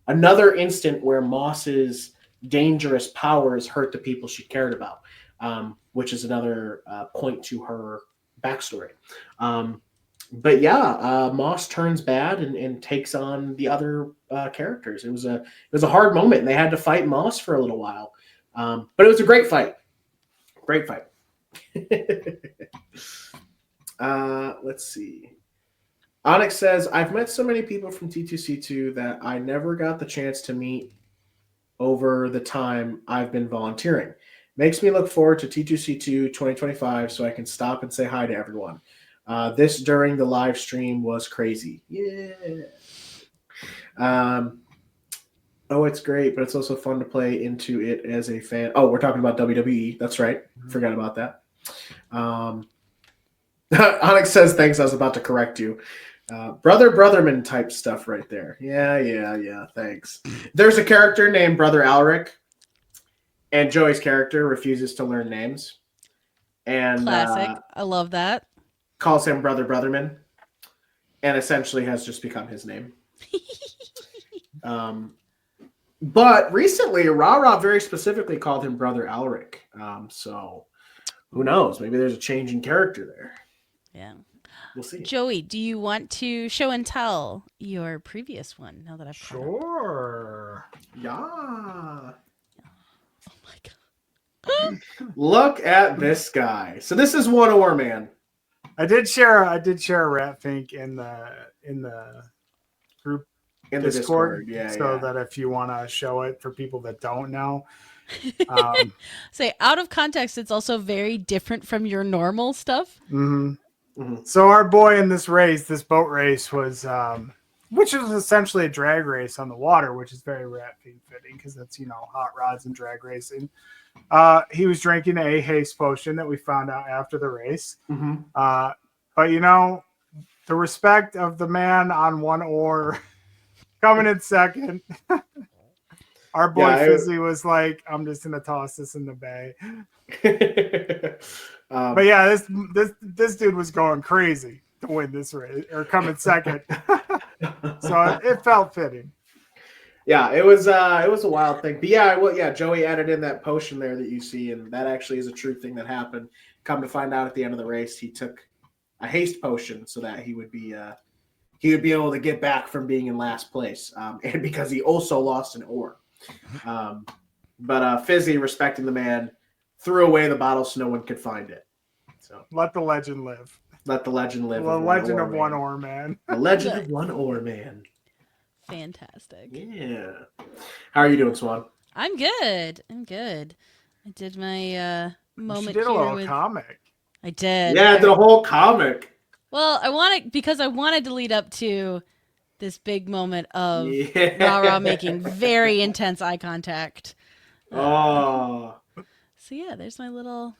[SPEAKER 2] another instant where Moss's dangerous powers hurt the people she cared about, which is another point to her backstory. But yeah, Moss turns bad and takes on the other characters. It was a hard moment, and they had to fight Moss for a little while. But it was a great fight. Great fight. Let's see. Onyx says, I've met so many people from T2C2 that I never got the chance to meet over the time I've been volunteering. Makes me look forward to T2C2 2025 so I can stop and say hi to everyone. This during the live stream was crazy. Yeah. Oh, it's great, but it's also fun to play into it as a fan. Oh, we're talking about WWE. That's right. Forgot about that. Onyx says, thanks. I was about to correct you. Brotherman type stuff right there. Yeah. Thanks. There's a character named Brother Alric, and Joey's character refuses to learn names. And
[SPEAKER 1] Classic. I love that.
[SPEAKER 2] Calls him Brotherman, and essentially has just become his name. But recently, Rara very specifically called him Brother Alric. So who knows? Maybe there's a change in character there.
[SPEAKER 1] Yeah.
[SPEAKER 2] We'll see.
[SPEAKER 1] Joey, do you want to show and tell your previous one now that I've caught up?
[SPEAKER 3] Sure.
[SPEAKER 2] Yeah.
[SPEAKER 1] Oh my god.
[SPEAKER 2] Look at this guy. So this is One Ore Man.
[SPEAKER 3] I did share a rat fink in the group
[SPEAKER 2] In the Discord. Yeah.
[SPEAKER 3] So that if you want to show it for people that don't know.
[SPEAKER 1] Say, out of context, it's also very different from your normal stuff.
[SPEAKER 3] Mm-hmm. Mm-hmm. So our boy in this boat race was, which is essentially a drag race on the water, which is very rat fitting because that's, hot rods and drag racing. He was drinking a haste potion that we found out after the race.
[SPEAKER 2] Mm-hmm.
[SPEAKER 3] But the respect of the man on one oar coming in second. Our boy Fizzy was like, I'm just gonna toss this in the bay. But yeah, this dude was going crazy to win this race or come in second. So it felt fitting.
[SPEAKER 2] Yeah, it was a wild thing. But yeah, Joey added in that potion there that you see, and that actually is a true thing that happened. Come to find out at the end of the race, he took a haste potion so that he would be able to get back from being in last place, and because he also lost an oar. But Fizzy, respecting the man, threw away the bottle so no one could find it. So
[SPEAKER 3] let the legend live.
[SPEAKER 2] Let the legend live.
[SPEAKER 3] The legend of One Ore Man.
[SPEAKER 2] The legend of One Ore Man.
[SPEAKER 1] Fantastic.
[SPEAKER 2] Yeah. How are you doing, Swan?
[SPEAKER 1] I'm good. I did my moment.
[SPEAKER 3] She did a little comic.
[SPEAKER 1] I did.
[SPEAKER 2] Yeah, I did a whole comic.
[SPEAKER 1] Well, I wanted to lead up to this big moment of Rara making very intense eye contact.
[SPEAKER 2] So
[SPEAKER 1] yeah, there's my little.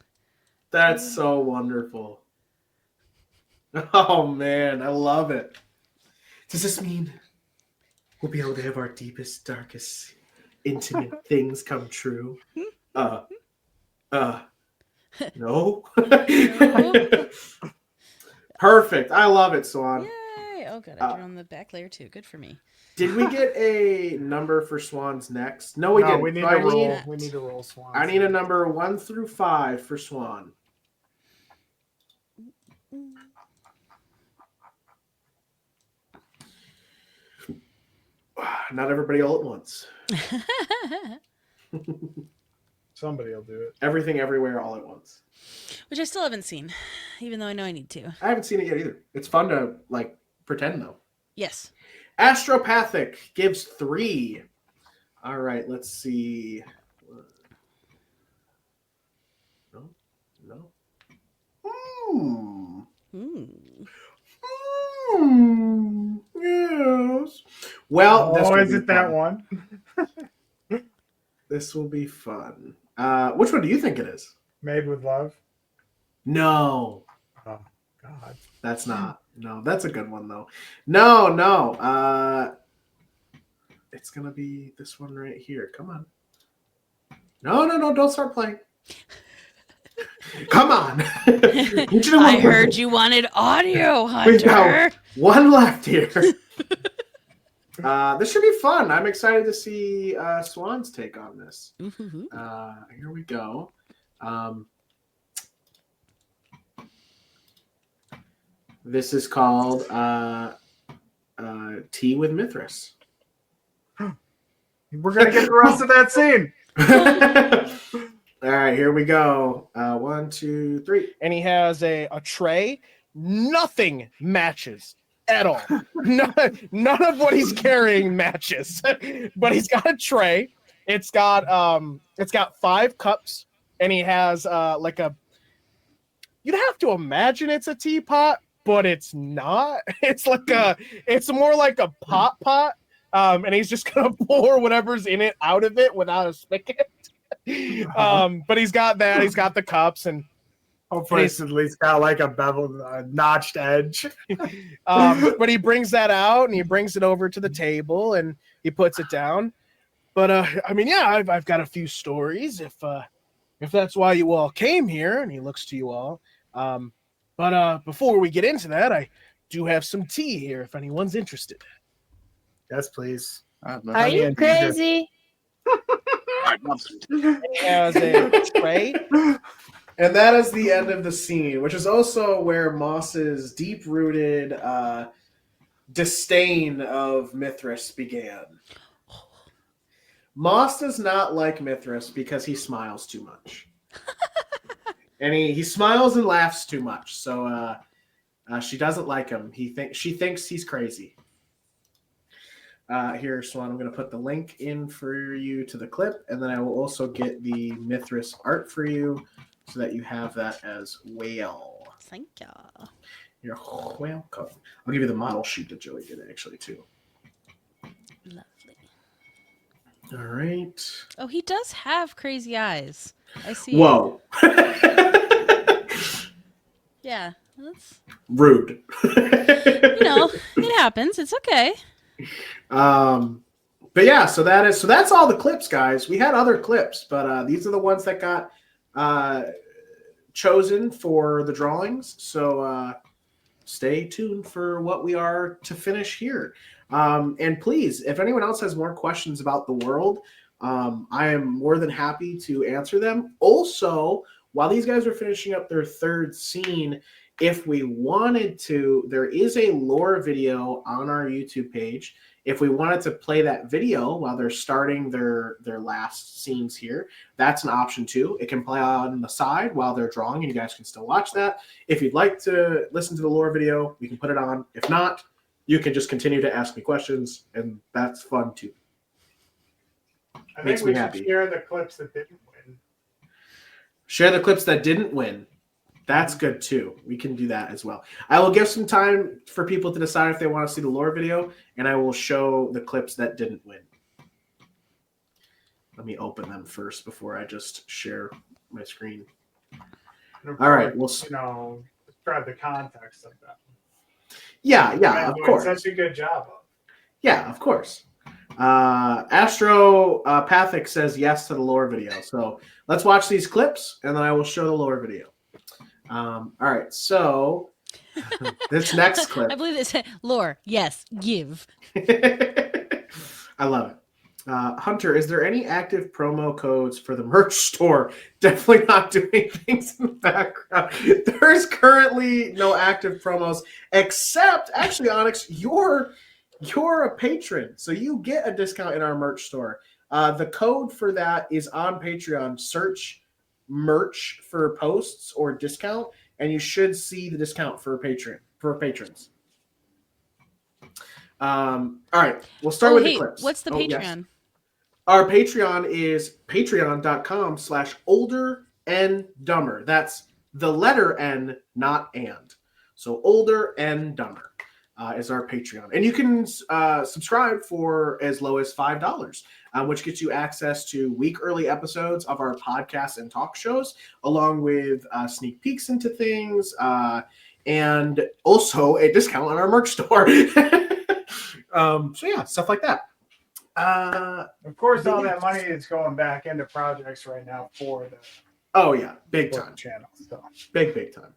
[SPEAKER 2] That's so wonderful. Oh man, I love it. Does this mean we'll be able to have our deepest, darkest, intimate things come true? No. Perfect. I love it, Swan.
[SPEAKER 1] Yay! Oh, good. I drew on the back layer too. Good for me.
[SPEAKER 2] Did we get a number for Swan's next? No, we didn't.
[SPEAKER 3] We need to roll. We need to roll Swan.
[SPEAKER 2] I need a number 1 through 5 for Swan. Not everybody all at once.
[SPEAKER 3] Somebody will do it.
[SPEAKER 2] Everything, everywhere, all at once.
[SPEAKER 1] Which I still haven't seen, even though I know I need to.
[SPEAKER 2] I haven't seen it yet either. It's fun to like pretend though.
[SPEAKER 1] Yes.
[SPEAKER 2] Astropathic gives 3. All right, let's see. No. Yes. Well, this will
[SPEAKER 3] is
[SPEAKER 2] be
[SPEAKER 3] it that
[SPEAKER 2] fun.
[SPEAKER 3] one?
[SPEAKER 2] This will be fun. Which one do you think it is?
[SPEAKER 3] Made with Love?
[SPEAKER 2] No.
[SPEAKER 3] Oh, God.
[SPEAKER 2] That's not. No, that's a good one, though. No. It's going to be this one right here. Come on. No. Don't start playing. Come on.
[SPEAKER 1] I heard you wanted audio,
[SPEAKER 2] We got
[SPEAKER 1] Hunter.
[SPEAKER 2] one left here. This should be fun. I'm excited to see Swan's take on this. Here we go. This is called Tea with Mithras.
[SPEAKER 3] We're going to get the rest of that scene.
[SPEAKER 2] All right, here we go. 1, 2, 3.
[SPEAKER 4] And he has a tray. Nothing matches at all. None of what he's carrying matches. But he's got a tray. It's got 5 cups, and he has like a. You'd have to imagine it's a teapot, but it's not. It's more like a pot. And he's just gonna pour whatever's in it out of it without a spigot. But he's got that. He's got the cups, and
[SPEAKER 3] hopefully it's at least got like a beveled, notched edge.
[SPEAKER 4] But he brings that out and he brings it over to the table and he puts it down. But I mean, yeah, I've got a few stories if that's why you all came here. And he looks to you all. But before we get into that, I do have some tea here if anyone's interested.
[SPEAKER 3] Yes, please.
[SPEAKER 9] Are you crazy?
[SPEAKER 4] He has a tray.
[SPEAKER 2] And that is the end of the scene, which is also where Moss's deep-rooted disdain of Mithras began. Moss does not like Mithras because he smiles too much. And he smiles and laughs too much. So she doesn't like him. She thinks he's crazy. Here, Swan, I'm going to put the link in for you to the clip, and then I will also get the Mithras art for you so that you have that as well.
[SPEAKER 1] Thank you.
[SPEAKER 2] You're welcome. I'll give you the model sheet that Joey did, actually, too.
[SPEAKER 1] Lovely.
[SPEAKER 2] All right.
[SPEAKER 1] Oh, he does have crazy eyes. I see.
[SPEAKER 2] Whoa.
[SPEAKER 1] Yeah. That's,
[SPEAKER 2] Rude.
[SPEAKER 1] it happens. It's okay.
[SPEAKER 2] But yeah, so that's all the clips, guys. We had other clips, but these are the ones that got chosen for the drawings. So stay tuned for what we are to finish here. And please, if anyone else has more questions about the world, I am more than happy to answer them. Also, while these guys are finishing up their third scene, if we wanted to, there is a lore video on our YouTube page. If we wanted to play that video while they're starting their last scenes here, that's an option too. It can play on the side while they're drawing, and you guys can still watch that. If you'd like to listen to the lore video, we can put it on. If not, you can just continue to ask me questions, and that's fun too.
[SPEAKER 3] I
[SPEAKER 2] Makes
[SPEAKER 3] think we
[SPEAKER 2] me
[SPEAKER 3] should
[SPEAKER 2] happy.
[SPEAKER 3] share the clips that didn't win.
[SPEAKER 2] Share the clips that didn't win. That's good too. We can do that as well. I will give some time for people to decide if they want to see the lore video, and I will show the clips that didn't win. Let me open them first before I just share my screen. All right, we'll
[SPEAKER 3] describe the context of that.
[SPEAKER 2] Yeah, of course.
[SPEAKER 3] Such a good job of.
[SPEAKER 2] Yeah, of course. Astropathic says yes to the lore video. So let's watch these clips, and then I will show the lore video. All right, so this next clip.
[SPEAKER 1] I believe it said lore. Yes, give.
[SPEAKER 2] I love it. Hunter, is there any active promo codes for the merch store? Definitely not doing things in the background. There's currently no active promos, except, actually, Onyx, your you're a patron, so you get a discount in our merch store. The code for that is on Patreon. Search merch for posts or discount, and you should see the discount for patrons. All right, we'll start with the clips.
[SPEAKER 1] What's the Patreon?
[SPEAKER 2] Yes. Our Patreon is patreon.com/older and dumber. That's the letter N, not and. So older and dumber is our Patreon. And you can subscribe for as low as $5, which gets you access to week-early episodes of our podcasts and talk shows, along with sneak peeks into things, and also a discount on our merch store. So yeah, stuff like that.
[SPEAKER 3] Of course, all that money is going back into projects right now for the
[SPEAKER 2] big time
[SPEAKER 3] channel. So
[SPEAKER 2] big time.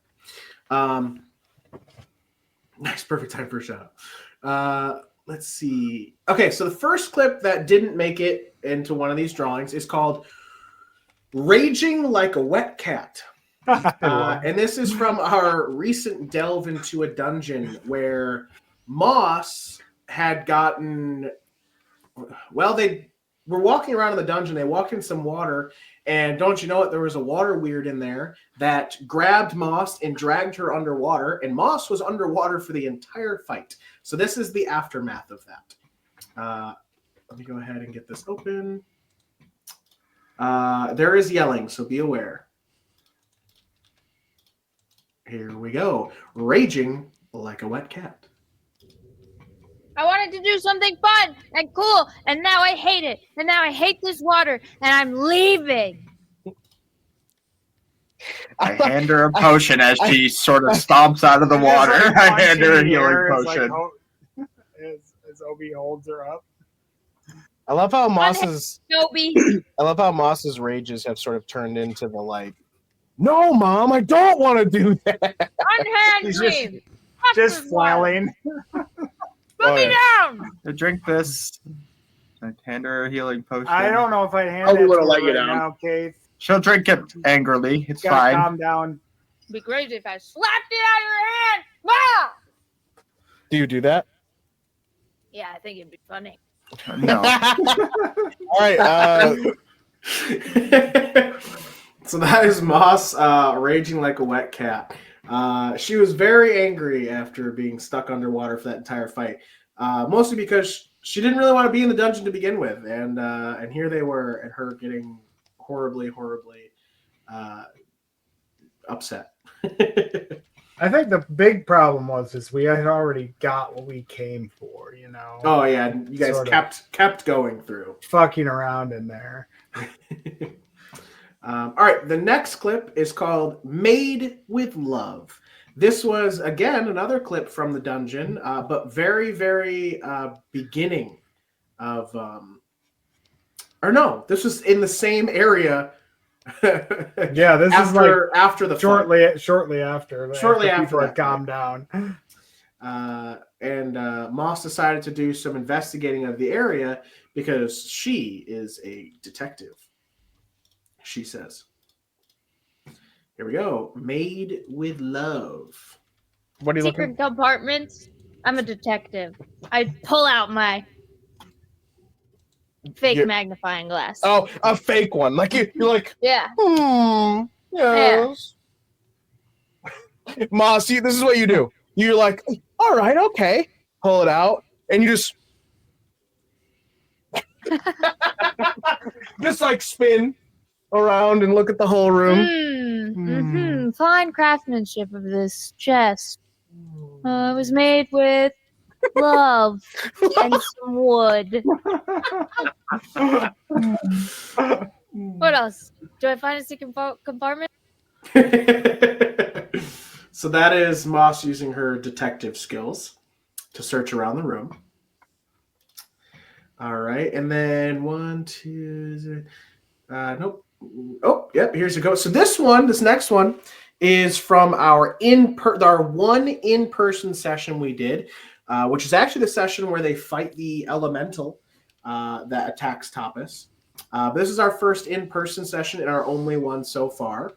[SPEAKER 2] Nice, perfect time for a shout out. Let's see. Okay, so the first clip that didn't make it into one of these drawings is called "Raging Like a Wet Cat." And this is from our recent delve into a dungeon where Moss had gotten, well, they were walking around in the dungeon. They walked in some water, and don't you know it, there was a water weird in there that grabbed Moss and dragged her underwater, and Moss was underwater for the entire fight. So this is the aftermath of that. Let me go ahead and get this open. There is yelling, so be aware. Here we go. Raging like a wet cat.
[SPEAKER 9] I wanted to do something fun and cool, and now I hate it. And now I hate this water, and I'm leaving.
[SPEAKER 7] I hand her a potion as she sort of stomps out of the water. I hand her a healing potion.
[SPEAKER 3] As Obi holds her up.
[SPEAKER 4] I love how Moss's
[SPEAKER 9] Obi.
[SPEAKER 4] I love how Moss's rages have sort of turned into the like, no, Mom, I don't want to do that.
[SPEAKER 9] Unhand
[SPEAKER 3] He's
[SPEAKER 9] me.
[SPEAKER 3] just flailing.
[SPEAKER 9] Put me down.
[SPEAKER 7] To drink this. I hand her a healing potion.
[SPEAKER 3] I don't know if I hand
[SPEAKER 8] I'll
[SPEAKER 3] it to
[SPEAKER 8] let
[SPEAKER 3] her
[SPEAKER 8] you
[SPEAKER 3] right
[SPEAKER 8] down.
[SPEAKER 3] now, Keith.
[SPEAKER 7] She'll drink it angrily. It's
[SPEAKER 3] Gotta
[SPEAKER 7] fine.
[SPEAKER 3] calm down.
[SPEAKER 9] It'd be crazy if I slapped it out of your hand. Mom!
[SPEAKER 4] Do you do that?
[SPEAKER 9] Yeah, I think it'd be funny.
[SPEAKER 7] No.
[SPEAKER 4] All right.
[SPEAKER 2] So that is Moss raging like a wet cat. She was very angry after being stuck underwater for that entire fight, mostly because she didn't really want to be in the dungeon to begin with, and here they were, and her getting horribly upset.
[SPEAKER 3] I think the big problem is we had already got what we came for, you know.
[SPEAKER 2] Oh yeah, you guys
[SPEAKER 3] Sort of.
[SPEAKER 2] kept going through.
[SPEAKER 3] Fucking around in there.
[SPEAKER 2] All right, the next clip is called "Made with Love." This was again another clip from the dungeon, but very beginning of, or no, this was in the same area.
[SPEAKER 3] Yeah, this is like
[SPEAKER 2] after the
[SPEAKER 3] shortly after.
[SPEAKER 2] Shortly after
[SPEAKER 3] people
[SPEAKER 2] that
[SPEAKER 3] had calmed down.
[SPEAKER 2] And Moss decided to do some investigating of the area because she is a detective. She says, here we go. Made with love.
[SPEAKER 4] What are you
[SPEAKER 9] Secret
[SPEAKER 4] looking?
[SPEAKER 9] compartments. I'm a detective. I pull out my fake magnifying glass.
[SPEAKER 4] Oh, a fake one. Like you're like,
[SPEAKER 9] Yeah.
[SPEAKER 4] Yes. Moss, this is what you do. You're like, all right, okay. Pull it out, and you just like spin around and look at the whole room.
[SPEAKER 9] Fine craftsmanship of this chest. It was made with love and some wood. What else? Do I find a secret compartment?
[SPEAKER 2] So that is Moss using her detective skills to search around the room. All right, and then 1, 2, nope. Oh, yep, here's a go. So this next one is from our one in-person session we did, which is actually the session where they fight the elemental that attacks Tapas. This is our first in-person session and our only one so far.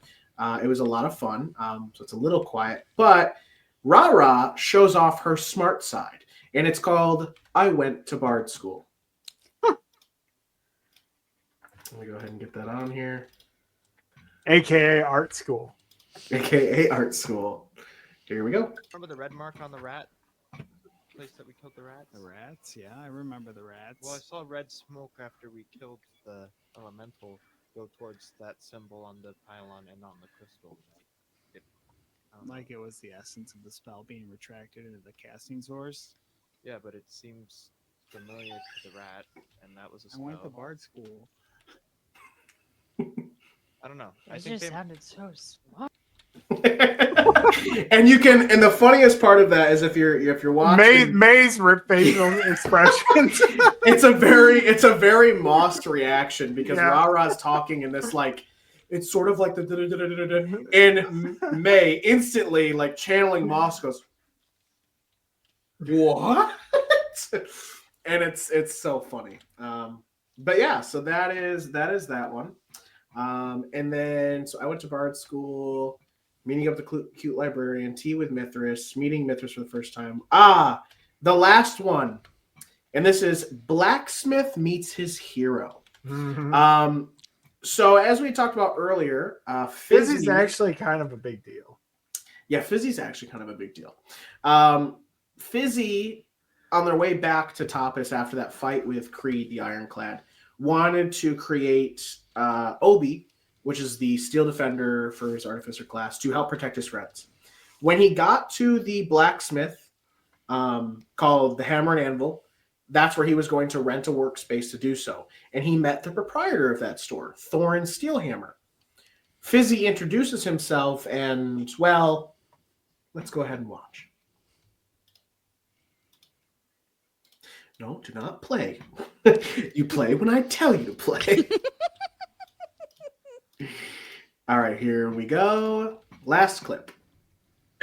[SPEAKER 2] It was a lot of fun, so it's a little quiet. But Ra shows off her smart side, and it's called I Went to Bard School. Let me go ahead and get that on here.
[SPEAKER 3] AKA art school.
[SPEAKER 2] AKA art school. Here we go.
[SPEAKER 10] Remember the red mark on the rat place that we killed the rats?
[SPEAKER 11] The rats? Yeah, I remember the rats.
[SPEAKER 10] Well, I saw red smoke after we killed the elemental go towards that symbol on the pylon and on the crystal.
[SPEAKER 11] Like it was the essence of the spell being retracted into the casting source.
[SPEAKER 10] Yeah, but it seems familiar to the rat, and that was a spell.
[SPEAKER 11] I went to Bard School.
[SPEAKER 10] I don't know.
[SPEAKER 9] It just sounded so smart.
[SPEAKER 2] And you can, and the funniest part of that is if you're watching
[SPEAKER 3] May's facial expressions.
[SPEAKER 2] it's a very Moss reaction because Ra-Ra's talking in this like it's sort of like the and May instantly like channeling Moss goes, what? And it's so funny. But yeah, so that is that one. And then so I went to Bard School, meeting up the cute librarian, tea with Mithras, meeting Mithras for the first time. The last one. And this is Blacksmith Meets His Hero.
[SPEAKER 3] Mm-hmm.
[SPEAKER 2] So as we talked about earlier,
[SPEAKER 3] Fizzy's actually kind of a big deal.
[SPEAKER 2] Yeah, Fizzy's actually kind of a big deal. Fizzy, on their way back to Tapas after that fight with Creed, the Ironclad, wanted to create Obi, which is the steel defender for his artificer class, to help protect his friends. When he got to the blacksmith called the Hammer and Anvil, that's where he was going to rent a workspace to do so. And he met the proprietor of that store, Thorin Steelhammer. Fizzy introduces himself and, well, let's go ahead and watch. No, do not play. You play when I tell you to play. All right, here we go. Last clip.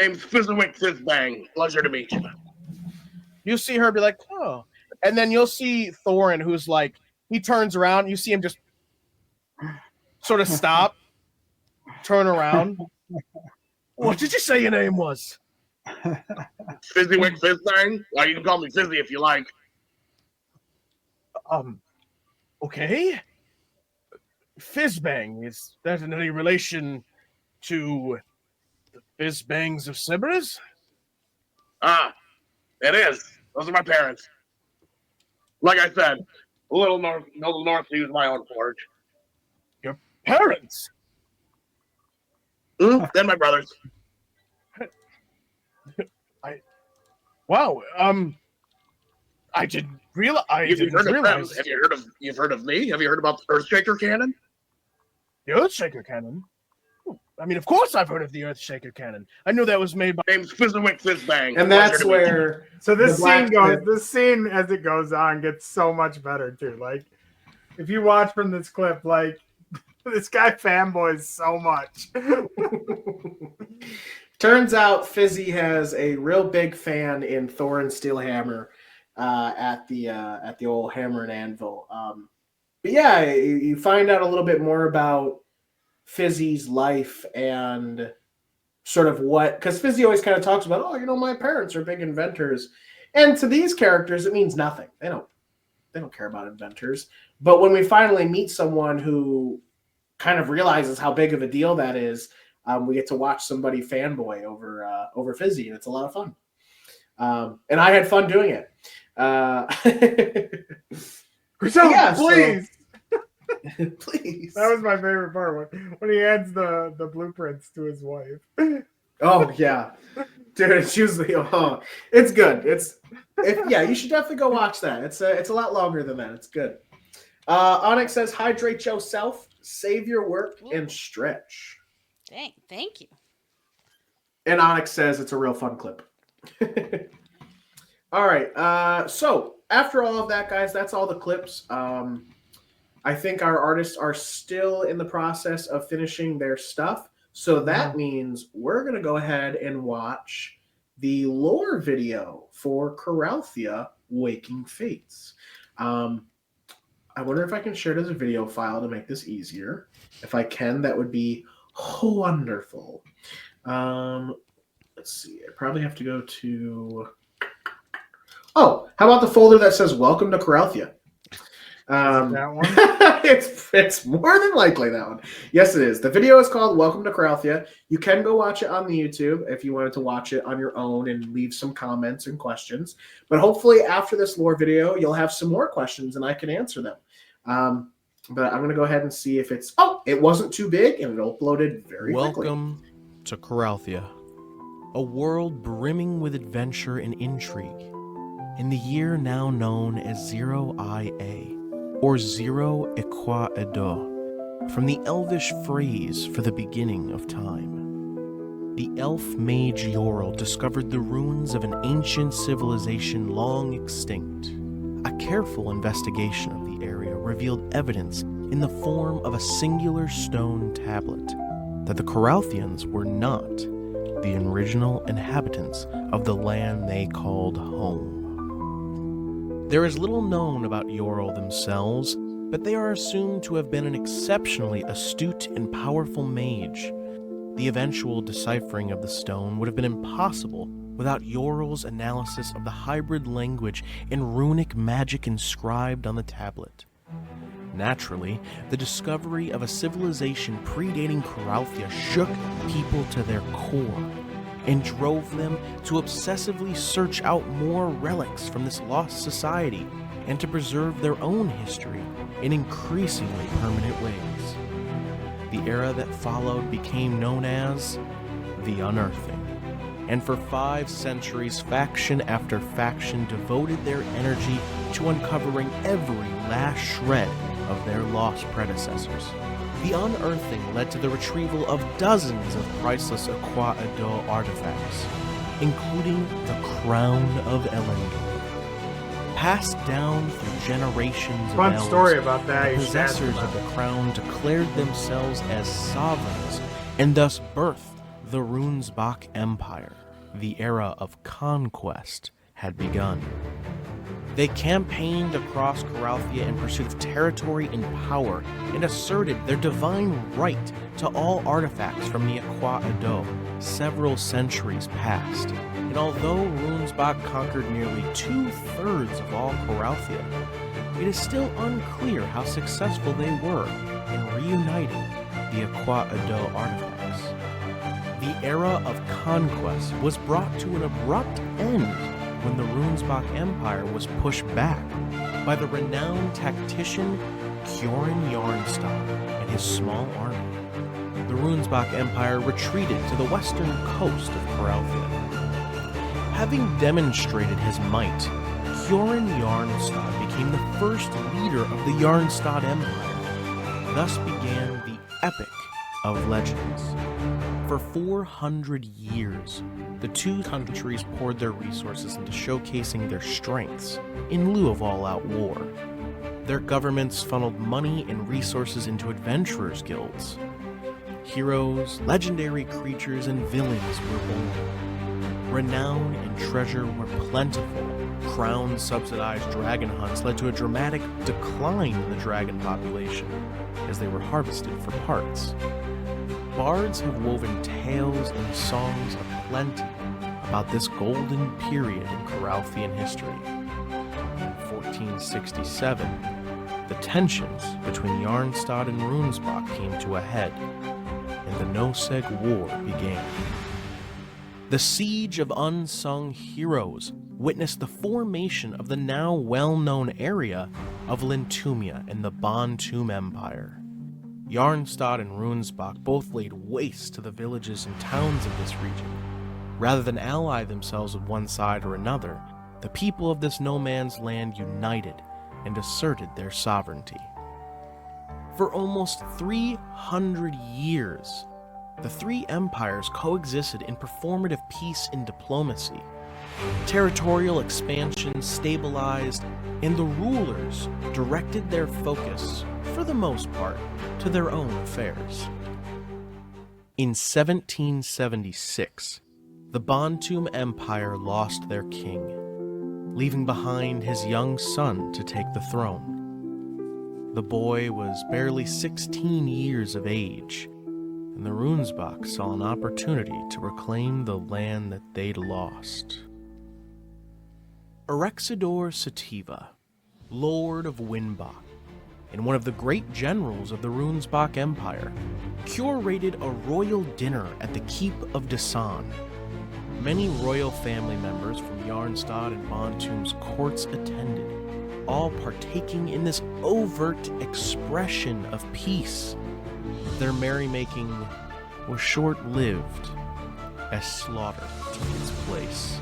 [SPEAKER 8] Name's Fizzywick Fizzbang. Pleasure to meet you.
[SPEAKER 4] You see her be like, oh. And then you'll see Thorin, who's like, he turns around. You see him just sort of stop, turn around. What did you say your name was?
[SPEAKER 8] Fizzywick Fizzbang? Well, you can call me Fizzy if you like.
[SPEAKER 4] Okay. Fizzbang, is that in any relation to the Fizzbangs of Sybris?
[SPEAKER 8] It is. Those are my parents. Like I said, a little north to use my own forge.
[SPEAKER 4] Your parents?
[SPEAKER 8] Then my brothers.
[SPEAKER 4] Wow. I didn't realize.
[SPEAKER 8] You've heard of me? Have you heard about the Earthshaker cannon?
[SPEAKER 4] The Earthshaker cannon? I mean, of course I've heard of the Earthshaker cannon. I knew that was made by
[SPEAKER 8] Name's Fizzywick Fizzbang.
[SPEAKER 2] And that's where
[SPEAKER 3] so this scene as it goes on gets so much better too. Like if you watch from this clip, like this guy fanboys so much.
[SPEAKER 2] Turns out Fizzy has a real big fan in Thorin Steelhammer at the old Hammer and Anvil. But yeah, you find out a little bit more about Fizzy's life and sort of what, because Fizzy always kind of talks about, oh, you know, my parents are big inventors, and to these characters it means nothing. They don't care about inventors. But when we finally meet someone who kind of realizes how big of a deal that is, we get to watch somebody fanboy over Fizzy, and it's a lot of fun. And I had fun doing it.
[SPEAKER 3] Griselda, please.
[SPEAKER 2] Please.
[SPEAKER 3] That was my favorite part when he adds the blueprints to his wife.
[SPEAKER 2] Oh yeah, dude, she was it's good. You should definitely go watch that. It's a lot longer than that. It's good. Onyx says, hydrate yourself, save your work, and stretch.
[SPEAKER 1] Thank you.
[SPEAKER 2] And Onyx says it's a real fun clip. All right. So after all of that, guys, that's all the clips. I think our artists are still in the process of finishing their stuff. So that means we're going to go ahead and watch the lore video for Coralthea Waking Fates. I wonder if I can share it as a video file to make this easier. If I can, that would be wonderful. Let's see. I probably have to go to Oh, how about the folder that says "Welcome to Coralthea"?
[SPEAKER 3] That one?
[SPEAKER 2] It's more than likely that one. Yes, it is. The video is called "Welcome to Coralthea." You can go watch it on the YouTube if you wanted to watch it on your own and leave some comments and questions. But hopefully, after this lore video, you'll have some more questions and I can answer them. But I'm going to go ahead and see if it's... Oh, it wasn't too big and it uploaded very quickly.
[SPEAKER 12] Welcome to Coralthea, a world brimming with adventure and intrigue. In the year now known as 0IA, or Zero Equa Edo, from the Elvish phrase for the beginning of time. The elf mage Yorl discovered the ruins of an ancient civilization long extinct. A careful investigation of the area revealed evidence in the form of a singular stone tablet that the Coraltheans were not the original inhabitants of the land they called home. There is little known about Yorl themselves, but they are assumed to have been an exceptionally astute and powerful mage. The eventual deciphering of the stone would have been impossible without Yorl's analysis of the hybrid language and runic magic inscribed on the tablet. Naturally, the discovery of a civilization predating Coralthea shook people to their core and drove them to obsessively search out more relics from this lost society and to preserve their own history in increasingly permanent ways. The era that followed became known as the Unearthing, and for 5 centuries faction after faction devoted their energy to uncovering every last shred of their lost predecessors. The unearthing led to the retrieval of dozens of priceless Equa Edo artifacts, including the Crown of Elendor. Passed down through generations of
[SPEAKER 3] Fun
[SPEAKER 12] elves,
[SPEAKER 3] story about that.
[SPEAKER 12] the
[SPEAKER 3] You should ask
[SPEAKER 12] possessors
[SPEAKER 3] about
[SPEAKER 12] of the crown declared themselves as sovereigns and thus birthed the Runesbach Empire. The era of conquest had begun. They campaigned across Coralthea in pursuit of territory and power, and asserted their divine right to all artifacts from the Equa Edo. Several centuries passed, and although Runesbach conquered nearly 2/3 of all Coralthea, it is still unclear how successful they were in reuniting the Equa Edo artifacts. The era of conquest was brought to an abrupt end when the Runesbach Empire was pushed back by the renowned tactician Kjoran Jarnstad and his small army. The Runesbach Empire retreated to the western coast of Coralthea. Having demonstrated his might, Kjoran Jarnstad became the first leader of the Jarnstad Empire. Thus began the epic of legends. For 400 years, the two countries poured their resources into showcasing their strengths in lieu of all-out war. Their governments funneled money and resources into adventurers' guilds. Heroes, legendary creatures, and villains were born. Renown and treasure were plentiful. Crown-subsidized dragon hunts led to a dramatic decline in the dragon population as they were harvested for parts. Bards have woven tales and songs of plenty about this golden period in Coralthean history. In 1467, the tensions between Jarnstad and Runesbach came to a head, and the Noseg War began. The Siege of Unsung Heroes witnessed the formation of the now well-known area of Lintumia in the Bontum Empire. Jarnstad and Runesbach both laid waste to the villages and towns of this region. Rather than ally themselves with one side or another, the people of this no-man's land united and asserted their sovereignty. For almost 300 years, the three empires coexisted in performative peace and diplomacy. Territorial expansion stabilized, and the rulers directed their focus, for the most part, to their own affairs. In 1776, the Bontum Empire lost their king, leaving behind his young son to take the throne. The boy was barely 16 years of age, and the Runesbach saw an opportunity to reclaim the land that they'd lost. Erexidor Sativa, Lord of Windbach, and one of the great generals of the Runesbach Empire, curated a royal dinner at the Keep of Dasan. Many royal family members from Yarnstad and Bontoom's courts attended, all partaking in this overt expression of peace. Their merrymaking was short-lived as slaughter took its place.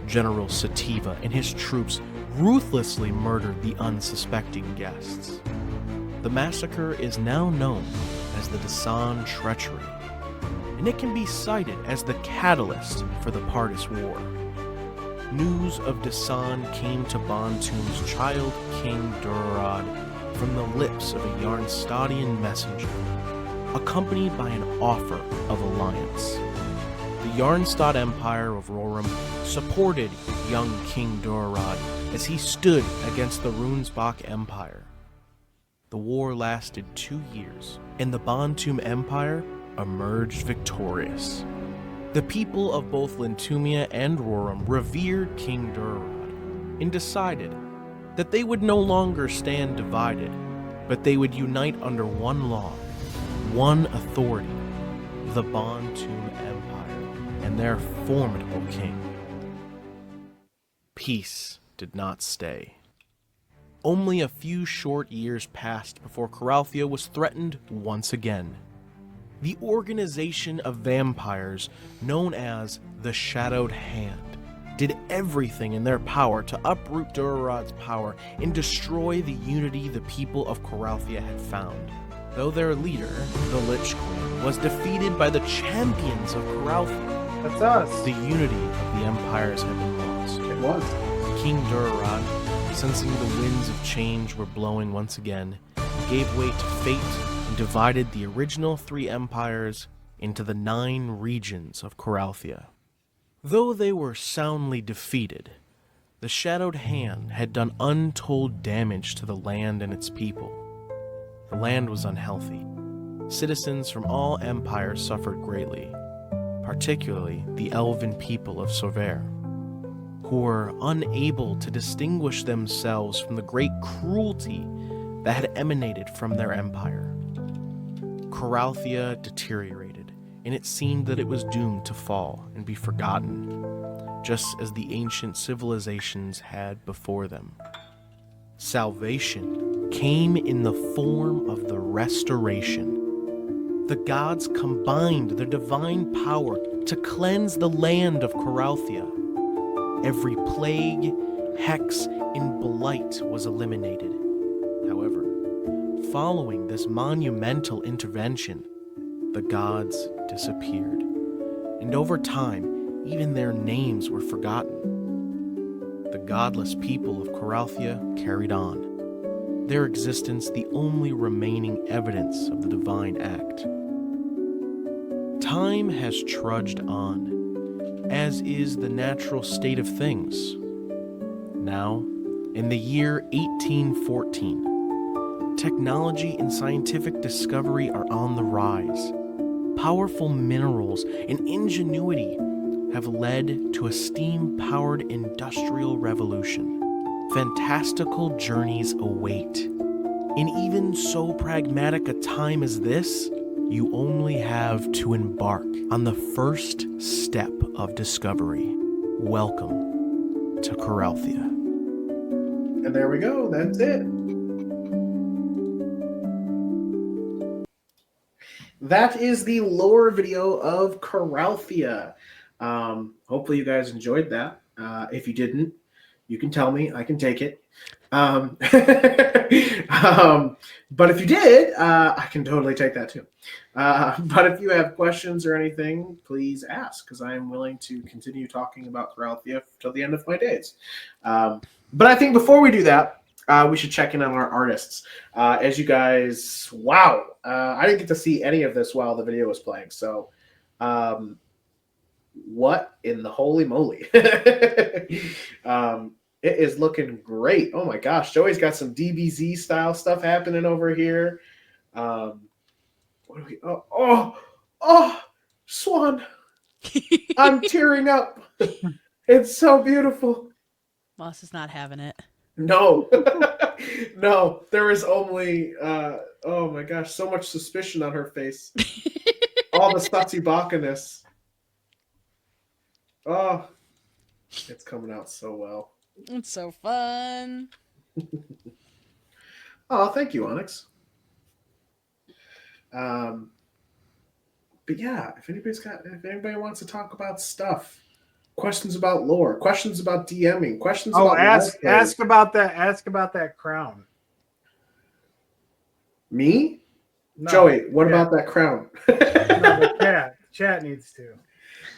[SPEAKER 12] General Sativa and his troops ruthlessly murdered the unsuspecting guests. The massacre is now known as the Dasan Treachery, and it can be cited as the catalyst for the Pardis War. News of Dasan came to Bontoom's child king Durarad from the lips of a Yarnstadian messenger, accompanied by an offer of alliance. The Yarnstad Empire of Roram supported young King Durarad as he stood against the Runesbach Empire. The war lasted 2 years, and the Bontoom Empire emerged victorious. The people of both Lintumia and Roram revered King Durarad and decided that they would no longer stand divided, but they would unite under one law, one authority, the Bontoom Empire and their formidable king. Peace did not stay. Only a few short years passed before Coralthea was threatened once again. The organization of vampires, known as the Shadowed Hand, did everything in their power to uproot Durarad's power and destroy the unity the people of Coralthea had found. Though their leader, the Lich Queen, was defeated by the champions of Coralthea,
[SPEAKER 3] That's us.
[SPEAKER 12] the unity of the empires had been lost.
[SPEAKER 2] It was.
[SPEAKER 12] King Durarad, sensing the winds of change were blowing once again, gave way to fate and divided the original 3 empires into the 9 regions of Coralthea. Though they were soundly defeated, the Shadowed Hand had done untold damage to the land and its people. The land was unhealthy. Citizens from all empires suffered greatly, particularly the elven people of Sorvere, who were unable to distinguish themselves from the great cruelty that had emanated from their empire. Coralthea deteriorated, and it seemed that it was doomed to fall and be forgotten, just as the ancient civilizations had before them. Salvation came in the form of the Restoration. The gods combined their divine power to cleanse the land of Coralthea. Every plague, hex, and blight was eliminated. However, following this monumental intervention, the gods disappeared, and over time, even their names were forgotten. The godless people of Coralthea carried on, their existence the only remaining evidence of the divine act. Time has trudged on, as is the natural state of things. Now, in the year 1814, technology and scientific discovery are on the rise. Powerful minerals and ingenuity have led to a steam-powered industrial revolution. Fantastical journeys await. In even so pragmatic a time as this, you only have to embark on the first step of discovery. Welcome to Coralthea.
[SPEAKER 2] And there we go. That's it. That is the lore video of Coralthea. Hopefully you guys enjoyed that. If you didn't, you can tell me. I can take it. But if you did, I can totally take that too. But if you have questions or anything, please ask, because I am willing to continue talking about Coralthea till the end of my days. But I think before we do that, we should check in on our artists. As you guys, wow, I didn't get to see any of this while the video was playing. So what in the holy moly? It is looking great. Oh my gosh, Joey's got some DBZ style stuff happening over here. What do we? Oh, Swan! I'm tearing up. It's so beautiful.
[SPEAKER 1] Moss is not having it.
[SPEAKER 2] No. No, there is only, oh my gosh, so much suspicion on her face. All the Satsubaka-ness. Oh, it's coming out so well.
[SPEAKER 1] It's so fun.
[SPEAKER 2] Oh, thank you, Onyx. But yeah, if anybody wants to talk about stuff, questions about lore, questions about DMing, questions about
[SPEAKER 3] ask about that crown.
[SPEAKER 2] Me?
[SPEAKER 3] No,
[SPEAKER 2] Joey, what about that crown?
[SPEAKER 3] No, the chat needs to.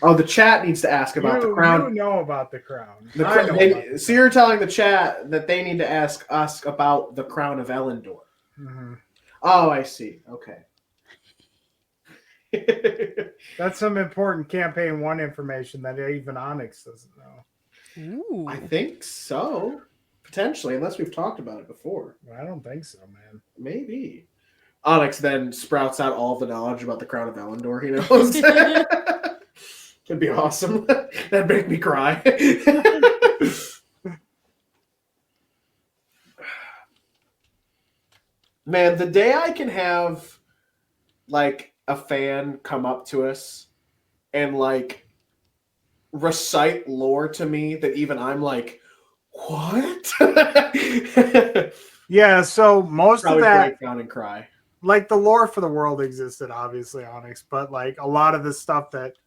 [SPEAKER 2] Oh, the chat needs to ask about the crown.
[SPEAKER 3] You know about the crown.
[SPEAKER 2] So you're telling the chat that they need to ask us about the crown of Elendor.
[SPEAKER 3] Mm-hmm.
[SPEAKER 2] Oh, I see. Okay.
[SPEAKER 3] That's some important campaign 1 information that even Onyx doesn't know.
[SPEAKER 1] Ooh.
[SPEAKER 2] I think so. Potentially, unless we've talked about it before.
[SPEAKER 3] Well, I don't think so, man.
[SPEAKER 2] Maybe. Onyx then sprouts out all the knowledge about the crown of Elendor he knows. It'd be awesome. That'd make me cry. Man, the day I can have like a fan come up to us and like recite lore to me that even I'm like, what?
[SPEAKER 3] Yeah, so most
[SPEAKER 2] Probably
[SPEAKER 3] of that
[SPEAKER 2] break down and cry.
[SPEAKER 3] Like the lore for the world existed, obviously, Onyx, but like a lot of the stuff that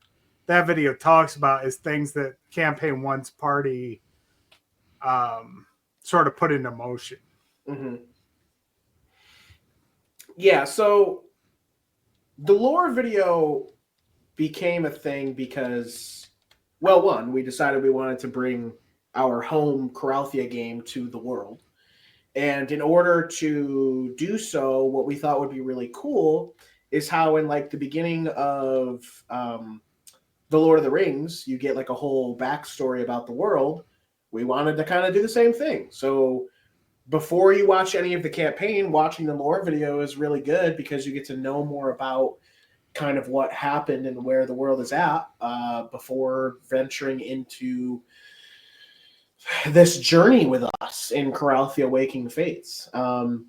[SPEAKER 3] video talks about is things that campaign 1's party sort of put into motion.
[SPEAKER 2] Mm-hmm. Yeah, so the lore video became a thing because, well, one, we decided we wanted to bring our home Coralthea game to the world. And in order to do so, what we thought would be really cool is how in like the beginning of The Lord of the Rings, you get like a whole backstory about the world. We wanted to kind of do the same thing. So before you watch any of the campaign, watching the lore video is really good because you get to know more about kind of what happened and where the world is at before venturing into this journey with us in Coralthea Waking Fates. And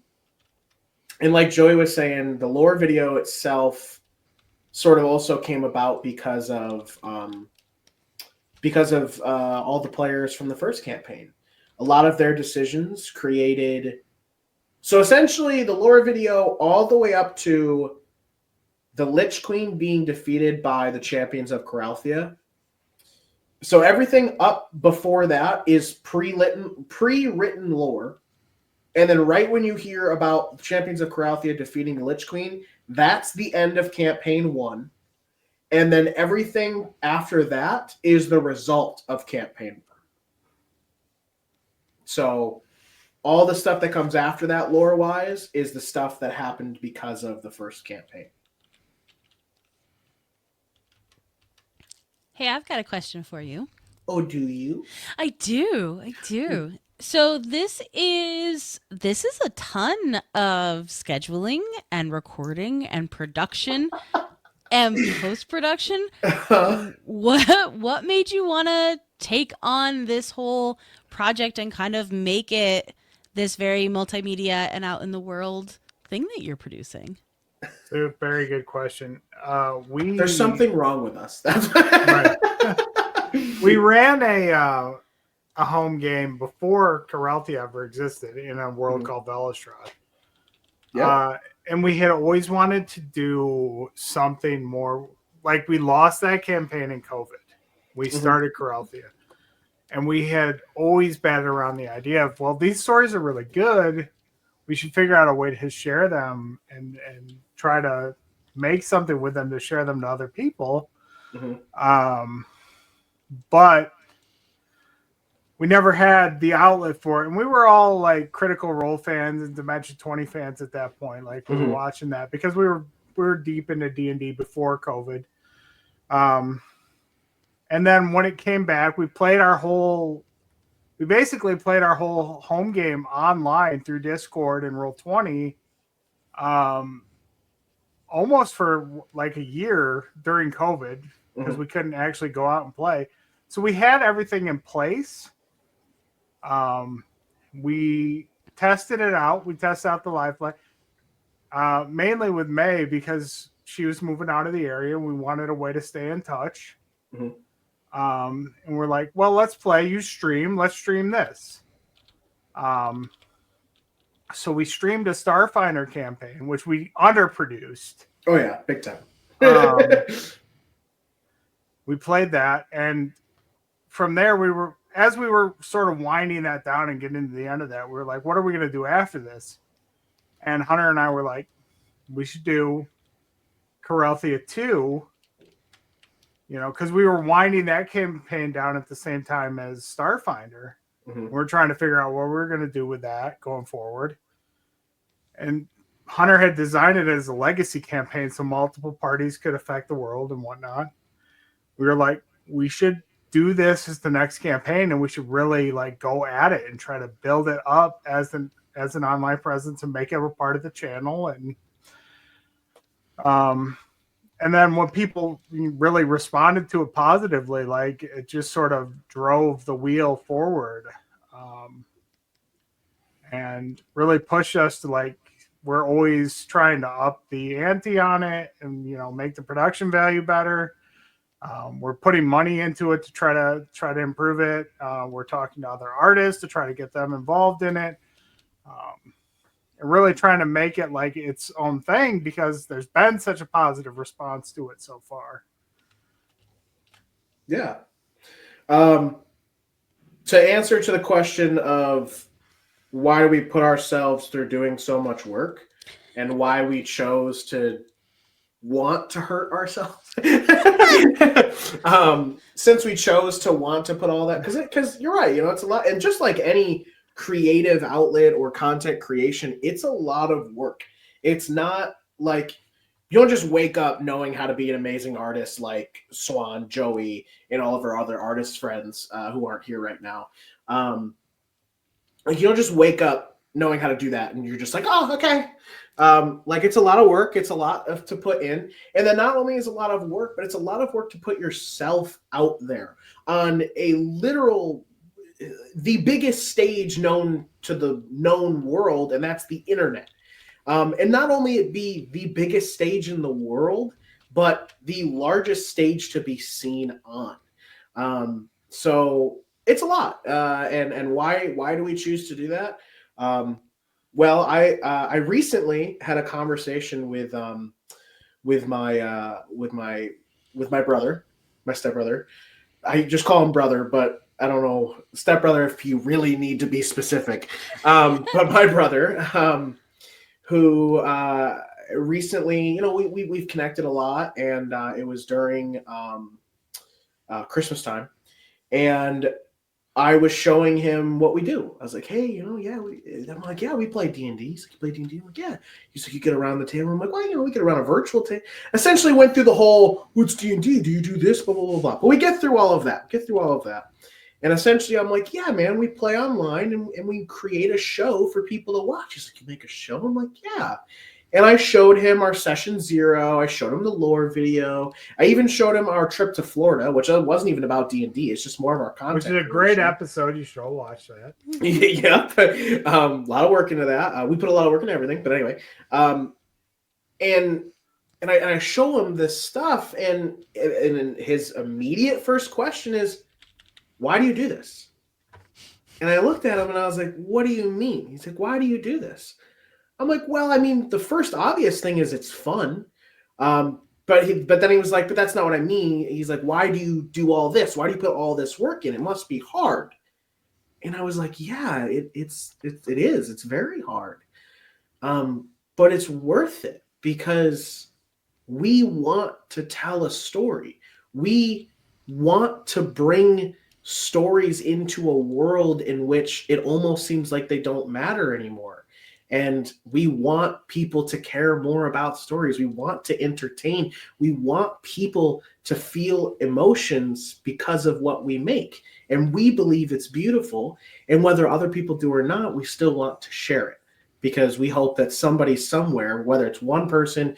[SPEAKER 2] like Joey was saying, the lore video itself sort of also came about because of all the players from the first campaign. A lot of their decisions created... So essentially, the lore video all the way up to the Lich Queen being defeated by the champions of Coralthea. So everything up before that is pre-written lore. And then right when you hear about the champions of Coralthea defeating the Lich Queen, that's the end of campaign 1. And then everything after that is the result of campaign 1. So all the stuff that comes after that lore-wise is the stuff that happened because of the first campaign.
[SPEAKER 1] Hey, I've got a question for you.
[SPEAKER 2] Oh, do you?
[SPEAKER 1] I do. So this is a ton of scheduling and recording and production and post-production. What made you want to take on this whole project and kind of make it this very multimedia and out in the world thing that you're producing?
[SPEAKER 3] It's a very good question.
[SPEAKER 2] There's something wrong with us. That's
[SPEAKER 3] right. We ran a home game before Coralthea ever existed in a world called Velastrad.
[SPEAKER 2] Yeah.
[SPEAKER 3] And we had always wanted to do something more. Like we lost that campaign in COVID. We started Coralthea. And we had always batted around the idea of, well, these stories are really good. We should figure out a way to share them and try to make something with them to share them to other people. But we never had the outlet for it. And we were all like Critical Role fans and Dimension 20 fans at that point. Like we were watching that because we were deep into D&D before COVID. And then when it came back, we basically played our whole home game online through Discord and Roll20 almost for like a year during COVID because we couldn't actually go out and play. So we had everything in place, We tested it out. We tested out the live play, mainly with May because she was moving out of the area and we wanted a way to stay in touch.
[SPEAKER 2] Mhm.
[SPEAKER 3] And we're like, well, let's play. You stream. Let's stream this. So we streamed a Starfinder campaign, which we underproduced.
[SPEAKER 2] Oh yeah, big time.
[SPEAKER 3] We played that, and from there as we were sort of winding that down and getting to the end of that, we were like, what are we going to do after this? And Hunter and I were like, we should do Coralthea 2, because we were winding that campaign down at the same time as Starfinder.
[SPEAKER 2] Mhm.
[SPEAKER 3] We're trying to figure out what we're going to do with that going forward. And Hunter had designed it as a legacy campaign so multiple parties could affect the world and whatnot. We were like, we should do this as the next campaign, and we should really go at it and try to build it up as an online presence and make it a part of the channel. And then when people really responded to it positively, it just sort of drove the wheel forward, and really pushed us to we're always trying to up the ante on it and make the production value better. We're putting money into it to try to improve it. We're talking to other artists to try to get them involved in it. And really trying to make it its own thing because there's been such a positive response to it so far.
[SPEAKER 2] Yeah. To answer to the question of why do we put ourselves through doing so much work and why we chose to want to hurt ourselves, since we chose to want to put all that, because you're right, it's a lot, and just like any creative outlet or content creation, it's a lot of work. It's not like you don't just wake up knowing how to be an amazing artist like Swan, Joey, and all of our other artist friends who aren't here right now. You don't just wake up knowing how to do that and you're just like, oh, okay. It's a lot of work. It's a lot to put in. And then not only is a lot of work, but it's a lot of work to put yourself out there on a literal, the biggest stage known to the known world, and that's the internet. And not only it be the biggest stage in the world, but the largest stage to be seen on. So it's a lot. And why do we choose to do that? Well, I recently had a conversation with my brother, my stepbrother. I just call him brother, but I don't know, stepbrother, if you really need to be specific. But my brother, who recently, we've connected a lot, and it was during Christmas time, and I was showing him what we do. I was like, hey, I'm like, yeah, we play D&D. He's like, you play D&D? I'm like, yeah. He's like, you get around the table. I'm like, well, we get around a virtual table. Essentially went through the whole, what's D&D? Do you do this? Blah, blah, blah, blah. But we get through all of that. And essentially, I'm like, yeah, man, we play online and we create a show for people to watch. He's like, you make a show? I'm like, yeah. And I showed him our session 0. I showed him the lore video. I even showed him our trip to Florida, which wasn't even about D&D. It's just more of our content.
[SPEAKER 3] Which is a great episode. You should all watch that.
[SPEAKER 2] Yeah. A lot of work into that. We put a lot of work into everything. But anyway, and I show him this stuff, and his immediate first question is, why do you do this? And I looked at him and I was like, what do you mean? He's like, why do you do this? I'm like, well, I mean, the first obvious thing is it's fun. But then he was like, but that's not what I mean. He's like, why do you do all this? Why do you put all this work in? It must be hard. And I was like, yeah, it is. It's very hard. But it's worth it because we want to tell a story. We want to bring stories into a world in which it almost seems like they don't matter anymore. And we want people to care more about stories. We want to entertain. We want people to feel emotions because of what we make. And we believe it's beautiful. And whether other people do or not, we still want to share it because we hope that somebody somewhere, whether it's one person,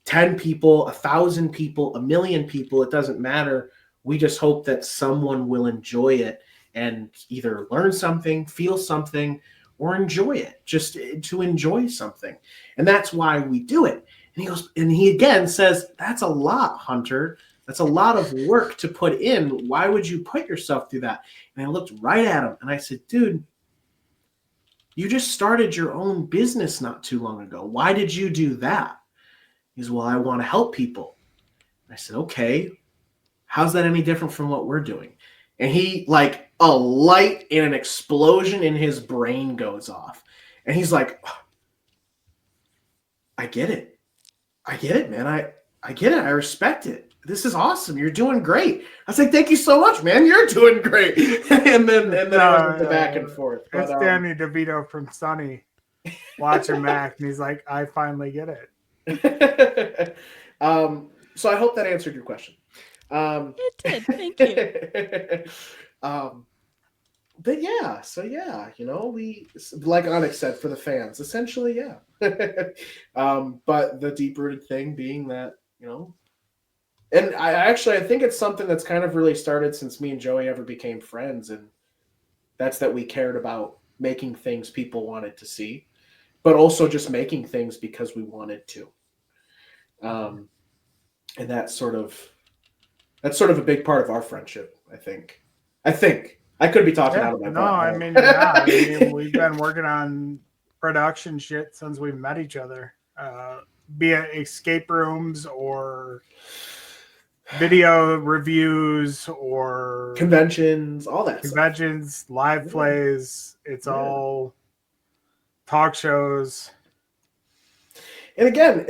[SPEAKER 2] 10 people, 1,000 people, 1,000,000 people, it doesn't matter. We just hope that someone will enjoy it and either learn something, feel something, or enjoy it, just to enjoy something. And that's why we do it. And he goes, and he again says, that's a lot, Hunter. That's a lot of work to put in. Why would you put yourself through that? And I looked right at him and I said, dude, you just started your own business not too long ago. Why did you do that? He goes, well, I want to help people. I said, okay, how's that any different from what we're doing? And he, like, a light and an explosion in his brain goes off. And he's like, I get it. I get it, man. I get it. I respect it. This is awesome. You're doing great. I was like, thank you so much, man. You're doing great. and then I was the back and forth.
[SPEAKER 3] It's Danny DeVito from Sunny watching Mac, and he's like, I finally get it.
[SPEAKER 2] So I hope that answered your question.
[SPEAKER 1] It did. Thank you.
[SPEAKER 2] But yeah, so yeah, you know, we, like Onyx said, for the fans, essentially, yeah. But the deep-rooted thing being that, you know, and I think it's something that's kind of really started since me and Joey ever became friends, and that's that we cared about making things people wanted to see, but also just making things because we wanted to. And that's sort of a big part of our friendship, I think. I could be talking out of my butt.
[SPEAKER 3] I mean, we've been working on production shit since we met each other, be it escape rooms or video reviews or
[SPEAKER 2] conventions, all that
[SPEAKER 3] conventions,
[SPEAKER 2] stuff.
[SPEAKER 3] Live plays. It's all talk shows.
[SPEAKER 2] And again,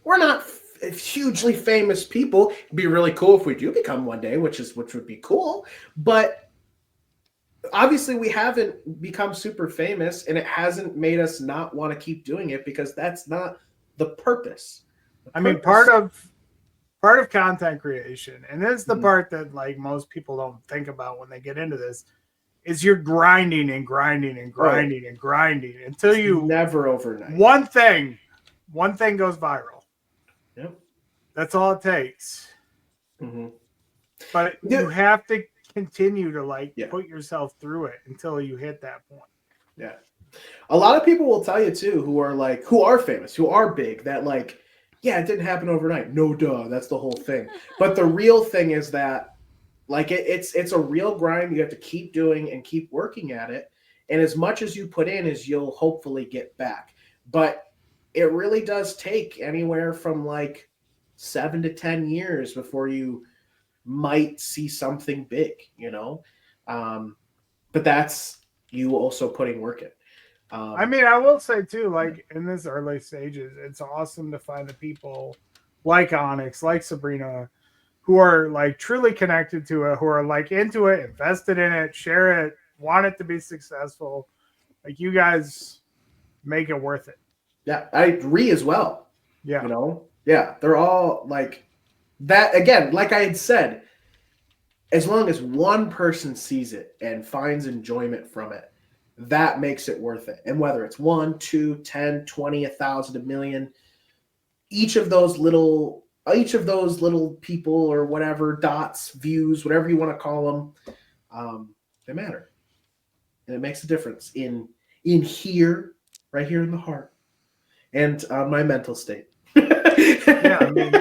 [SPEAKER 2] we're not hugely famous people. It'd be really cool if we do become one day, which would be cool. But obviously we haven't become super famous, and it hasn't made us not want to keep doing it, because that's not the purpose.
[SPEAKER 3] I mean, part of content creation, and this is the part that like most people don't think about when they get into this, is you're grinding and grinding and grinding and grinding until you
[SPEAKER 2] never overnight.
[SPEAKER 3] One thing goes viral.
[SPEAKER 2] Yep.
[SPEAKER 3] That's all it takes.
[SPEAKER 2] Mm-hmm.
[SPEAKER 3] But you have to continue to put yourself through it until you hit that point.
[SPEAKER 2] Yeah. A lot of people will tell you too, who are famous, who are big, that it didn't happen overnight. No, duh. That's the whole thing. But the real thing is that it's a real grind. You have to keep doing and keep working at it. And as much as you put in, as you'll hopefully get back. But it really does take anywhere from 7 to 10 years before you might see something big, you know? But that's you also putting work in.
[SPEAKER 3] I mean, I will say too, in this early stages, it's awesome to find the people like Onyx, like Sabrina, who are truly connected to it, who are into it, invested in it, share it, want it to be successful. You guys make it worth it.
[SPEAKER 2] Yeah, I agree as well.
[SPEAKER 3] Yeah.
[SPEAKER 2] You know? Yeah, they're all that. Again, like I had said, as long as one person sees it and finds enjoyment from it, that makes it worth it. And whether it's 1, 2, 10, 20, 1,000, 1 million, each of those little people or whatever, dots, views, whatever you want to call them, they matter. And it makes a difference in here, right here in the heart, and on my mental state.
[SPEAKER 3] Yeah, I mean,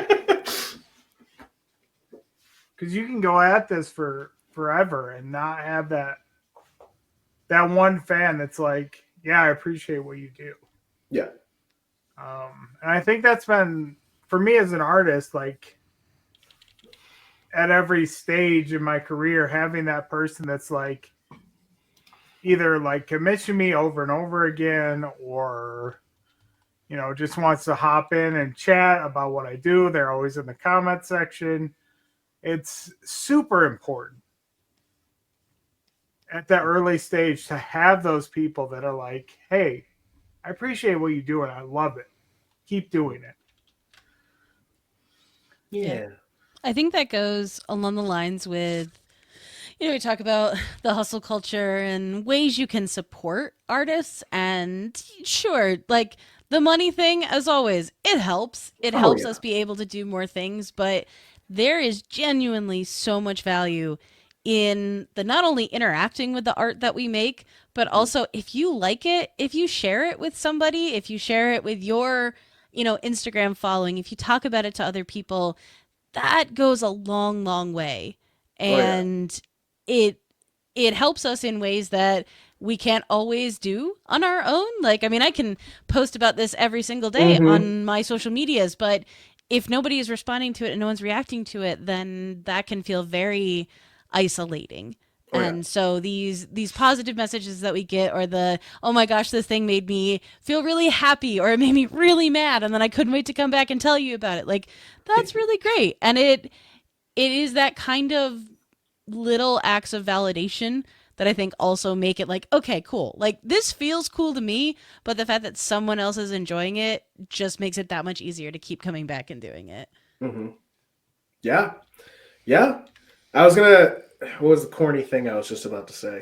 [SPEAKER 3] because you can go at this for forever and not have that one fan that's yeah, I appreciate what you do.
[SPEAKER 2] Yeah.
[SPEAKER 3] And I think that's been, for me as an artist, at every stage in my career, having that person that's either commission me over and over again, or just wants to hop in and chat about what I do. They're always in the comment section. It's super important at that early stage to have those people that are hey, I appreciate what you do and I love it. Keep doing it.
[SPEAKER 2] Yeah.
[SPEAKER 1] I think that goes along the lines with, we talk about the hustle culture and ways you can support artists. And sure, the money thing, as always, it helps. It helps us be able to do more things. But there is genuinely so much value in the not only interacting with the art that we make, but also if you like it, if you share it with somebody, if you share it with your, Instagram following, if you talk about it to other people, that goes a long, long way.
[SPEAKER 2] Oh, yeah.
[SPEAKER 1] And it helps us in ways that we can't always do on our own. Like, I mean, I can post about this every single day on my social medias, but if nobody is responding to it and no one's reacting to it, then that can feel very isolating.
[SPEAKER 2] Oh, yeah.
[SPEAKER 1] And so these positive messages that we get, or the, oh my gosh, this thing made me feel really happy, or it made me really mad, and then I couldn't wait to come back and tell you about it. Like, that's really great. And it is that kind of little acts of validation that I think also make it like, okay, cool. Like, this feels cool to me, but the fact that someone else is enjoying it just makes it that much easier to keep coming back and doing it.
[SPEAKER 2] Yeah. Yeah. What was the corny thing I was just about to say?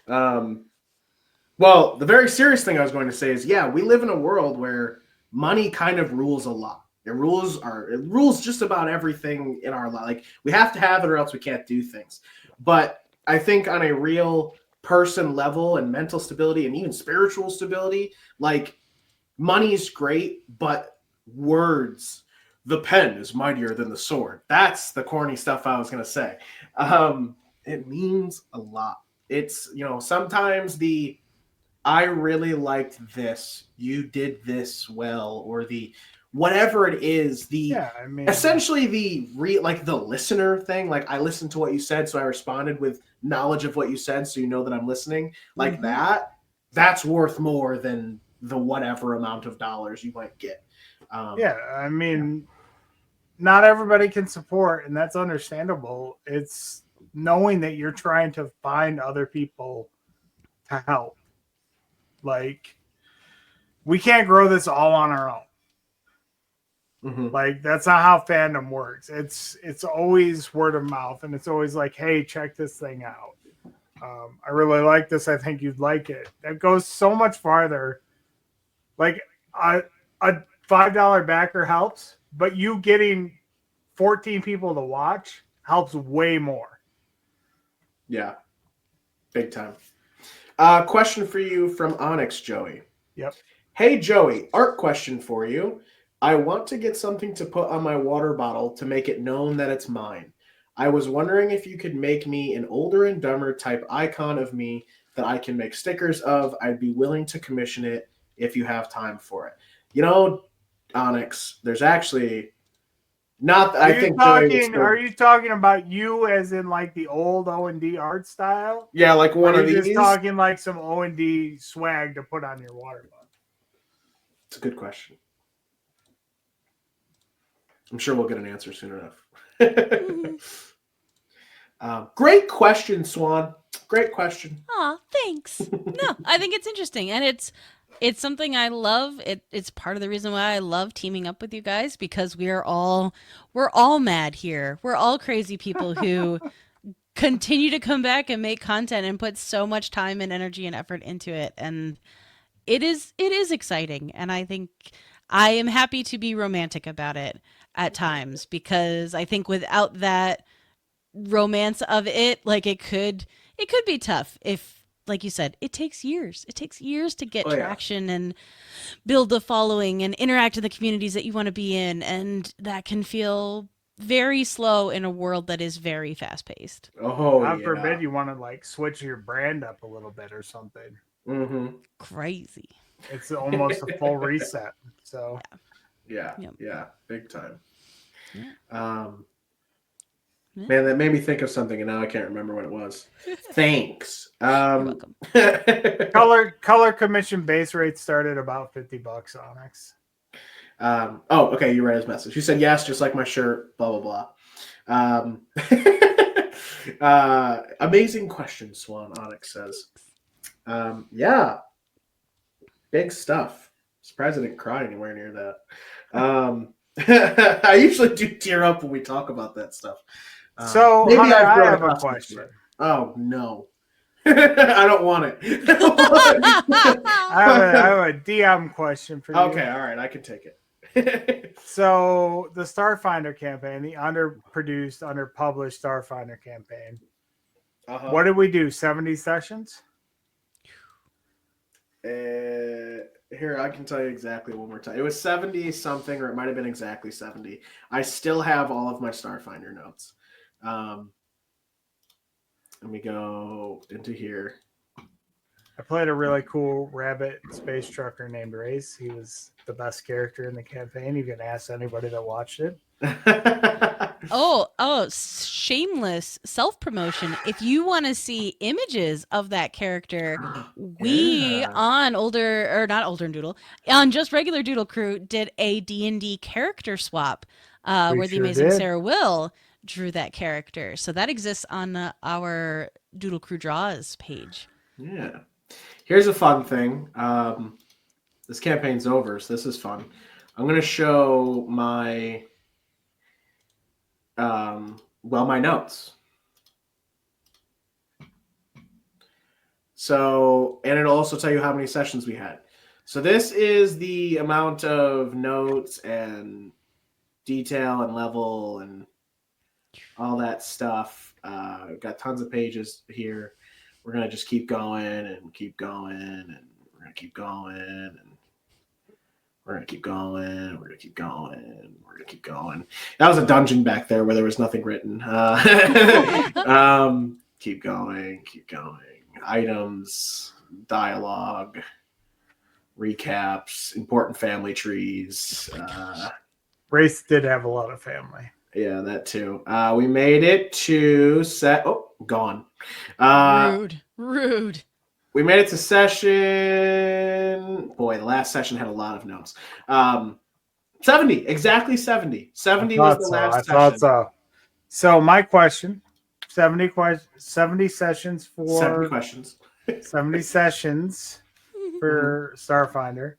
[SPEAKER 2] Well, the very serious thing I was going to say is, yeah, we live in a world where money kind of rules a lot. It rules just about everything in our life. Like, we have to have it or else we can't do things. But I think on a real person level and mental stability and even spiritual stability, like, money is great, but words, the pen is mightier than the sword. That's the corny stuff I was going to say. It means a lot. It's, sometimes I really liked this, you did this well, or the whatever it is, essentially the listener thing. Like, I listened to what you said, so I responded with knowledge of what you said, so you know that I'm listening. Like, that's worth more than the whatever amount of dollars you might get.
[SPEAKER 3] Not everybody can support, and that's understandable. It's knowing that you're trying to find other people to help. Like, we can't grow this all on our own. Like, that's not how fandom works. It's always word of mouth, and it's always like, hey, check this thing out. I really like this. I think you'd like it. That goes so much farther. Like, a $5 backer helps, but you getting 14 people to watch helps way more.
[SPEAKER 2] Yeah. Big time. Question for you from Onyx, Joey.
[SPEAKER 3] Yep.
[SPEAKER 2] Hey, Joey, art question for you. I want to get something to put on my water bottle to make it known that it's mine. I was wondering if you could make me an Older and Dumber type icon of me that I can make stickers of. I'd be willing to commission it if you have time for it. Onyx, there's actually not.
[SPEAKER 3] Are you talking about you as in like the old O&D art style?
[SPEAKER 2] Yeah, like one of these.
[SPEAKER 3] Just talking like some O&D swag to put on your water bottle.
[SPEAKER 2] It's a good question. I'm sure we'll get an answer soon enough. Great question, Swan. Great question.
[SPEAKER 1] Aw, thanks. No, I think it's interesting, and it's something I love. It's part of the reason why I love teaming up with you guys, because we're all mad here. We're all crazy people who continue to come back and make content and put so much time and energy and effort into it, and it is exciting. And I think I am happy to be romantic about it at times, because I think without that romance of it, like, it could be tough if, like you said, it takes years. It takes years to get traction and build the following and interact in the communities that you want to be in, and that can feel very slow in a world that is very fast paced.
[SPEAKER 3] God forbid you want to like switch your brand up a little bit or something.
[SPEAKER 1] Crazy.
[SPEAKER 3] It's almost a full reset. So
[SPEAKER 2] yeah, big time. Man, that made me think of something, and now I can't remember what it was. Thanks.
[SPEAKER 1] You're welcome.
[SPEAKER 3] color commission base rate started about $50, Onyx.
[SPEAKER 2] Okay, you read his message. You said yes, just like my shirt, blah blah blah. Amazing question, Swan, Onyx says. Yeah, big stuff. Surprised I didn't cry anywhere near that. I usually do tear up when we talk about that stuff.
[SPEAKER 3] So
[SPEAKER 2] maybe
[SPEAKER 3] Hunter,
[SPEAKER 2] I
[SPEAKER 3] have a question.
[SPEAKER 2] Oh no. I don't want it.
[SPEAKER 3] I have a DM question for you.
[SPEAKER 2] Okay, all right, I can take it.
[SPEAKER 3] So the Starfinder campaign, the underproduced, underpublished Starfinder campaign, What did we do? 70 sessions?
[SPEAKER 2] Here, I can tell you exactly one more time. It was 70 something, or it might have been exactly 70. I still have all of my Starfinder notes. Let me go into here.
[SPEAKER 3] I played a really cool rabbit space trucker named Race. He was the best character in the campaign. You can ask anybody that watched it.
[SPEAKER 1] Shameless self-promotion. If you want to see images of that character, we on N Doodle, on just regular Doodle Crew did a D&D character swap where the amazing Sarah Will drew that character. So that exists on our Doodle Crew Draws page.
[SPEAKER 2] Yeah. Here's a fun thing. This campaign's over, so this is fun. I'm going to show my my notes. So, and it'll also tell you how many sessions we had. So this is the amount of notes and detail and level and all that stuff. Got tons of pages here. We're going to just keep going and keep going, and we're going to keep going, and we're going to keep going, we're going to keep going, we're going to keep going. That was a dungeon back there where there was nothing written. Keep going, keep going. Items, dialogue, recaps, important family trees.
[SPEAKER 3] Race did have a lot of family.
[SPEAKER 2] Yeah, that too. We made it to gone.
[SPEAKER 1] Rude.
[SPEAKER 2] We made it to session. Boy, the last session had a lot of notes. 70, exactly 70. 70 was the last session.
[SPEAKER 3] I thought so. So my question: 70 sessions for
[SPEAKER 2] 70 questions.
[SPEAKER 3] 70 sessions for Starfinder.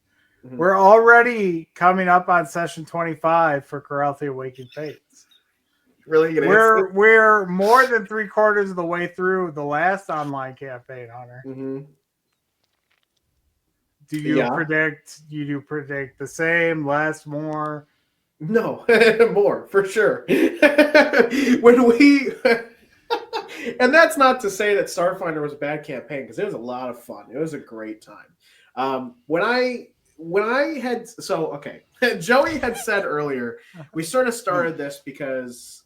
[SPEAKER 3] Mm-hmm. We're already coming up on session 25 for Coralthea Awakened Fates.
[SPEAKER 2] Really?
[SPEAKER 3] We're more than 3/4 of the way through the last online campaign, Hunter.
[SPEAKER 2] Mm-hmm.
[SPEAKER 3] Do you predict the same, less, more?
[SPEAKER 2] No, more for sure. And that's not to say that Starfinder was a bad campaign, because it was a lot of fun. It was a great time. Joey had said earlier, we sort of started this because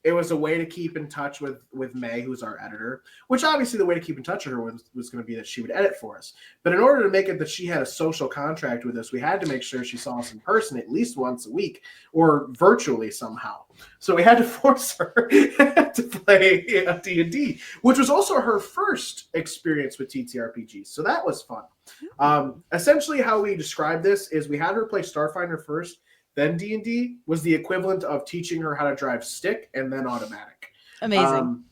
[SPEAKER 2] it was a way to keep in touch with May, who's our editor, which obviously the way to keep in touch with her was going to be that she would edit for us. But in order to make it that she had a social contract with us, we had to make sure she saw us in person at least once a week or virtually somehow. So we had to force her to play D&D, which was also her first experience with TTRPGs. So that was fun. Essentially how we describe this is we had her play Starfinder first, then D&D was the equivalent of teaching her how to drive stick and then automatic.
[SPEAKER 1] Amazing.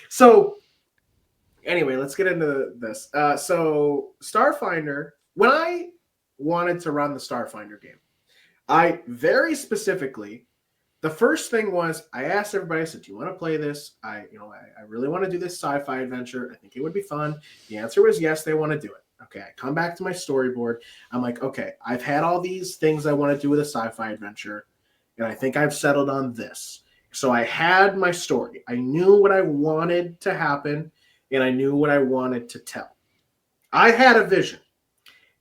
[SPEAKER 2] So anyway, let's get into this. So Starfinder, when I wanted to run the Starfinder game, I very specifically, the first thing was I asked everybody, I said, do you want to play this? I really want to do this sci-fi adventure. I think it would be fun. The answer was yes, they want to do it. Okay, I come back to my storyboard. I'm like, okay, I've had all these things I want to do with a sci-fi adventure, and I think I've settled on this. So I had my story. I knew what I wanted to happen, and I knew what I wanted to tell. I had a vision.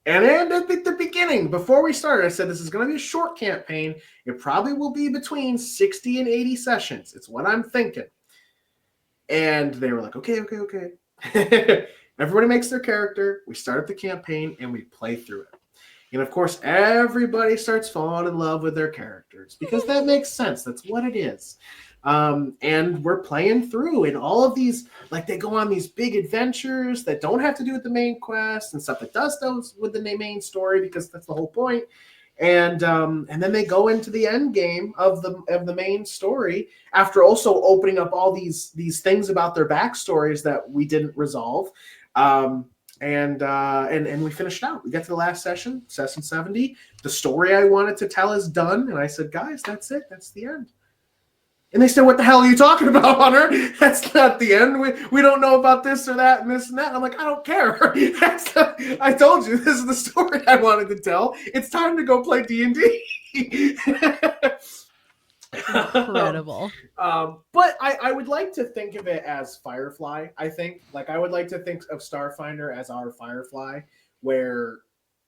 [SPEAKER 2] And at the beginning, before we started, I said this is going to be a short campaign. It probably will be between 60 and 80 sessions. It's what I'm thinking. And they were like, okay. Everybody makes their character. We start up the campaign and we play through it. And of course, everybody starts falling in love with their characters because that makes sense. That's what it is. And we're playing through, and all of these, like, they go on these big adventures that don't have to do with the main quest and stuff that does those with the main story, because that's the whole point. And then they go into the end game of the main story after also opening up all these things about their backstories that we didn't resolve. And we finished out. We got to the last session 70. The story I wanted to tell is done, and I said, guys, that's it. That's the end. And they said, what the hell are you talking about, Hunter? That's not the end. We don't know about this or that and this and that. And I'm like, I don't care. I told you, this is the story I wanted to tell. It's time to go play D&D.
[SPEAKER 1] Incredible.
[SPEAKER 2] But I would like to think of it as Firefly. I think like I would like to think of Starfinder as our Firefly, where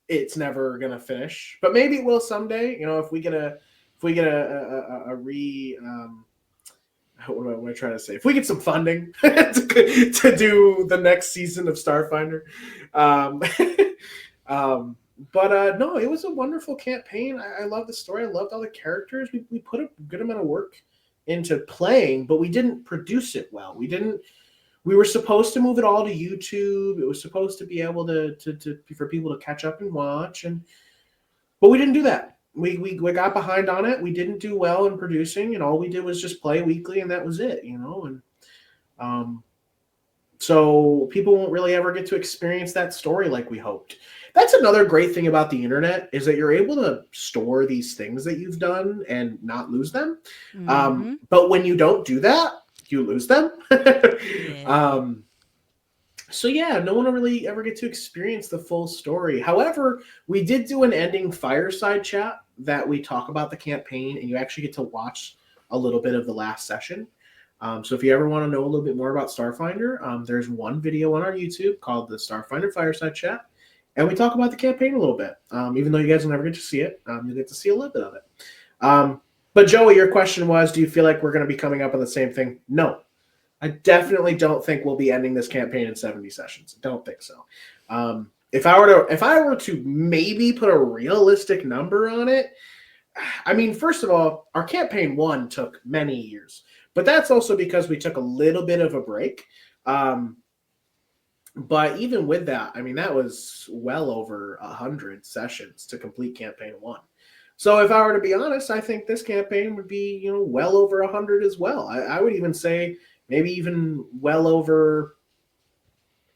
[SPEAKER 2] it's never gonna finish. But maybe it will someday. You know, if we get a what am I trying to say? If we get some funding to do the next season of Starfinder, um, no, it was a wonderful campaign. I love the story. I loved all the characters. We put a good amount of work into playing, but we didn't produce it well. We were supposed to move it all to YouTube. It was supposed to be able to for people to catch up and watch, but we didn't do that. We got behind on it. We didn't do well in producing, and all we did was just play weekly, and that was it, you know. And so people won't really ever get to experience that story like we hoped. That's another great thing about the internet is that you're able to store these things that you've done and not lose them. But when you don't do that, you lose them. So yeah, no one will really ever get to experience the full story. However, we did do an ending fireside chat that we talk about the campaign, and you actually get to watch a little bit of the last session. So if you ever want to know a little bit more about Starfinder, there's one video on our YouTube called the Starfinder Fireside Chat, and we talk about the campaign a little bit. Even though you guys will never get to see it, you'll get to see a little bit of it. But Joey, your question was, do you feel like we're going to be coming up with the same thing? No. I definitely don't think we'll be ending this campaign in 70 sessions. Don't think so. If I were to maybe put a realistic number on it, I mean, first of all, our campaign 1 took many years, but that's also because we took a little bit of a break. But even with that, I mean, that was well over 100 sessions to complete campaign 1. So if I were to be honest, I think this campaign would be, you know, well over 100 as well. I would even say maybe even well over.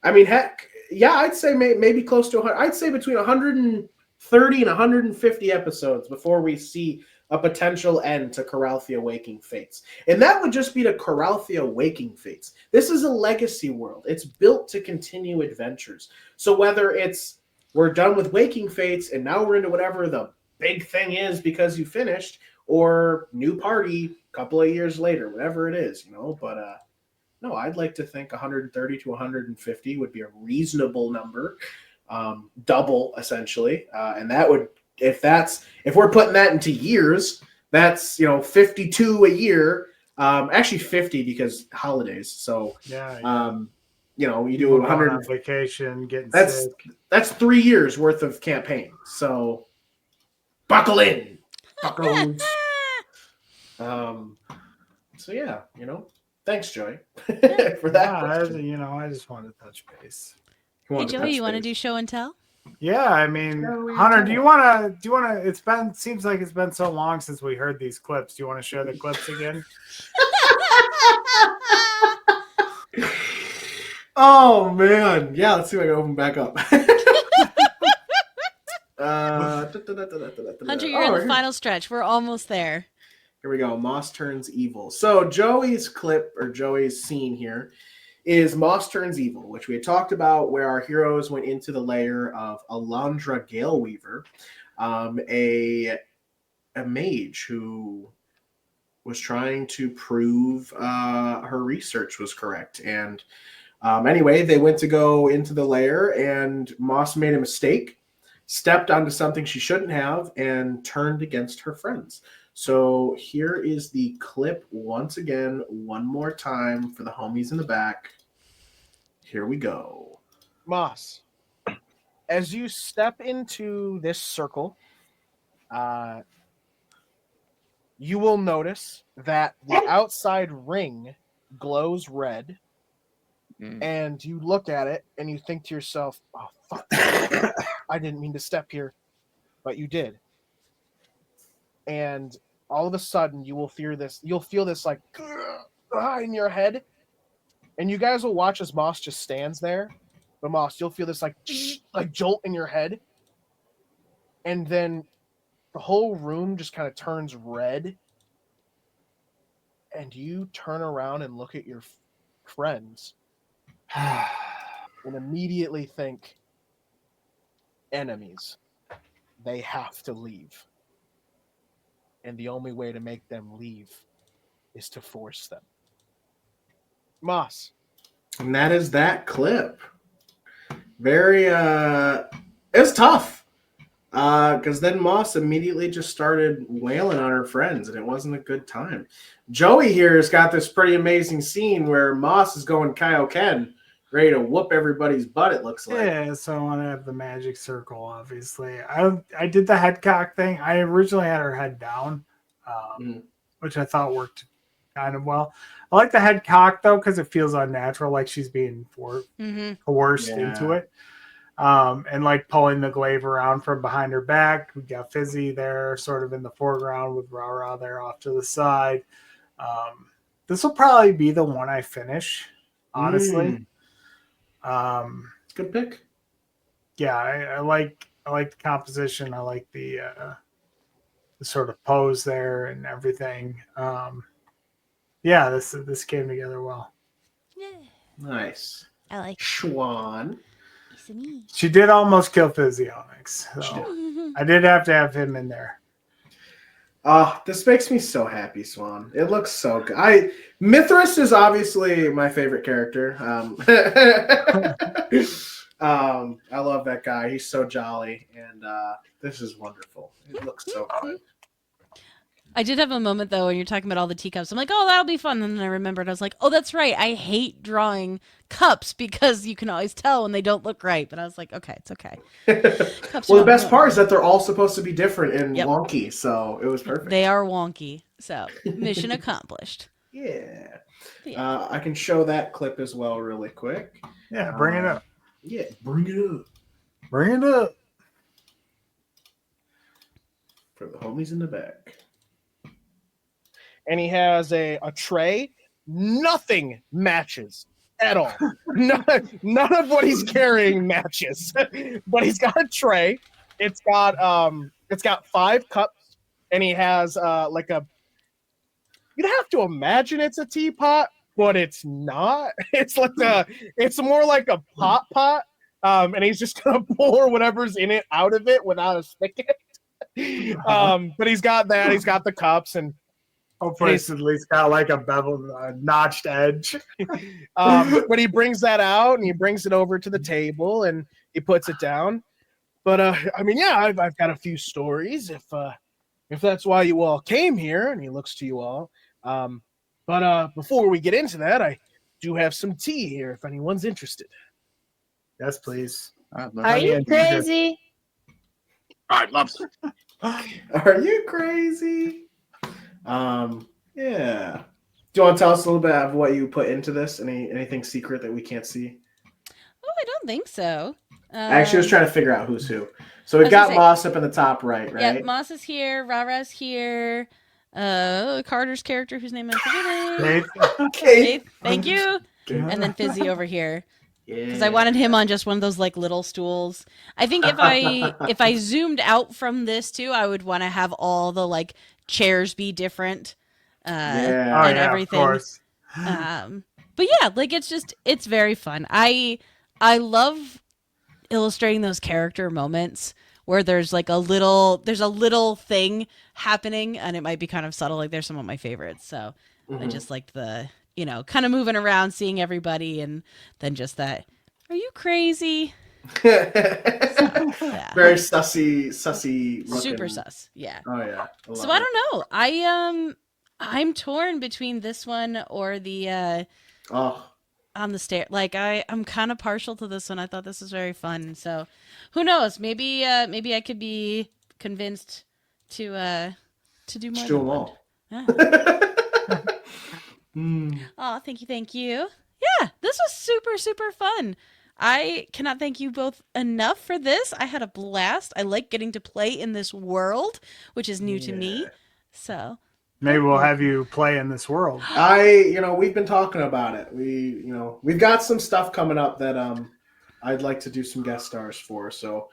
[SPEAKER 2] I mean, heck, yeah, I'd say maybe close to 100. I'd say between 130 and 150 episodes before we see a potential end to Coralthea Waking Fates. And that would just be to Coralthea Waking Fates. This is a legacy world. It's built to continue adventures. So whether it's we're done with Waking Fates and now we're into whatever the big thing is because you finished, or new party a couple of years later, whatever it is, you know. But no, I'd like to think 130 to 150 would be a reasonable number, double essentially, and that would, if we're putting that into years, that's, you know, 52 a year, actually 50 because holidays. So you know, you do 100
[SPEAKER 3] on vacation, getting
[SPEAKER 2] sick. That's 3 years worth of campaign. So buckle in, buckles. So yeah, you know, thanks, Joey, for that.
[SPEAKER 3] Yeah, I just wanted to touch base.
[SPEAKER 1] Hey, Joey, you want to do show and tell?
[SPEAKER 3] Yeah, I mean, Hunter, do you want to? Seems like it's been so long since we heard these clips. Do you want to share the clips again?
[SPEAKER 2] Oh man, yeah. Let's see if I can open back up.
[SPEAKER 1] Hunter, you're in the final stretch. We're almost there.
[SPEAKER 2] Here we go. Moss turns evil. So Joey's clip, or Joey's scene here, is Moss turns evil, which we had talked about, where our heroes went into the lair of Alondra Galeweaver, a mage who was trying to prove her research was correct. And anyway, they went to go into the lair, and Moss made a mistake, stepped onto something she shouldn't have, and turned against her friends. So here is the clip once again, one more time for the homies in the back. Here we go.
[SPEAKER 4] Moss, as you step into this circle, you will notice that the outside ring glows red, and you look at it and you think to yourself, oh, fuck, I didn't mean to step here, but you did. And all of a sudden you'll feel this like in your head, and you guys will watch as Moss just stands there. But Moss, you'll feel this like jolt in your head, and then the whole room just kind of turns red, and you turn around and look at your friends and immediately think, enemies, they have to leave. and the only way to make them leave is to force them. Moss.
[SPEAKER 2] And that is that clip. Very it's tough. Because then Moss immediately just started wailing on her friends, and it wasn't a good time. Joey here has got this pretty amazing scene where Moss is going Kaioken, ready to whoop everybody's butt, it looks like.
[SPEAKER 3] Yeah, so I want to have the magic circle, obviously. I did the head cock thing. I originally had her head down, which I thought worked kind of well. I like the head cock, though, because it feels unnatural, like she's being coerced into it. And like pulling the glaive around from behind her back. We got Fizzy there, sort of in the foreground with Rara there off to the side. This will probably be the one I finish, honestly.
[SPEAKER 2] Good pick.
[SPEAKER 3] Yeah, I like the composition. I like the sort of pose there and everything. Yeah, this came together well.
[SPEAKER 2] Nice.
[SPEAKER 1] I like
[SPEAKER 2] Swan.
[SPEAKER 3] She did almost kill Physionics. So I did have to have him in there.
[SPEAKER 2] This makes me so happy, Swan. It looks so good. Mithras is obviously my favorite character. I love that guy. He's so jolly, and this is wonderful. It looks so good.
[SPEAKER 1] I did have a moment, though, when you're talking about all the teacups. I'm like, oh, that'll be fun. And then I remembered, I was like, oh, that's right. I hate drawing cups because you can always tell when they don't look right. But I was like, okay, it's okay.
[SPEAKER 2] Well, the best part is that they're all supposed to be different and wonky, so it was perfect.
[SPEAKER 1] They are wonky. So, mission accomplished.
[SPEAKER 2] Yeah. I can show that clip as well really quick.
[SPEAKER 3] Yeah, bring it up.
[SPEAKER 2] Yeah, bring it up.
[SPEAKER 3] Bring it up.
[SPEAKER 2] For the homies in the back.
[SPEAKER 4] And he has a tray. Nothing matches at all. None of what he's carrying matches. But he's got a tray. It's got 5 cups, and he has like a. You'd have to imagine it's a teapot, but it's not. It's more like a pot. And he's just gonna pour whatever's in it out of it without a spigot. But he's got that. He's got the cups, and
[SPEAKER 3] hopefully it's at least got like a beveled, notched edge.
[SPEAKER 4] But he brings that out and he brings it over to the table and he puts it down. But I mean, yeah, I've got a few stories if that's why you all came here. And he looks to you all. But before we get into that, I do have some tea here if anyone's interested.
[SPEAKER 3] Yes, please.
[SPEAKER 9] Are you crazy?
[SPEAKER 8] I'd love to.
[SPEAKER 2] Are you crazy? Yeah. Do you want to tell us a little bit of what you put into this? Anything secret that we can't see?
[SPEAKER 1] Oh, I don't think so.
[SPEAKER 2] I actually was trying to figure out who's who. So we've got Moss up in the top right?
[SPEAKER 1] Yeah, Moss is here. Rara's here. Carter's character, whose name I'm forgetting.
[SPEAKER 2] Kate.
[SPEAKER 1] Thank you. And then Fizzy over here. Because I wanted him on just one of those like little stools. I think if I zoomed out from this too, I would want to have all the like chairs be different and everything.
[SPEAKER 3] Of course.
[SPEAKER 1] But yeah, like it's very fun. I love illustrating those character moments where there's like a little thing happening and it might be kind of subtle. Like there's some of my favorites. So I just liked the kind of moving around, seeing everybody, and then just that. Are you crazy?
[SPEAKER 2] Very sussy looking.
[SPEAKER 1] Super sus. Yeah.
[SPEAKER 2] Oh yeah.
[SPEAKER 1] I don't know. I'm torn between this one or the on the stair. Like I'm kind of partial to this one. I thought this was very fun. So who knows? Maybe I could be convinced to do more.
[SPEAKER 2] Do them all.
[SPEAKER 1] Yeah. Oh, thank you. Yeah, this was super, super fun. I cannot thank you both enough for this. I had a blast. I like getting to play in this world, which is new to me. So
[SPEAKER 3] maybe we'll have you play in this world.
[SPEAKER 2] We've been talking about it. We've got some stuff coming up that I'd like to do some guest stars for. So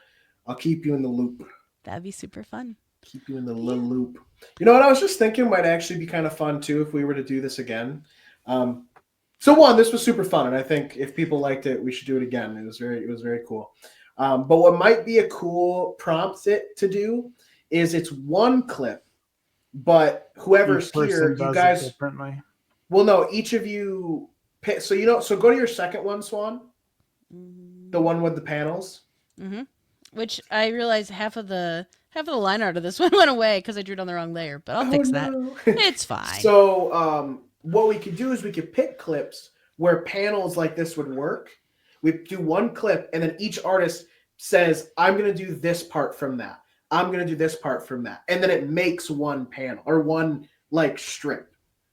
[SPEAKER 2] I'll keep you in the loop.
[SPEAKER 1] That'd be super fun.
[SPEAKER 2] Keep you in the little loop. You know what I was just thinking might actually be kind of fun too if we were to do this again. So one, this was super fun, and I think if people liked it, we should do it again. It was very cool. But what might be a cool prompt to do is it's one clip but whoever's
[SPEAKER 3] Each person
[SPEAKER 2] here, you
[SPEAKER 3] does
[SPEAKER 2] guys.
[SPEAKER 3] it differently.
[SPEAKER 2] Well, no, each of you pick. So go to your second one, Swan. The one with the panels.
[SPEAKER 1] Mm-hmm. Which I realized half of the line art of this one went away because I drew it on the wrong layer, but I'll fix that. It's fine.
[SPEAKER 2] So what we could do is we could pick clips where panels like this would work. We do one clip, and then each artist says, I'm going to do this part from that. I'm going to do this part from that. And then it makes one panel or one like strip.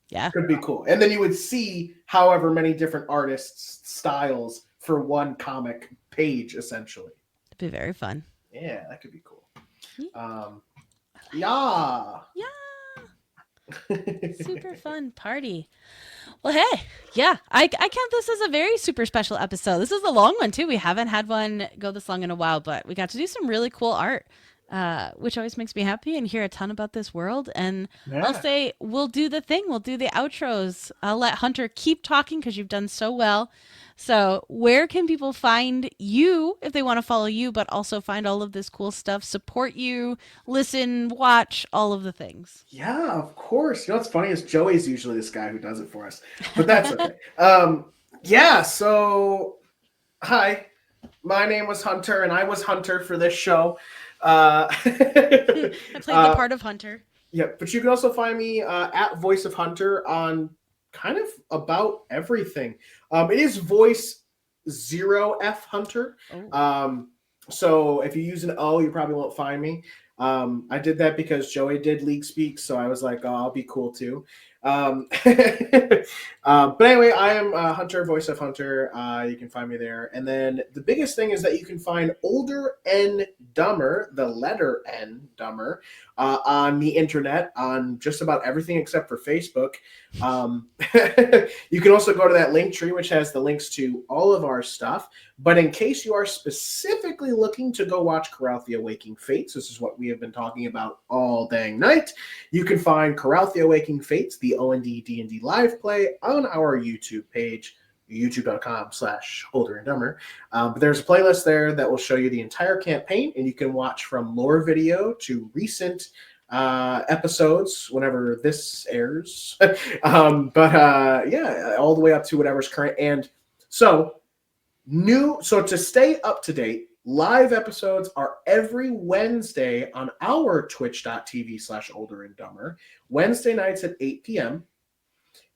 [SPEAKER 1] Yeah.
[SPEAKER 2] Could be cool. And then you would see however many different artists' styles for one comic page, essentially.
[SPEAKER 1] It'd be very fun.
[SPEAKER 2] Yeah, that could be cool.
[SPEAKER 1] Yeah. Super fun party. Well, hey, yeah, I count this as a very super special episode. This is a long one, too. We haven't had one go this long in a while, but we got to do some really cool art, which always makes me happy and hear a ton about this world. And I'll say we'll do the thing. We'll do the outros. I'll let Hunter keep talking because you've done so well. So where can people find you if they want to follow you, but also find all of this cool stuff, support you, listen, watch, all of the things?
[SPEAKER 2] Yeah, of course. You know what's funny is Joey's usually this guy who does it for us, but that's okay. Yeah, so hi, my name was Hunter, and I was Hunter for this show.
[SPEAKER 1] I played the part of Hunter.
[SPEAKER 2] Yeah, but you can also find me at Voice of Hunter on kind of about everything. It is voice 0F Hunter. So if you use an O, you probably won't find me. I did that because Joey did League Speak, so I was like, oh, I'll be cool too. But anyway, I am Hunter, Voice of Hunter. You can find me there. And then the biggest thing is that you can find Older N Dumber, the letter N Dumber, on the internet, on just about everything except for Facebook. You can also go to that link tree, which has the links to all of our stuff. But in case you are specifically looking to go watch Coralthea Waking Fates, this is what we have been talking about all dang night, you can find Coralthea Waking Fates, the O&D D&D live play, on our YouTube page, youtube.com/olderandumber. But there's a playlist there that will show you the entire campaign, and you can watch from lore video to recent episodes whenever this airs. Yeah, all the way up to whatever's current. And so to stay up to date, live episodes are every Wednesday on our twitch.tv/olderandumber, Wednesday nights at 8 p.m.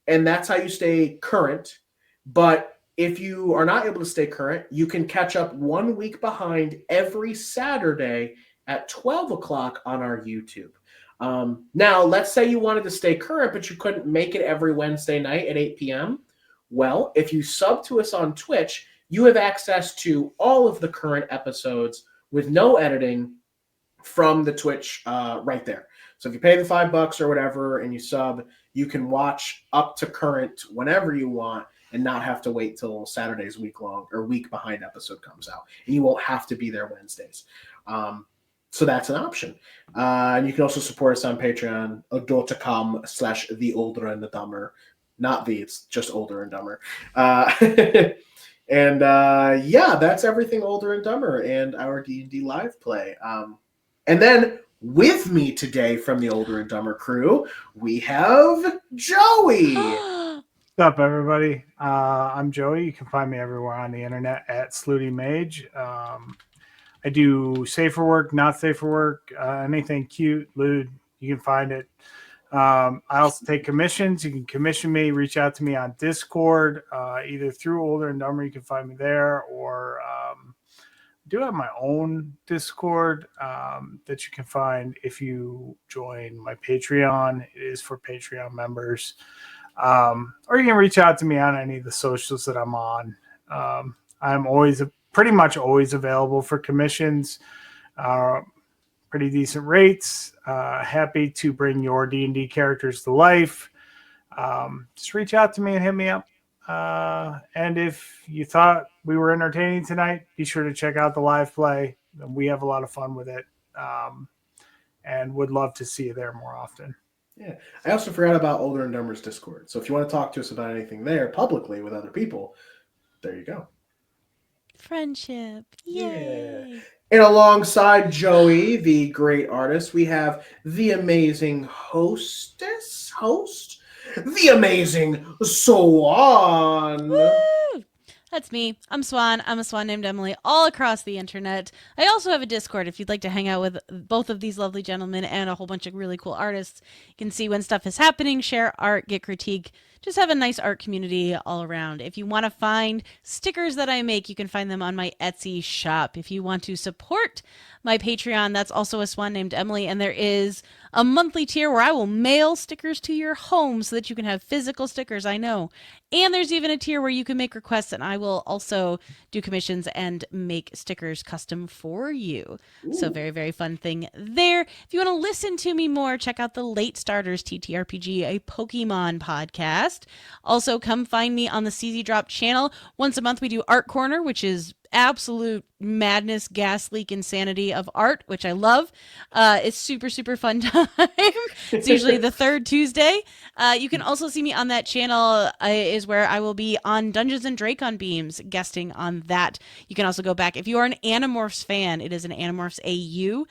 [SPEAKER 2] And that's how you stay current. But if you are not able to stay current, you can catch up 1 week behind every Saturday at 12 o'clock on our YouTube. Now, let's say you wanted to stay current, but you couldn't make it every Wednesday night at 8 p.m. Well, if you sub to us on Twitch, you have access to all of the current episodes with no editing from the Twitch right there. So if you pay the $5 or whatever and you sub, you can watch up to current whenever you want and not have to wait till Saturday's week behind episode comes out. And you won't have to be there Wednesdays. So that's an option. And you can also support us on Patreon, adotacom/theolderandthedumber. Not the, it's just Older and Dumber. And yeah, that's everything Older and Dumber and our D&D live play. And then with me today from the Older and Dumber crew, we have Joey.
[SPEAKER 3] What's up, everybody? I'm Joey. You can find me everywhere on the internet at Slooty Mage. I do safer work, not safer work, anything cute, lewd, you can find it. I also take commissions. You can commission me, reach out to me on Discord, either through Older and Dumber, you can find me there, or I do have my own Discord that you can find if you join my Patreon. It is for Patreon members. Or you can reach out to me on any of the socials that I'm on. I'm pretty much always available for commissions. Pretty decent rates. Happy to bring your D&D characters to life. Just reach out to me and hit me up. And if you thought we were entertaining tonight, be sure to check out the live play. We have a lot of fun with it, and would love to see you there more often.
[SPEAKER 2] Yeah, I also forgot about Older and Dumber's Discord. So if you want to talk to us about anything there publicly with other people, there you go.
[SPEAKER 1] Friendship. Yay.
[SPEAKER 2] Yeah. And alongside Joey, the great artist, we have the amazing host, the amazing Swan.
[SPEAKER 1] Woo! That's me. I'm Swan. I'm a Swan named Emily all across the internet. I also have a Discord if you'd like to hang out with both of these lovely gentlemen and a whole bunch of really cool artists. You can see when stuff is happening, share art, get critique, just have a nice art community all around. If you want to find stickers that I make, you can find them on my Etsy shop. If you want to support my Patreon, that's also a Swan named Emily, and there is a monthly tier where I will mail stickers to your home so that you can have physical stickers, I know. And there's even a tier where you can make requests, and I will also do commissions and make stickers custom for you. Ooh. So very, very fun thing there. If you want to listen to me more, check out the Late Starters TTRPG, a Pokemon podcast. Also, come find me on the CZ Drop channel. Once a month, we do Art Corner, which is absolute madness, gas leak, insanity of art, which I love. It's super, super fun time. It's usually the third Tuesday. You can also see me on that channel is where I will be on Dungeons and Dracon Beams, guesting on that. You can also go back. If you are an Animorphs fan, it is an Animorphs AU,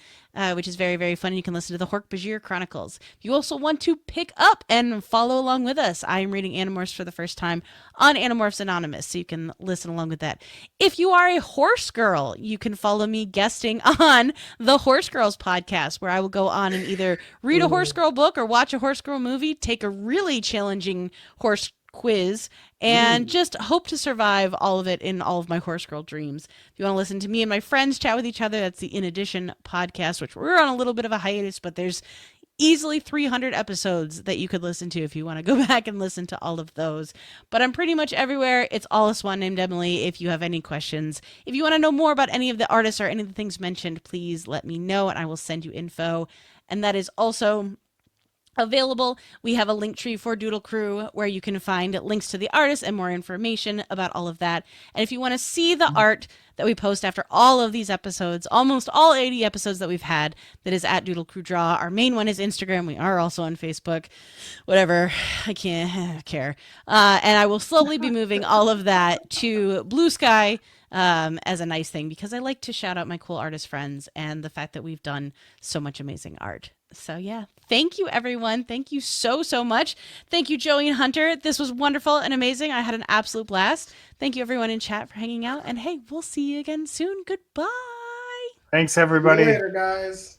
[SPEAKER 1] which is very, very fun. You can listen to the Hork-Bajir Chronicles. If you also want to pick up and follow along with us, I am reading Animorphs for the first time on Animorphs Anonymous, so you can listen along with that. If you are a horse girl, you can follow me guesting on the Horse Girls podcast, where I will go on and either read a horse girl book or watch a horse girl movie, take a really challenging horse quiz, and just hope to survive all of it in all of my horse girl dreams. If you want to listen to me and my friends chat with each other, that's the In Addition podcast, which we're on a little bit of a hiatus, but there's easily 300 episodes that you could listen to if you want to go back and listen to all of those. But I'm pretty much everywhere. It's all a Swan named Emily. If you have any questions, if you want to know more about any of the artists or any of the things mentioned, please let me know and I will send you info. And that is also available. We have a link tree for Doodle Crew where you can find links to the artists and more information about all of that. And if you want to see the art that we post after all of these episodes, almost all 80 episodes that we've had, that is at Doodle Crew Draw. Our main one is Instagram. We are also on Facebook. Whatever. I can't care. And I will slowly be moving all of that to Blue Sky as a nice thing, because I like to shout out my cool artist friends and the fact that we've done so much amazing art. So yeah, thank you everyone. Thank you so, so much. Thank you, Joey and Hunter. This was wonderful and amazing. I had an absolute blast. Thank you everyone in chat for hanging out. And hey, we'll see you again soon. Goodbye.
[SPEAKER 3] Thanks everybody.
[SPEAKER 2] See you later, guys.